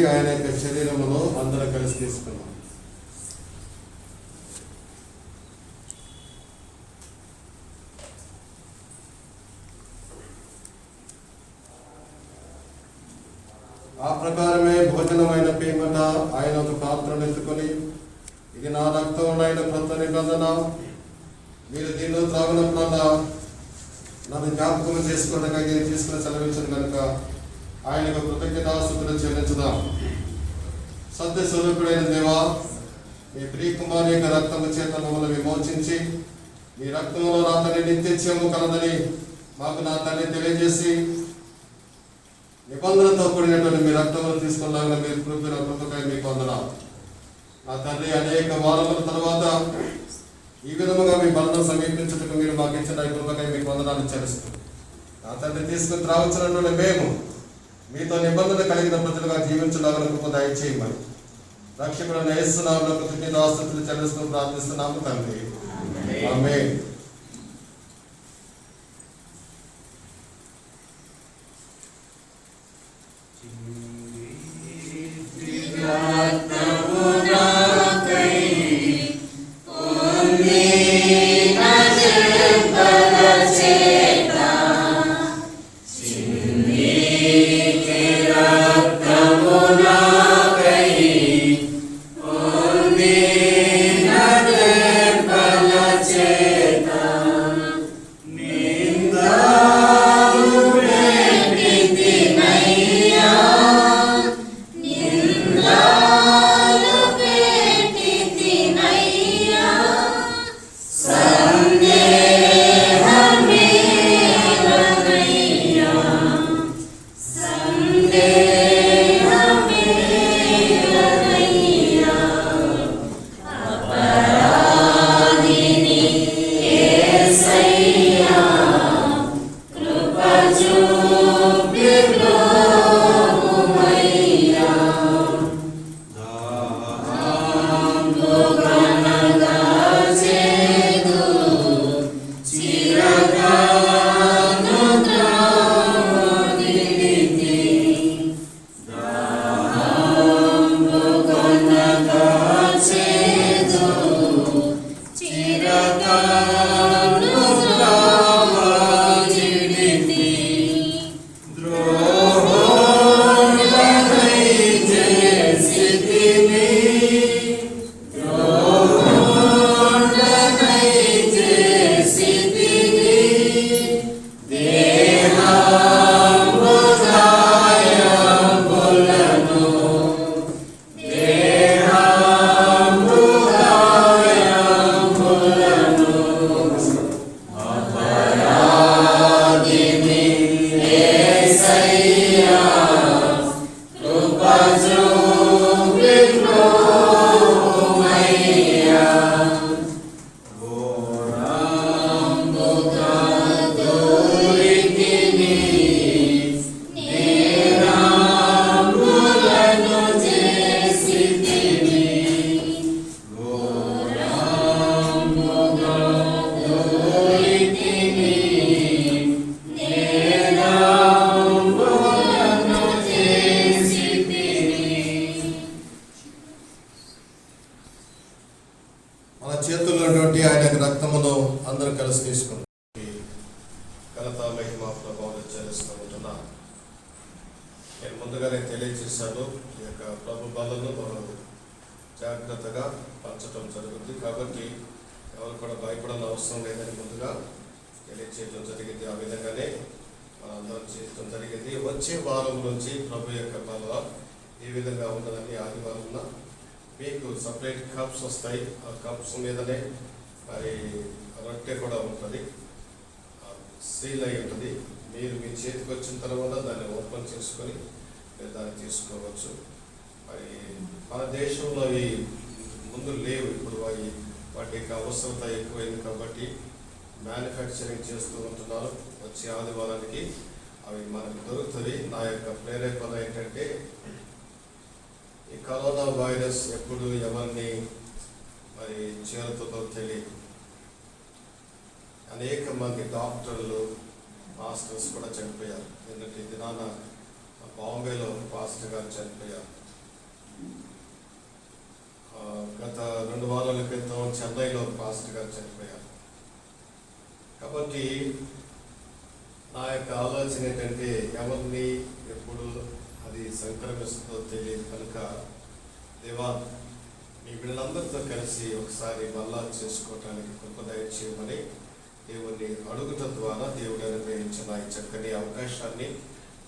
ఆయన యొక్క శరీరములో అందరూ కలిసి తీసుకున్నాం. ఆ ప్రకారమే భోజనమైన పిమ్మట ఆయన ఒక పాత్రను ఎత్తుకొని, ఇది నా రక్తమునైన క్రొత్త నిబంధన, మీరు దీనిలో త్రాగినప్పుడల్లా నన్ను జ్ఞాపకం చేసుకోవడానికి నేను తీసుకుని సెలవించను కనుక ఆయనకు కృతజ్ఞతాస్తుతులు చెల్లించుదాం. సత్య స్వరూపుడైన దేవా, మీ ప్రియకుమారి యొక్క రక్తము చేత మమ్మల్ని విమోచించి మీ రక్తంలో నా తండ్రి నిత్యత్యము కలదని మాకు నా తండ్రి తెలియజేసి నిబంధనతో కూడినటువంటి మీ రక్తమును తీసుకున్నాక మీరు కృపణ కృపకై మీకు వందనాలు. నా తండ్రి, అనేక వారముల తర్వాత ఈ విధముగా మీ మరణం సమీపించుటకు మీరు మాకు ఇచ్చిన ఈ కృపకై మీకు వందనాలు చెల్లిస్తూ, నా తండ్రి తీసుకుని రావచ్చినటువంటి మేము మీతో నిబంధన కలిగిన ప్రజలుగా జీవించలాగా కృప దయచేయమని రక్షకుడైన యేసు నామములో కృతజ్ఞతాస్తుతులు చెల్లిస్తూ ప్రార్థిస్తున్నాము తండ్రి. ఆమేన్. ముందుగానే తెలియజేశాను. ఈ యొక్క ప్రభు బలను మనం జాగ్రత్తగా పంచడం జరుగుతుంది. కాబట్టి ఎవరు కూడా భయపడాల్సిన అవసరం లేదని ముందుగా తెలియజేయడం జరిగింది. ఆ విధంగానే మనందరం చేయడం జరిగింది. వచ్చే వారం నుంచి ప్రభు యొక్క బల ఈ విధంగా ఉండదని ఆదివారం మీకు సపరేట్ కప్స్ వస్తాయి. ఆ కప్స్ మీదనే మరి రొట్టె కూడా ఉంటుంది, సీల్ అయి ఉంటుంది. మీరు మీ చేతికి వచ్చిన తర్వాత దాన్ని ఓపెన్ చేసుకొని మీరు దాన్ని తీసుకోవచ్చు. మరి మన దేశంలో అవి ముందు లేవు, ఇప్పుడు అవి వాటికి అవసరత ఎక్కువైంది కాబట్టి మ్యానుఫ్యాక్చరింగ్ చేస్తూ ఉంటున్నారు. వచ్చే ఆదివారానికి అవి మనకు దొరుకుతుంది. నా యొక్క ప్రేరేపణ ఏంటంటే, ఈ కరోనా వైరస్ ఎప్పుడు ఎవరిని మరి చేరుతుందో తెలియదు. అనేక మంది డాక్టర్లు, మాస్టర్స్ కూడా చనిపోయారు. ఎందుకంటే దినాన బాంబేలో పాస్టర్ గారు చనిపోయారు. గత 2 వారాల క్రితం చెన్నైలో పాస్టర్ గారు చనిపోయారు. కాబట్టి నా యొక్క ఆలోచన ఏంటంటే, ఎవరిని ఎప్పుడు అది సంక్రమిస్తుందో తెలియదు కనుక దేవా మీ బిడ్డలందరితో కలిసి ఒకసారి మళ్ళా చేసుకోవటానికి కృప దయచేయమని దేవుణ్ణి అడుగుట ద్వారా దేవుడు అనుగ్రహించిన ఈ చక్కని అవకాశాన్ని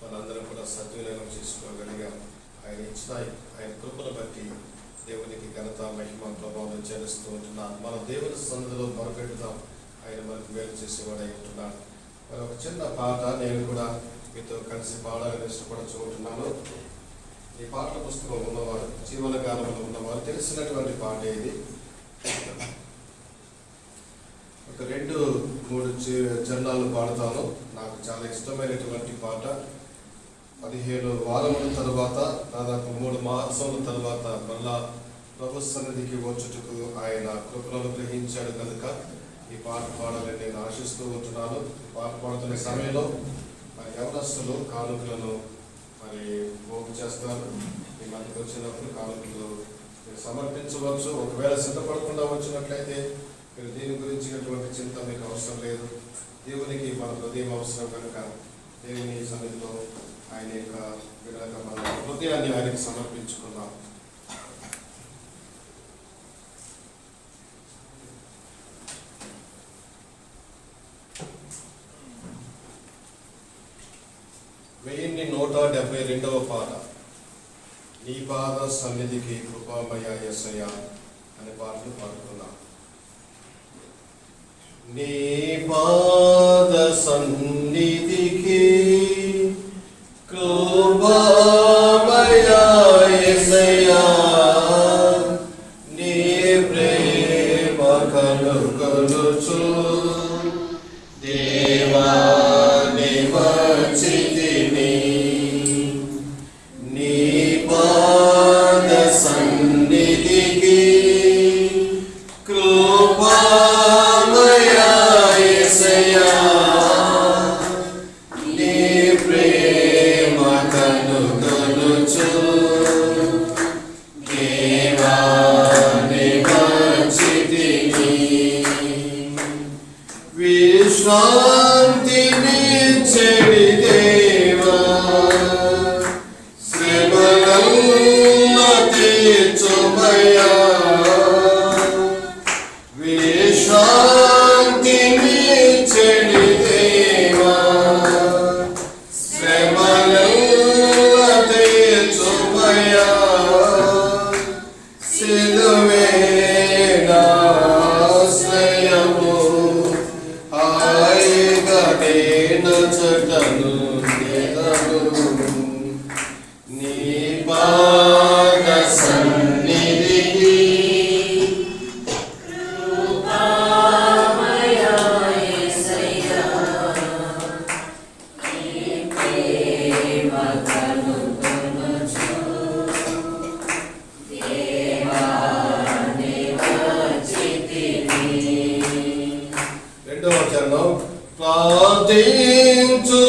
మనందరం కూడా సద్వినియోగం చేసుకోగలిగాం. ఆయన ఇచ్చిన ఆయన కృపను బట్టి దేవునికి ఘనత, మహిమ, ప్రభావం చెల్లిస్తూ ఉంటున్నాను. మన దేవుని సన్నిధిలో మొరపెడతాం. ఆయన మనకు మేలు చేసేవాడై ఉంటున్నాడు. మరి ఒక చిన్న పాట నేను కూడా మీతో కలిసి పాడాలని ఇష్టపడుచుకుంటున్నాను. ఈ పాటల పుస్తకం ఉన్నవారు, జీవన గానంలో ఉన్నవారు తెలిసినటువంటి పాట ఇది. ఒక 2-3 చరణాలు పాడుతాను. నాకు చాలా ఇష్టమైనటువంటి పాట. 15 వారముల తరువాత, దాదాపు 3 మాసముల తరువాత మళ్ళా ప్రభు సన్నిధికి వచ్చుటకు ఆయన కృపను గ్రహించాడు కనుక ఈ పాట పాడాలని నేను ఆశిస్తూ ఉంటున్నాను. పాట పాడుతున్న సమయంలో యవనస్తులు కానుకలను మరి పోగు చేస్తారు. మీ మధ్యకి వచ్చినప్పుడు కానుకలు మీరు సమర్పించవచ్చు. ఒకవేళ సిద్ధపడకుండా వచ్చినట్లయితే మీరు దీని గురించినటువంటి చింత మీకు అవసరం లేదు. దేవునికి మన హృదయం అవసరం కనుక దేవుని సన్నిధిలో ఆయన యొక్క మన హృదయాన్ని ఆయనకి సమర్పించుకుందాం. వెయ్యిన్ని 172వ పాట. నీ పాద సన్నిధికి కృపామయ యేసయ్య అనే పాటలు పాడుతున్నాం. నీ పాద సన్నిధికి కృపామయ యేసయ్య, నీ ప్రేమ కలుగొనుచు దేవా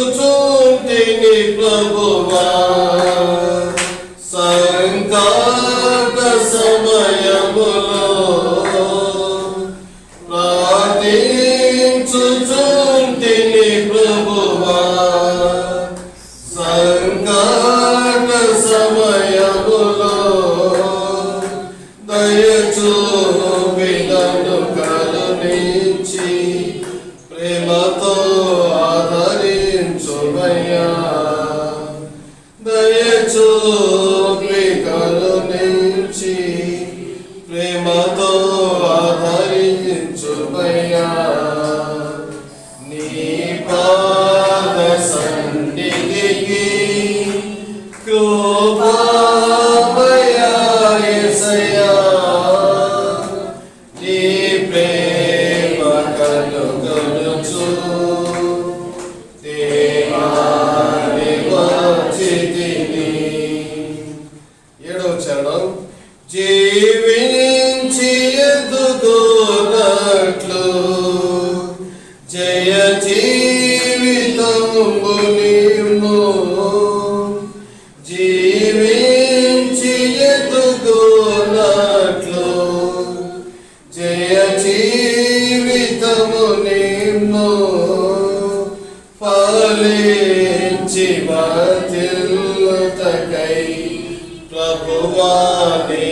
ప్రార్థించుచుంటిని ప్రభువా సంకట సమయములో, ప్రార్థించుచుంటిని ప్రభువా సంకట సమయములో, దయచూపి నన్ను కరుణించి ప్రేమతో ఆదరించుమయ్యా, దయచూపి కరుణించి ప్రేమతో ఆదరించుమయ్యా. నీ పాద సన్నిధికి కృపామయ యేసయ్యా, నీ ప్రేమ కలుగొనుచు దేవాని వచ్చితిని. 7వ చరణం. జీవించి ఎదుగునట్లు జయ జీవితంబు నీవు, జీవించి ఎదుగునట్లు జయ జీవితము నీవు, ఫలించి వర్ధిల్లుటకై ప్రభువా నీ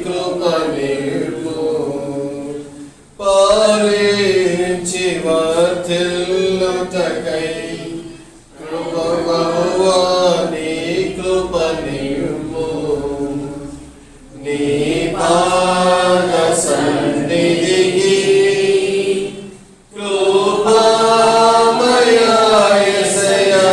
కృప నీవు, ఫలించి వర్ధిల్లుటకై ప్రభువా నీ కృప నీవు. నీ పాద సన్నిధికి కృపామయ యేసయ్యా,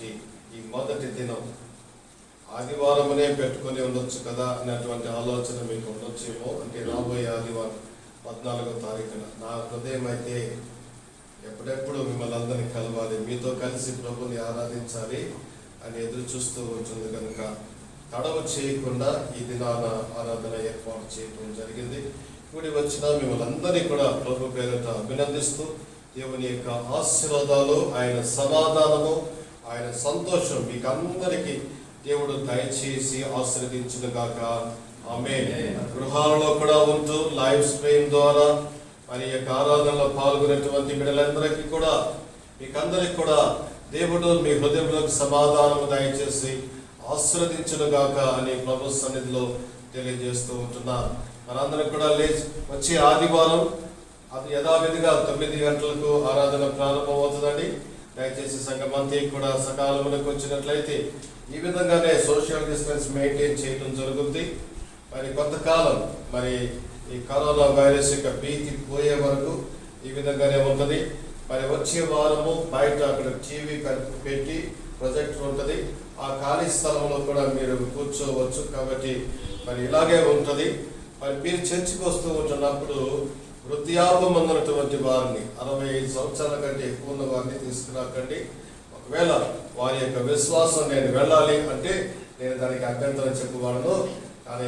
ఉన్నటువంటి ఈ మొదటి దినం ఆదివారమునే పెట్టుకొని ఉండొచ్చు కదా అనేటువంటి ఆలోచన మీకు ఉండొచ్చేమో. అంటే రాబోయే ఆదివారం 14వ తారీఖున నా హృదయం అయితే ఎప్పుడెప్పుడు మిమ్మల్ని అందరినీ కలవాలి, మీతో కలిసి ప్రభుని ఆరాధించాలి అని ఎదురు చూస్తూ ఉంటుంది కనుక తడవ చేయకుండా ఈ దినాన ఆరాధన ఏర్పాటు చేయడం జరిగింది. కూడి వచ్చిన మిమ్మల్ని అందరినీ కూడా ప్రభు పేరిట అభినందిస్తూ దేవుని యొక్క ఆశీర్వాదాలు, ఆయన సమాధానము, ఆయన సంతోషం మీకు అందరికీ దేవుడు దయచేసి ఆశీర్వదించును గాక. ఆమేన్. గృహాలలో కూడా ఉంటూ లైవ్ స్ట్రీమ్ ద్వారా మరి యొక్క ఆరాధనలో పాల్గొనేటువంటి బిడ్డలందరికీ కూడా మీకందరికి కూడా దేవుడు మీ హృదయంలోకి సమాధానము దయచేసి ఆశీర్వదించును గాక అని ప్రభు సన్నిధిలో తెలియజేస్తూ ఉంటున్నాను. మనందరం కూడా వచ్చే ఆదివారం అది యథావిధిగా 9 గంటలకు ఆరాధన ప్రారంభమవుతుందండి. దయచేసి సంఘమంతా కూడా సకాలంలోకి వచ్చినట్లయితే ఈ విధంగానే సోషల్ డిస్టెన్స్ మెయింటైన్ చేయడం జరుగుతుంది. మరి కొంతకాలం మరి ఈ కరోనా వైరస్ యొక్క భీతి పోయే వరకు ఈ విధంగానే ఉంటుంది. మరి వచ్చే వారము బయట అక్కడ టీవీ పెట్టి ప్రొజెక్టర్ ఉంటుంది, ఆ ఖాళీ స్థలంలో కూడా మీరు కూర్చోవచ్చు. కాబట్టి మరి ఇలాగే ఉంటుంది. మరి మీరు చర్చికి వస్తూ ఉంటున్నప్పుడు వృద్ధాప్యం ఉన్నటువంటి వారిని 65 సంవత్సరాల కంటే ఎక్కువ ఉన్న వారిని తీసుకురాకండి. ఒకవేళ వారి యొక్క విశ్వాసం నేను వెళ్ళాలి అంటే నేను దానికి అభ్యంతరం చెప్పవాడను. కానీ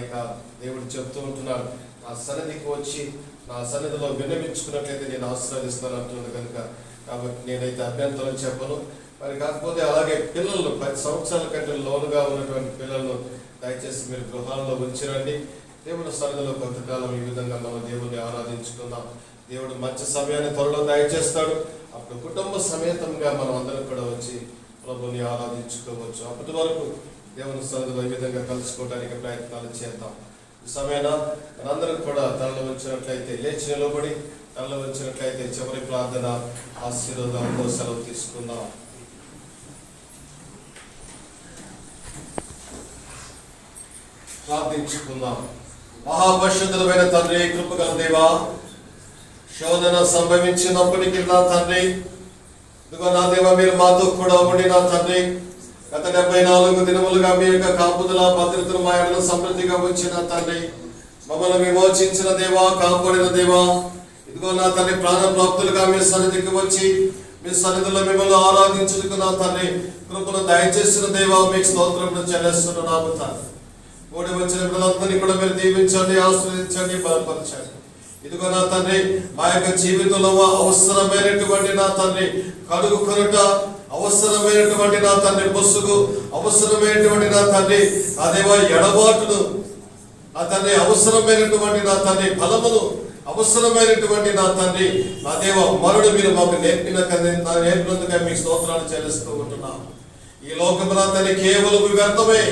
దేవుడు చెప్తూ ఉంటున్నాడు, నా సన్నిధికి వచ్చి నా సన్నిధిలో విన్నవించుకున్నట్లయితే నేను ఆశీర్వదిస్తాను అంటున్నాను కనుక. కాబట్టి నేనైతే అభ్యంతరం చెప్పను. మరి కాకపోతే అలాగే పిల్లలను 10 సంవత్సరాల కంటే లోనుగా ఉన్నటువంటి పిల్లలను దయచేసి మీరు గృహాల్లో ఉంచిరండి. దేవుడు సన్నిధిలో కొంతకాలం ఈ విధంగా మనం దేవుడిని ఆరాధించుకుందాం. దేవుడు మంచి సమయాన్ని త్వరలో దయచేస్తాడు. అప్పుడు కుటుంబ సమేతంగా మనం అందరం కూడా వచ్చి ప్రభుని ఆరాధించుకోవచ్చు. అప్పటి వరకు దేవుని సన్నిధిలో ఈ విధంగా కలుసుకోవడానికి ప్రయత్నాలు చేద్దాం. ఈ సమయాన మనందరం కూడా తనలో వచ్చినట్లయితే లేచి నిలబడి తనలో వచ్చినట్లయితే చివరి ప్రార్థన ఆశీర్వాదంతో సెలవు తీసుకుందాం. ప్రార్థించుకుందాం. మహాపరిశుద్ధుడైన తండ్రి, కృపగల దేవా, శోధన సంభవించినప్పటికీ నా తండ్రి, ఇదిగో నా దేవా మీరు మాతో కూడా ఉండి నా తండ్రి గత 74 దినములుగా మీ యొక్క కాపుదల భద్రతను మా ఎడల సమృద్ధిగా వచ్చిన తండ్రి, మమ్మల్ని విమోచించిన దేవా, కాపాడిన దేవా, ఇదిగో నా తండ్రి ప్రాణప్రాప్తులుగా మీ సన్నిధికి వచ్చి మీ సన్నిధిలో మిమ్మల్ని ఆరాధించుటకు నా తండ్రి కృపను దయచేసిన దేవా మీకు స్తోత్రములు చెల్లిస్తున్నాము తండ్రి. కూడి వచ్చిన పిల్లలందరినీ కూడా మీరు దీవించండి, ఆశీర్వదించండి, బలపరచండి. ఇదిగో నా తండ్రి మా యొక్క జీవితంలో అవసరమైనటువంటి నా తండ్రి కడుగు కొనుట, అవసరమైనటువంటి నా తండ్రి ముసుగు, అవసరమైనటువంటి నా తండ్రి అదేవా ఎడబాటును, నా తండ్రి అవసరమైనటువంటి నా తండ్రి బలమును, అవసరమైనటువంటి నా తండ్రి నా దేవ మరుడు మీరు మాకు నేర్పినందుగా మీకు స్తోత్రాలు చెల్లిస్తూ ఉంటున్నాం. ఈ లోకము నా తండ్రి కేవలం వ్యర్థమే.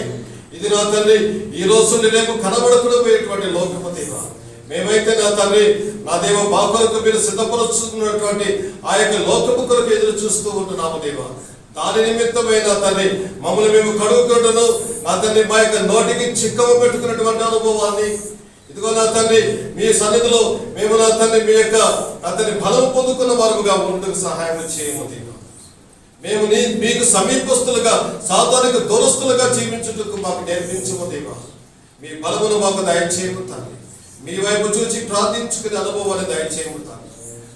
ఇది నా తండ్రి ఈ రోజు రేపు కనబడకుండా పోయేటువంటి లోకము దేవా. మేమైతే నా తండ్రి నా దేవ మా కొరకు మీరు సిద్ధపరుచుకున్నటువంటి ఆ యొక్క లోకము కొరకు ఎదురు చూస్తూ ఉంటున్నాము దేవా. దాని నిమిత్తమై నా తండ్రి మమ్మల్ని మేము కడుగుకుంటున్నాను నా తండ్రి మా యొక్క నోటికి చిక్కము పెట్టుకున్నటువంటి అనుభవాన్ని ఇదిగో నా తండ్రి మీ సన్నిధిలో మేము నా తండ్రి మీ యొక్క నా తండ్రి బలం పొందుకున్న వారుగా ఉండకు సహాయం చేయము దేవా. మేము మీకు సమీపస్తులుగా సాధారణ దూరస్తులుగా జీవించుటకు మాకు నేర్పించము దేవా. మీ బలమును మాకు దయచేయము తండ్రి. మీ వైపు చూచి ప్రార్థించుకునే అనుభవాన్ని దయచేయము తండ్రి.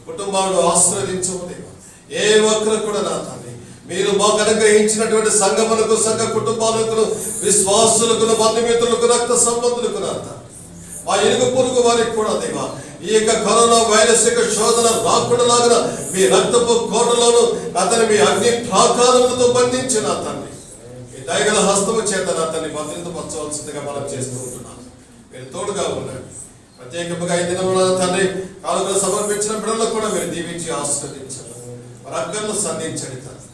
కుటుంబాలను ఆశీర్వదించము దేవా. ఏ ఒక్కరు కూడా నా తండ్రి మీరు మాకు అనుగ్రహించినటువంటి సంఘములకు, సంఘ కుటుంబాలకు, విశ్వాసులకు, బంధుమిత్రులకు, రక్త సంబంధులకు నా తండ్రి మా ఇరుగు పొరుగు వారికి కూడా దేవా ఈ యొక్క కరోనా వైరస్ యొక్క శోధన రాకుండా మీ రక్తపు కోటలోను అతని మీ అగ్ని ప్రాకారములతో బంధించిన తండ్రి మీ దయగల హస్తము చేత నా తండ్రి భద్రతపరచవలసిందిగా మనం చేస్తూ ఉంటున్నాం. మీరు తోడుగా ఉండండి. ప్రత్యేకంగా ఈ దినంలో తండ్రి కానుకలు సమర్పించిన బిడ్డలకు కూడా మీరు దీవించి ఆశీర్వదించండి. మరి అక్కర్లు సంధించండి తండ్రి.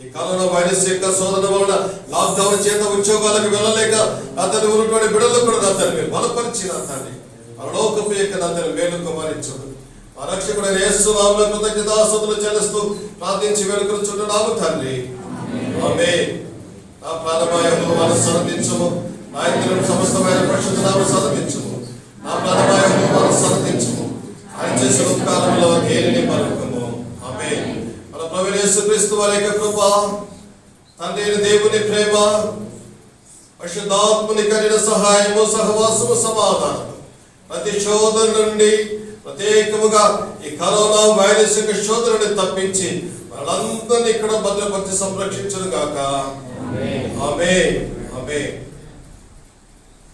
ఈ కరోనా వైరస్ యొక్క శోధన వలన లాక్డౌన్ చేత ఉద్యోగాలకు వెళ్ళలేక అతను ఉన్నటువంటి బిడ్డలకు కూడా అతను మీరు బలపరిచిన తండ్రి పరలోకపు యొక్క నందరి మేలు కుమారించుడు మా రక్షకుడైన యేసు నామములో కృతజ్ఞతాస్తుతులు చెల్లిస్తూ ప్రార్థించి వేడుకొనుచున్నాము తండ్రి. ఆమేన్. నా ప్రాణమా యెహోవాను సన్నిధించుము, నా ఇంద్రియం సమస్తమైన పరిశుద్ధ నామమును సన్నిధించుము. నా ప్రాణమా యెహోవాను సన్నిధించుము, ఆయన చేసిన ఉపకారములో దేనిని మరొకము. ఆమేన్. మన ప్రభువైన యేసుక్రీస్తు వారి యొక్క కృప, తండ్రి అయిన దేవుని ప్రేమ, పరిశుద్ధాత్మని కలిగిన సహాయము, సహవాసము, సమాధానం ప్రతి శోధన నుండి ప్రత్యేకముగా ఈ కరోనా వైరస్ యొక్క శోధన నుండి తప్పించి వాళ్ళందరినీ ఇక్కడ భద్రపరిచి సంరక్షించను గాక. ఆమేన్. ఆమేన్.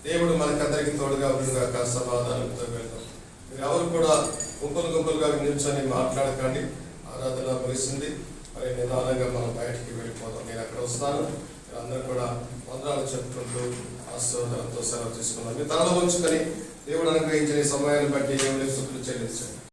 దేవుడు మనకందరికీ తోడుగా ఉండుగాక. సమాధానంతో వెళ్దాం. మీరు ఎవరు కూడా గుంపులుగా నిల్చొని మాట్లాడకండి. ఆరాధన ముగిసింది. మరి నిదానంగా మనం బయటికి వెళ్ళిపోదాం. నేను అక్కడ వస్తాను. అందరూ కూడా వందనాలు చెప్పుకుంటూ ఆశీర్వాదాలతో సెలవు తీసుకున్నాం. మీ తలలో ఉంచుకొని దేవుడు అనుగ్రహించిన ఈ సమయాన్ని బట్టి దేవుని స్తుతులు చెల్లించండి.